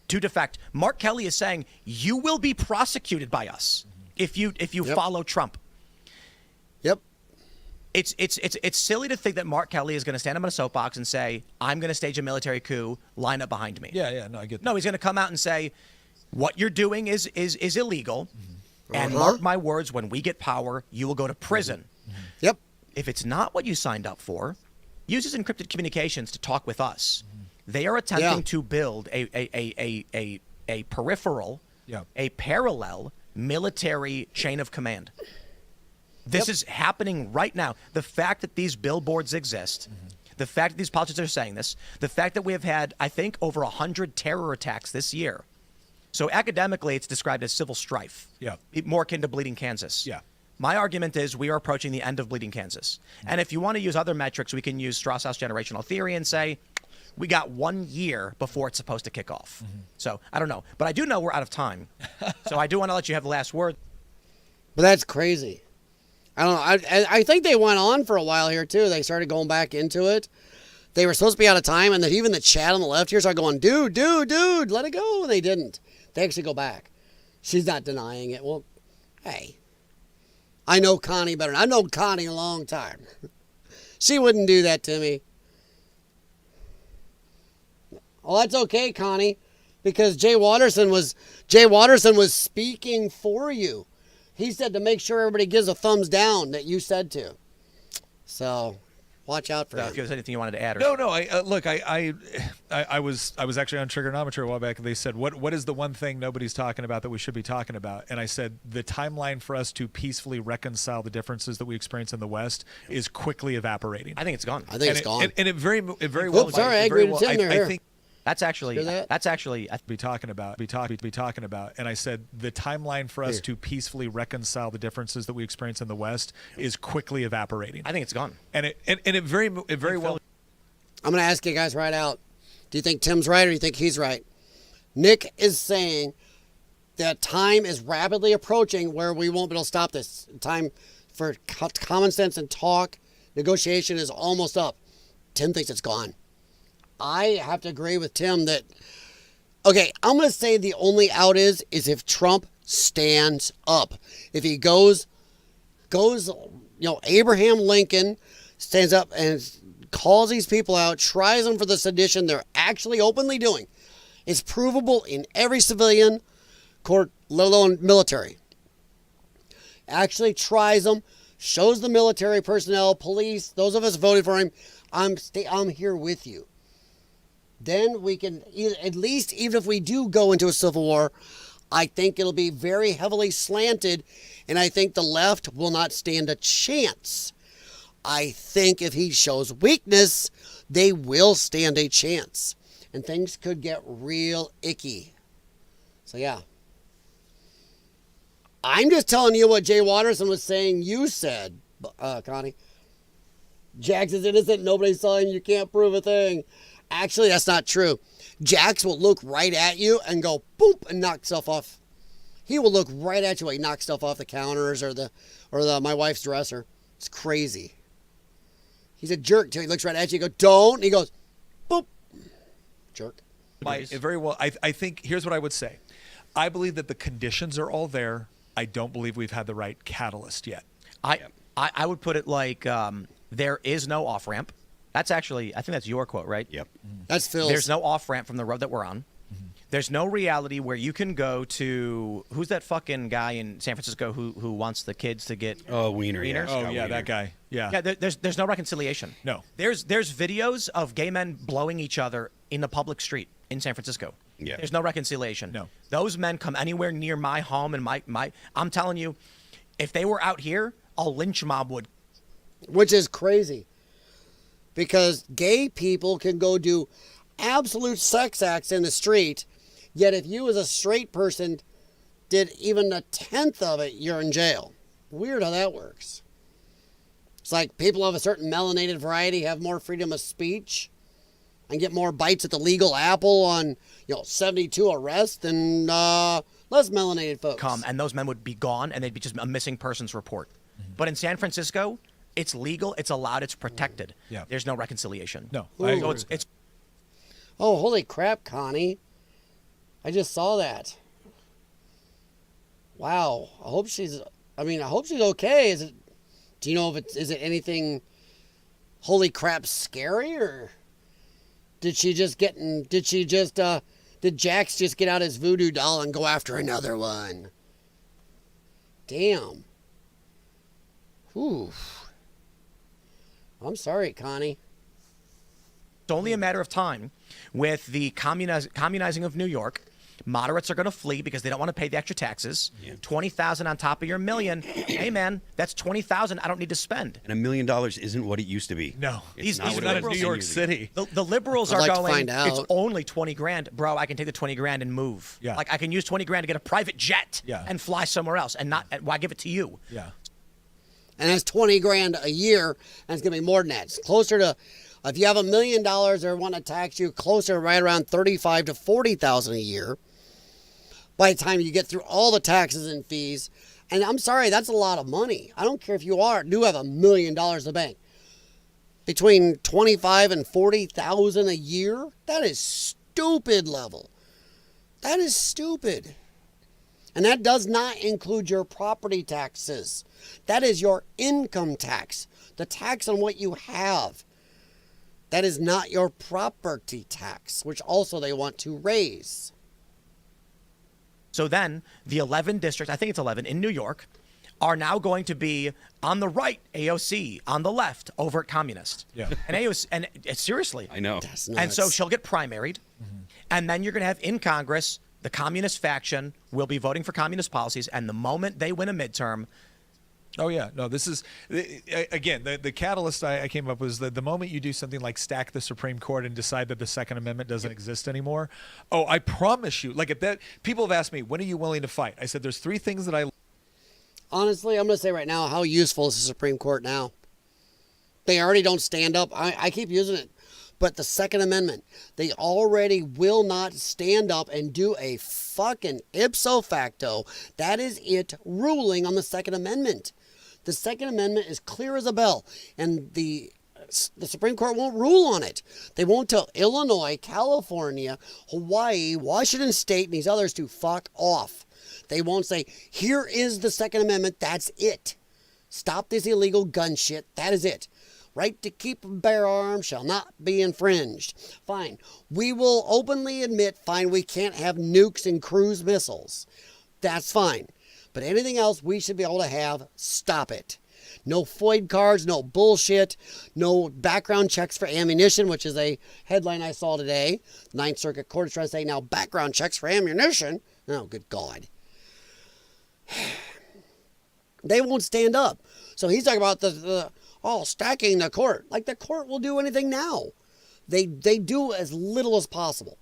to defect. Mark Kelly is saying, you will be prosecuted by us if you follow Trump. Yep. It's silly to think that Mark Kelly is going to stand up on a soapbox and say, I'm going to stage a military coup, line up behind me. Yeah, no, I get that. No, he's going to come out and say, what you're doing is illegal. And mark my words, when we get power, you will go to prison. Yep. If it's not what you signed up for, use his encrypted communications to talk with us. They are attempting to build a peripheral, a parallel military chain of command. This is happening right now. The fact that these billboards exist, the fact that these politicians are saying this, the fact that we have had, I think, over 100 terror attacks this year. So academically, it's described as civil strife. Yeah. More akin to Bleeding Kansas. Yeah. My argument is we are approaching the end of Bleeding Kansas. And if you want to use other metrics, we can use Strauss-House generational theory and say, we got 1 year before it's supposed to kick off. So I don't know. But I do know we're out of time. So I do want to let you have the last word. But that's crazy. I don't know. I think they went on for a while here, too. They started going back into it. They were supposed to be out of time, and then even the chat on the left here started going, dude, let it go. And they didn't. They actually go back. She's not denying it. Well, hey, I know Connie better. I've known Connie a long time. She wouldn't do that to me. Well, that's okay, Connie, because Jay Watterson was speaking for you. He said to make sure everybody gives a thumbs down that you said to. So watch out for If him. there's anything you wanted to add. No. I was actually on Trigonometry a while back, and they said, what is the one thing nobody's talking about that we should be talking about? And I said, the timeline for us to peacefully reconcile the differences that we experience in the West is quickly evaporating. I think it's gone. I think it's gone. And it very well. Oops, sorry, I it very agreed with well- Tim there. I Here. think That's actually Hear that? be talking about. And I said the timeline for us to peacefully reconcile the differences that we experience in the West is quickly evaporating. I think it's gone. And it very well. I'm going to ask you guys right out. Do you think Tim's right or do you think he's right? Nick is saying that time is rapidly approaching where we won't be able to stop this. Time for common sense and talk, negotiation is almost up. Tim thinks it's gone. I have to agree with Tim that, okay, I'm going to say the only out is if Trump stands up. If he goes, Abraham Lincoln stands up and calls these people out, tries them for the sedition they're actually openly doing. It's provable in every civilian court, let alone military. Actually tries them, shows the military personnel, police, those of us voted for him, I'm here with you. Then we can, at least even if we do go into a civil war, I think it'll be very heavily slanted, and I think the left will not stand a chance. I think if he shows weakness, they will stand a chance, and things could get real icky. So yeah. I'm just telling you what Jay Watterson was saying you said, Connie. Jax is innocent, nobody saw him, you can't prove a thing. Actually, that's not true. Jax will look right at you and go boom and knock stuff off. He will look right at you while he knocks stuff off the counters or my wife's dresser. It's crazy. He's a jerk too. He looks right at you, you go, don't, and he goes, boop. Jerk. Very well. I think here's what I would say. I believe that the conditions are all there. I don't believe we've had the right catalyst yet. I would put it like there is no off ramp. That's actually, I think that's your quote, right? Yep. That's Phil's. There's no off ramp from the road that we're on. There's no reality where you can go to, who's that fucking guy in San Francisco who wants the kids to get Wiener. Yeah, wieners? Oh Scott yeah, Wiener. that guy. Yeah. Yeah, there's no reconciliation. No. There's videos of gay men blowing each other in the public street in San Francisco. Yeah. There's no reconciliation. No. Those men come anywhere near my home and my I'm telling you, if they were out here, a lynch mob would. Which is crazy. Because gay people can go do absolute sex acts in the street, yet if you as a straight person did even a tenth of it, you're in jail. Weird how that works. It's like people of a certain melanated variety have more freedom of speech. I can get more bites at the legal apple on 72 arrests than less melanated folks. And those men would be gone, and they'd be just a missing persons report. But in San Francisco, it's legal, it's allowed, it's protected. Yeah. There's no reconciliation. No. So it's Oh, holy crap, Connie. I just saw that. Wow. I hope she's okay. Do you know is it anything holy crap scary, or did Jax just get out his voodoo doll and go after another one? Damn. Whew. I'm sorry, Connie. It's only a matter of time with the communizing of New York. Moderates are going to flee because they don't want to pay the extra taxes. Yeah. $20,000 on top of your $1 million. Hey, man, that's $20,000 I don't need to spend. And $1 million isn't what it used to be. No, These not in New York City. The liberals I'd are like to going, find out. it's only 20 grand. Bro, I can take the 20 grand and move. Yeah. Like, I can use 20 grand to get a private jet and fly somewhere else and why give it to you? Yeah. And that's 20 grand a year, and it's going to be more than that. It's closer to, if you have $1 million, they're wanting to tax you closer, right around $35,000 to $40,000 a year. By the time you get through all the taxes and fees, and I'm sorry, that's a lot of money. I don't care if you do have $1 million in the bank. Between $25,000 and $40,000 a year, that is stupid level. That is stupid. And that does not include your property taxes. That is your income tax, the tax on what you have. That is not your property tax, which also they want to raise. So then the 11 districts, I think it's 11, in New York, are now going to be on the right, AOC, on the left, overt communist. Yeah. And AOC, and seriously. I know. That's nuts. And so she'll get primaried. And then you're going to have in Congress, the communist faction will be voting for communist policies. And the moment they win a midterm. Oh, yeah. No, this is, again, the catalyst I came up was the moment you do something like stack the Supreme Court and decide that the Second Amendment doesn't exist anymore. Oh, I promise you, like at that, people have asked me, when are you willing to fight? I said, there's 3 things that I. Honestly, I'm going to say right now, how useful is the Supreme Court now? They already don't stand up. I keep using it. But the Second Amendment, they already will not stand up and do a fucking ipso facto. That is it ruling on the Second Amendment. The Second Amendment is clear as a bell, and the Supreme Court won't rule on it. They won't tell Illinois, California, Hawaii, Washington State, and these others to fuck off. They won't say, here is the Second Amendment, that's it. Stop this illegal gun shit, that is it. Right to keep and bear arms shall not be infringed. Fine. We will openly admit, fine, we can't have nukes and cruise missiles. That's fine. But anything else we should be able to have, stop it. No FOID cards, no bullshit, no background checks for ammunition, which is a headline I saw today. Ninth Circuit Court is trying to say now background checks for ammunition. Oh, good God. They won't stand up. So he's talking about stacking the court. Like the court will do anything now. They do as little as possible.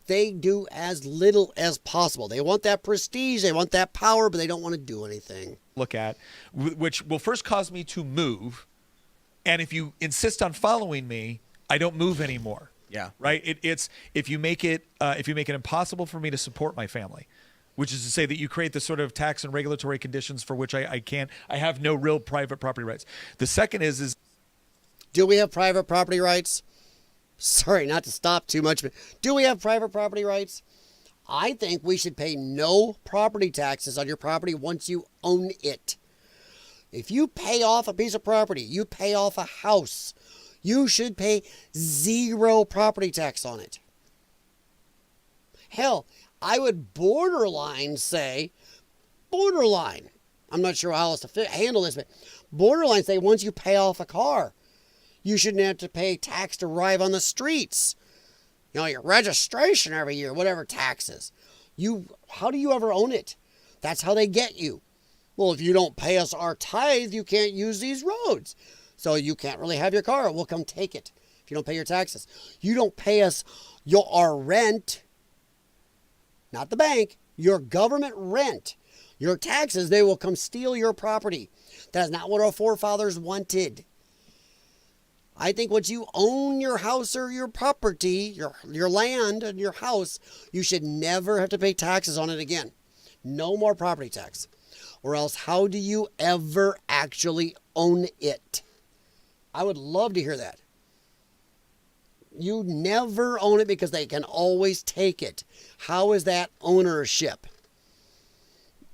They do as little as possible. They want that prestige, they want that power, but they don't want to do anything. Look at, which will first cause me to move, and if you insist on following me, I don't move anymore. Yeah. Right. It's if you make it impossible for me to support my family, which is to say that you create the sort of tax and regulatory conditions for which I have no real private property rights. The second is do we have private property rights? Sorry, not to stop too much, but do we have private property rights? I think we should pay no property taxes on your property once you own it. If you pay off a piece of property, you pay off a house, you should pay 0 property tax on it. Hell, I would borderline say, I'm not sure how else to handle this, but borderline say once you pay off a car, you shouldn't have to pay tax to drive on the streets. Your registration every year, whatever taxes. How do you ever own it? That's how they get you. Well, if you don't pay us our tithe, you can't use these roads. So you can't really have your car. We'll come take it if you don't pay your taxes. You don't pay us our rent, not the bank, your government rent. Your taxes, they will come steal your property. That is not what our forefathers wanted. I think once you own your house or your property, your land and your house, you should never have to pay taxes on it again. No more property tax. Or else how do you ever actually own it? I would love to hear that. You never own it because they can always take it. How is that ownership?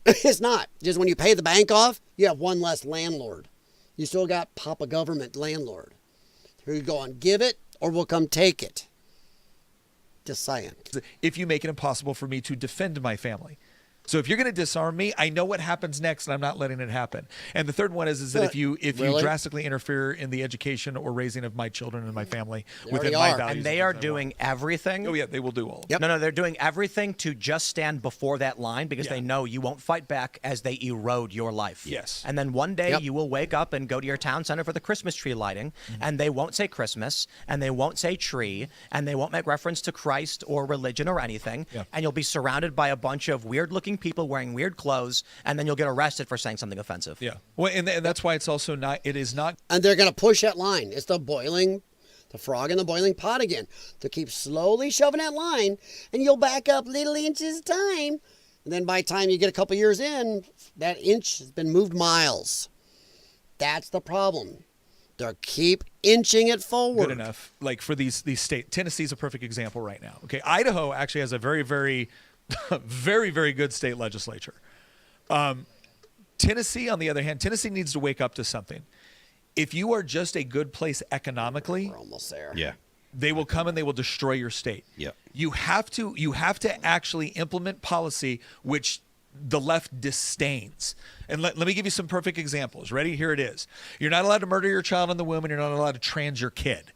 It's not. Just when you pay the bank off, you have one less landlord. You still got Papa Government landlord. Here you go and give it or we'll come take it. Just saying. If you make it impossible for me to defend my family. So if you're going to disarm me, I know what happens next, and I'm not letting it happen. And the third one is that if you drastically interfere in the education or raising of my children and my family within my values, and they are doing everything. Oh yeah, they will do all. Yep. No, they're doing everything to just stand before that line because they know you won't fight back as they erode your life. Yes. And then one day you will wake up and go to your town center for the Christmas tree lighting, and they won't say Christmas, and they won't say tree, and they won't make reference to Christ or religion or anything, and you'll be surrounded by a bunch of weird-looking people wearing weird clothes, and then you'll get arrested for saying something offensive. Yeah. Well, and that's why it's also not. It is not. And they're going to push that line. It's the frog in the boiling pot again. They'll keep slowly shoving that line, and you'll back up little inches at a time. And then by the time you get a couple years in, that inch has been moved miles. That's the problem. They'll keep inching it forward. Good enough. Like for these states, Tennessee's a perfect example right now. Okay, Idaho actually has a very, very very, very good state legislature. Tennessee, on the other hand, Tennessee needs to wake up to something. If you are just a good place economically, we're almost there. Yeah. They will come and they will destroy your state. Yep. You have to actually implement policy which the left disdains. And let me give you some perfect examples. Ready? Here it is. You're not allowed to murder your child in the womb, and you're not allowed to trans your kid.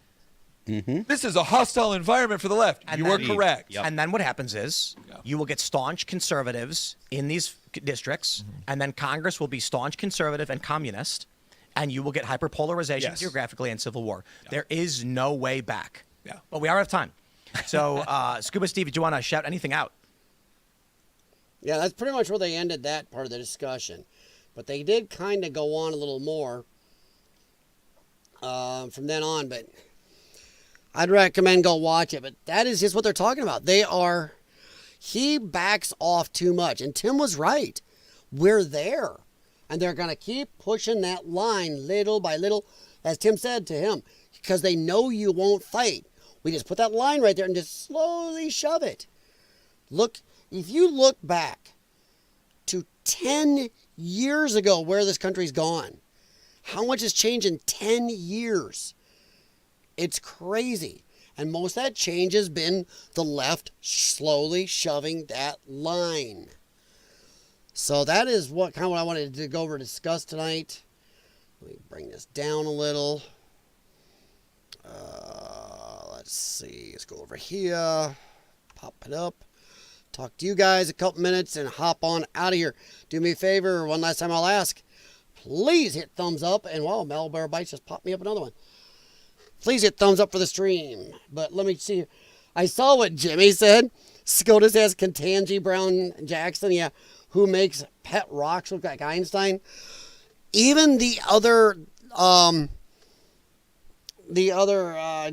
Mm-hmm. This is a hostile environment for the left. And you are correct. Yep. And then what happens is you will get staunch conservatives in these districts, and then Congress will be staunch conservative and communist, and you will get hyperpolarization geographically and civil war. There is no way back. Yeah. But we are out of time. So, Scuba Steve, do you want to shout anything out? Yeah, that's pretty much where they ended that part of the discussion. But they did kind of go on a little more from then on, but I'd recommend go watch it, but that is just what they're talking about. He backs off too much. And Tim was right. We're there. And they're going to keep pushing that line little by little, as Tim said to him, because they know you won't fight. We just put that line right there and just slowly shove it. Look, if you look back to 10 years ago where this country's gone, how much has changed in 10 years? It's crazy. And most of that change has been the left slowly shoving that line. So that is what I wanted to go over and discuss tonight. Let me bring this down a little. Let's see. Let's go over here. Pop it up. Talk to you guys a couple minutes and hop on out of here. Do me a favor. One last time I'll ask. Please hit thumbs up. And wow, Mel Bear Bites just popped me up another one. Please hit thumbs up for the stream. But let me see. I saw what Jimmy said. SCOTUS has Ketanji Brown Jackson. Yeah. Who makes pet rocks look like Einstein. Even the other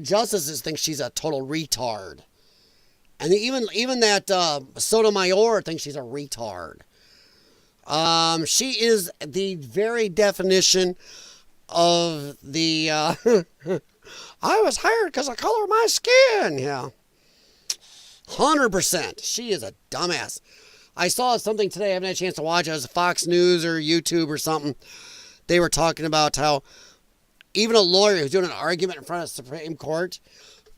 justices think she's a total retard. And even that Sotomayor thinks she's a retard. She is the very definition of the I was hired because of the color of my skin. Yeah. 100%. She is a dumbass. I saw something today. I haven't had a chance to watch it. It was Fox News or YouTube or something. They were talking about how even a lawyer who's doing an argument in front of the Supreme Court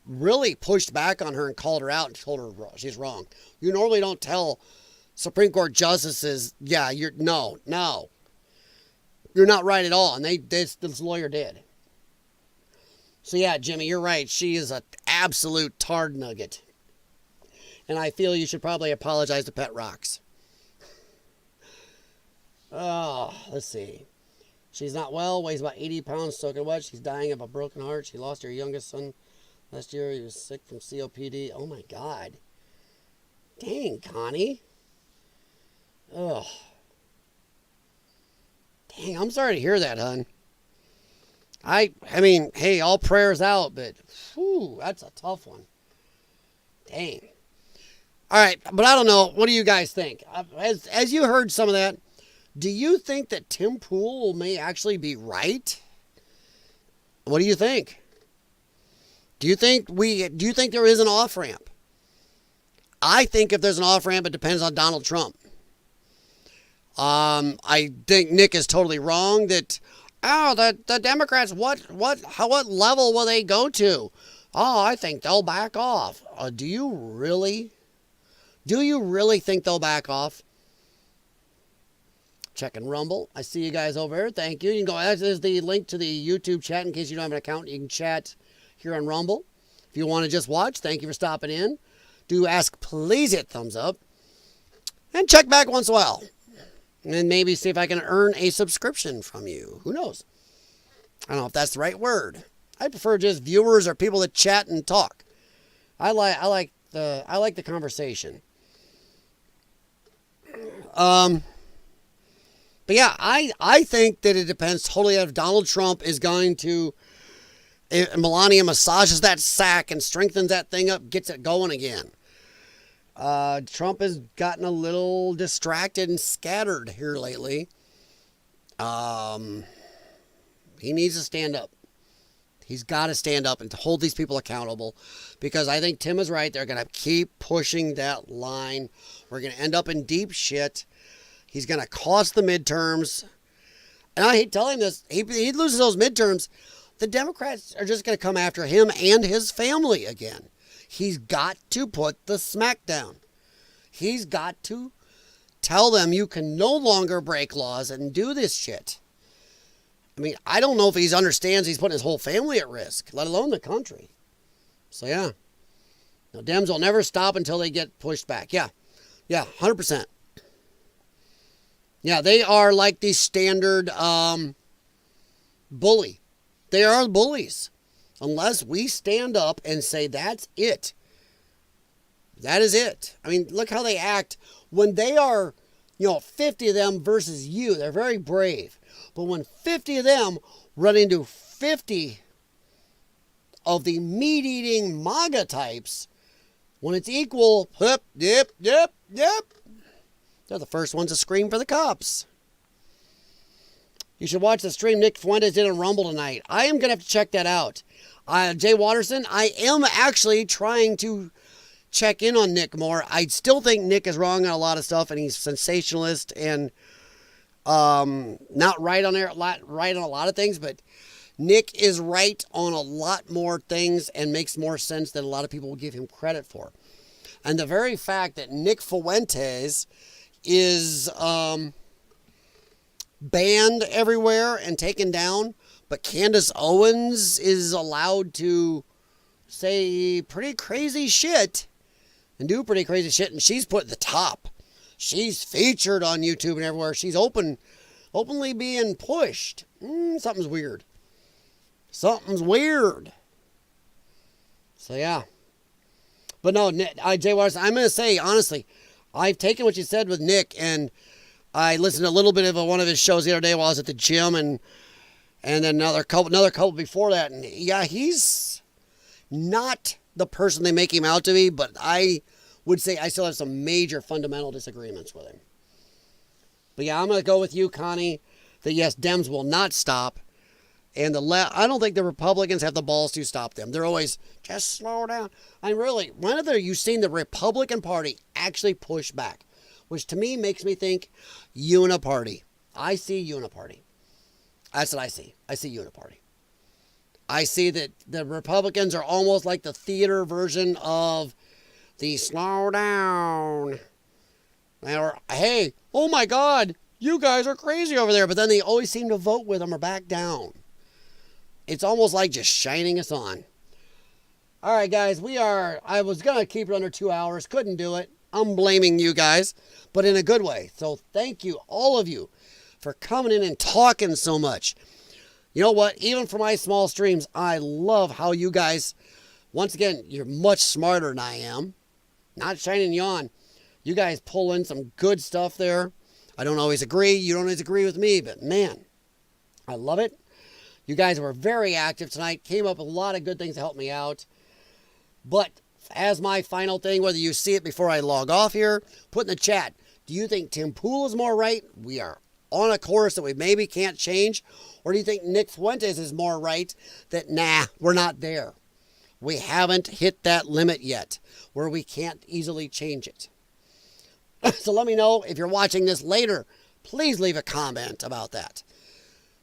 really pushed back on her and called her out and told her she's wrong. You normally don't tell Supreme Court justices, yeah, no. You're not right at all. And this lawyer did. So yeah, Jimmy, you're right. She is an absolute tard nugget. And I feel you should probably apologize to Pet Rocks. Oh, let's see. She's not well, weighs about 80 pounds, soaking wet. She's dying of a broken heart. She lost her youngest son last year. He was sick from COPD. Oh my God. Dang, Connie. Oh. Dang, I'm sorry to hear that, hon. I mean, hey, all prayers out, but whew, that's a tough one. Dang. All right, but I don't know. What do you guys think? As you heard some of that, do you think that Tim Pool may actually be right? What do you think? Do you think there is an off-ramp? I think if there's an off-ramp, it depends on Donald Trump. I think Nick is totally wrong that, the Democrats, what level will they go to? Oh, I think they'll back off. Do you really think they'll back off? Checking Rumble. I see you guys over there. Thank you. You can go, as is the link to the YouTube chat in case you don't have an account. You can chat here on Rumble. If you want to just watch, thank you for stopping in. Do ask, please hit thumbs up. And check back once in a while. And maybe see if I can earn a subscription from you. Who knows? I don't know if that's the right word. I prefer just viewers or people that chat and talk. I like the conversation. But yeah, I think that it depends totally if Donald Trump is going to, if Melania massages that sack and strengthens that thing up, gets it going again. Trump has gotten a little distracted and scattered here lately. He needs to stand up. He's got to stand up and hold these people accountable, because I think Tim is right. They're going to keep pushing that line. We're going to end up in deep shit. He's going to cost the midterms. And I hate telling him this. He loses those midterms. The Democrats are just going to come after him and his family again. He's got to put the smack down. He's got to tell them you can no longer break laws and do this shit. I mean, I don't know if he understands he's putting his whole family at risk, let alone the country. So, yeah. Now, Dems will never stop until they get pushed back. Yeah, 100%. Yeah, they are like the standard bully. They are bullies. Unless we stand up and say, that's it. That is it. I mean, look how they act when they are, 50 of them versus you. They're very brave. But when 50 of them run into 50 of the meat-eating MAGA types, when it's equal, yep, they're the first ones to scream for the cops. You should watch the stream Nick Fuentes did on Rumble tonight. I am going to have to check that out. Jay Watterson, I am actually trying to check in on Nick more. I still think Nick is wrong on a lot of stuff, and he's sensationalist and not right on there, right on a lot of things, but Nick is right on a lot more things and makes more sense than a lot of people will give him credit for. And the very fact that Nick Fuentes is banned everywhere and taken down, but Candace Owens is allowed to say pretty crazy shit and do pretty crazy shit, and she's put at the top. She's featured on YouTube and everywhere. She's openly being pushed. Something's weird. Something's weird. So, yeah. But no, Jay Waters, I'm going to say, honestly, I've taken what you said with Nick, and I listened to a little bit of one of his shows the other day while I was at the gym, and then another couple before that. And, yeah, he's not the person they make him out to be, but I would say I still have some major fundamental disagreements with him. But yeah, I'm going to go with you, Connie, that yes, Dems will not stop. And I don't think the Republicans have the balls to stop them. They're always, just slow down. I mean, really, when have you seen the Republican Party actually push back? Which to me makes me think uniparty. I see uniparty. That's what I see. I see uniparty. I see that the Republicans are almost like the theater version of the slow down. Or, hey, oh my God, you guys are crazy over there. But then they always seem to vote with them or back down. It's almost like just shining us on. All right, guys, I was going to keep it under 2 hours. Couldn't do it. I'm blaming you guys, but in a good way. So thank you, all of you, for coming in and talking so much. You know what? Even for my small streams, I love how you guys, once again, you're much smarter than I am. Not shining you on. You guys pull in some good stuff there. I don't always agree. You don't always agree with me, but man, I love it. You guys were very active tonight. Came up with a lot of good things to help me out. But as my final thing, whether you see it before I log off here, put in the chat, do you think Tim Pool is more right? We are on a course that we maybe can't change. Or do you think Nick Fuentes is more right that, nah, we're not there? We haven't hit that limit yet where we can't easily change it. So let me know if you're watching this later. Please leave a comment about that.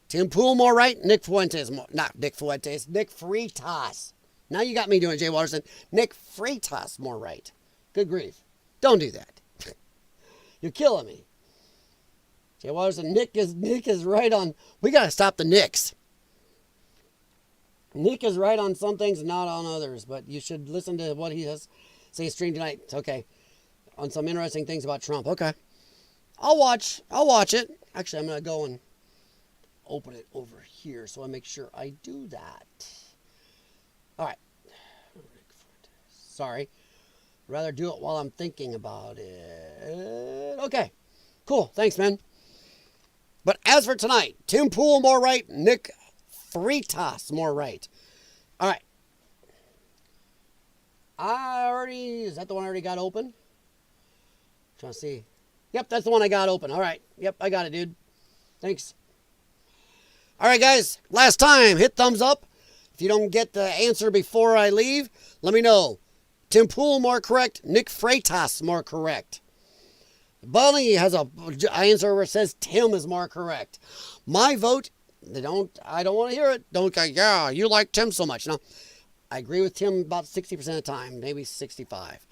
Tim Pool more right, Nick Fuentes more, not Nick Fuentes, Nick Freitas. Now you got me doing Jay Watterson. Nick Freitas more right. Good grief. Don't do that. You're killing me. Jay Watterson, Nick is right on. We got to stop the Nicks. Nick is right on some things, not on others. But you should listen to what he has say stream tonight. It's okay. On some interesting things about Trump. Okay. I'll watch it. Actually, I'm going to go and open it over here so I make sure I do that. All right. Sorry. Rather do it while I'm thinking about it. Okay. Cool. Thanks, man. But as for tonight, Tim Pool more right, Nick Freitas more right. All right. Is that the one I already got open? I'm trying to see. Yep, that's the one I got open. All right. Yep, I got it, dude. Thanks. All right, guys. Last time, hit thumbs up. If you don't get the answer before I leave, let me know. Tim Pool more correct, Nick Freitas more correct. Bunny has a answer where it says Tim is more correct. My vote, I don't want to hear it. Don't go, yeah, you like Tim so much. No, I agree with Tim about 60% of the time, maybe 65.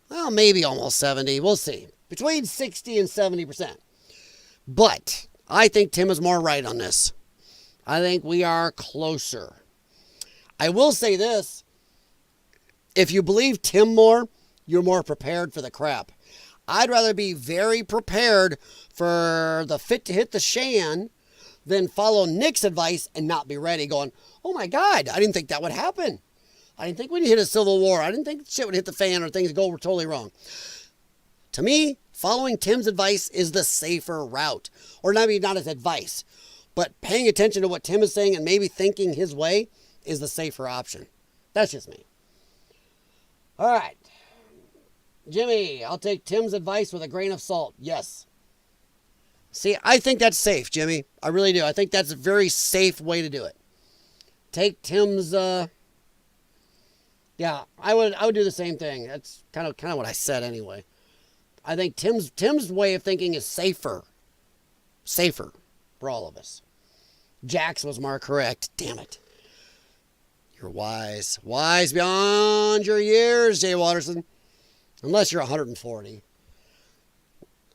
Well, maybe almost 70. We'll see. Between 60 and 70%. But I think Tim is more right on this. I think we are closer. I will say this. If you believe Tim more, you're more prepared for the crap. I'd rather be very prepared for the fit to hit the shan than follow Nick's advice and not be ready going, oh my God, I didn't think that would happen. I didn't think we'd hit a civil war. I didn't think shit would hit the fan or things go totally wrong. To me, following Tim's advice is the safer route. Or maybe not his advice, but paying attention to what Tim is saying and maybe thinking his way is the safer option. That's just me. All right. Jimmy, I'll take Tim's advice with a grain of salt. Yes. See, I think that's safe, Jimmy. I really do. I think that's a very safe way to do it. Take Tim's, yeah, I would do the same thing. That's kind of what I said anyway. I think Tim's way of thinking is safer. Safer for all of us. Jax was more correct. Damn it. You're wise. Wise beyond your years, Jay Watterson. Unless you're 140.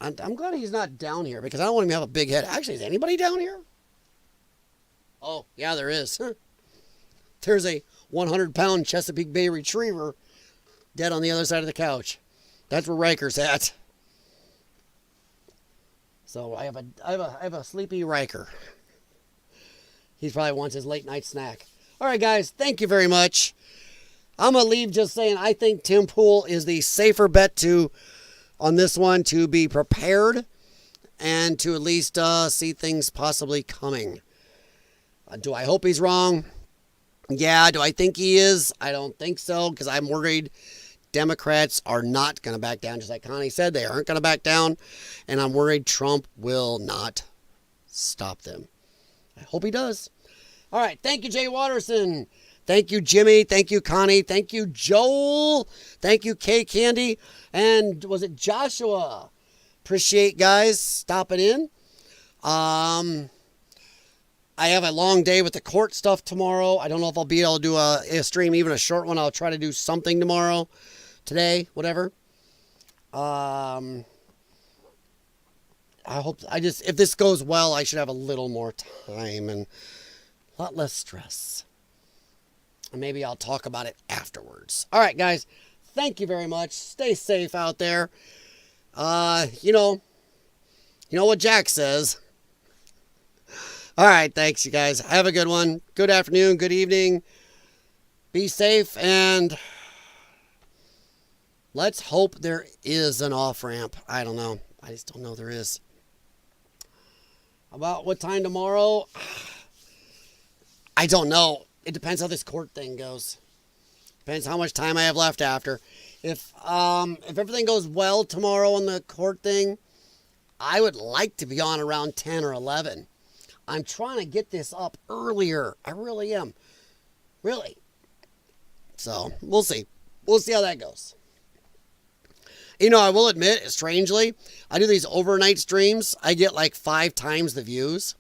I'm glad he's not down here because I don't want him to have a big head. Actually, is anybody down here? Oh, yeah, there is. There's a 100-pound Chesapeake Bay Retriever dead on the other side of the couch. That's where Riker's at. So I have a sleepy Riker. He probably wants his late night snack. All right, guys, thank you very much. I'm going to leave just saying I think Tim Pool is the safer bet on this one to be prepared and to at least see things possibly coming. Do I hope he's wrong? Yeah. Do I think he is? I don't think so because I'm worried Democrats are not going to back down. Just like Connie said, they aren't going to back down. And I'm worried Trump will not stop them. I hope he does. All right. Thank you, Jay Watterson. Thank you, Jimmy. Thank you, Connie. Thank you, Joel. Thank you, Kay Candy. And was it Joshua? Appreciate guys stopping in. I have a long day with the court stuff tomorrow. I don't know if I'll be able to do a stream, even a short one. I'll try to do something tomorrow, today, whatever. I hope, if this goes well, I should have a little more time and a lot less stress. And maybe I'll talk about it afterwards. All right, guys. Thank you very much. Stay safe out there. You know what Jack says. All right, thanks, you guys. Have a good one. Good afternoon, good evening. Be safe, and let's hope there is an off-ramp. I don't know. I just don't know there is. About what time tomorrow? I don't know. It depends how this court thing goes. Depends how much time I have left after. If everything goes well tomorrow on the court thing, I would like to be on around 10 or 11. I'm trying to get this up earlier. I really am. Really. So, we'll see. We'll see how that goes. You know, I will admit, strangely, I do these overnight streams. I get like 5 times the views.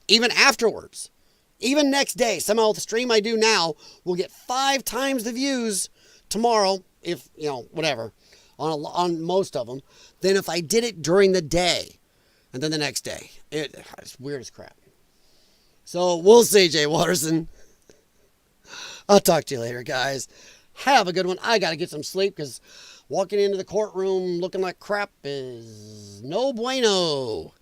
Even afterwards. Even next day. Somehow the stream I do now will get 5 times the views tomorrow, if, you know, whatever, on most of them, than if I did it during the day and then the next day. It's weird as crap. So, we'll see, Jay Watterson. I'll talk to you later, guys. Have a good one. I got to get some sleep because walking into the courtroom looking like crap is no bueno.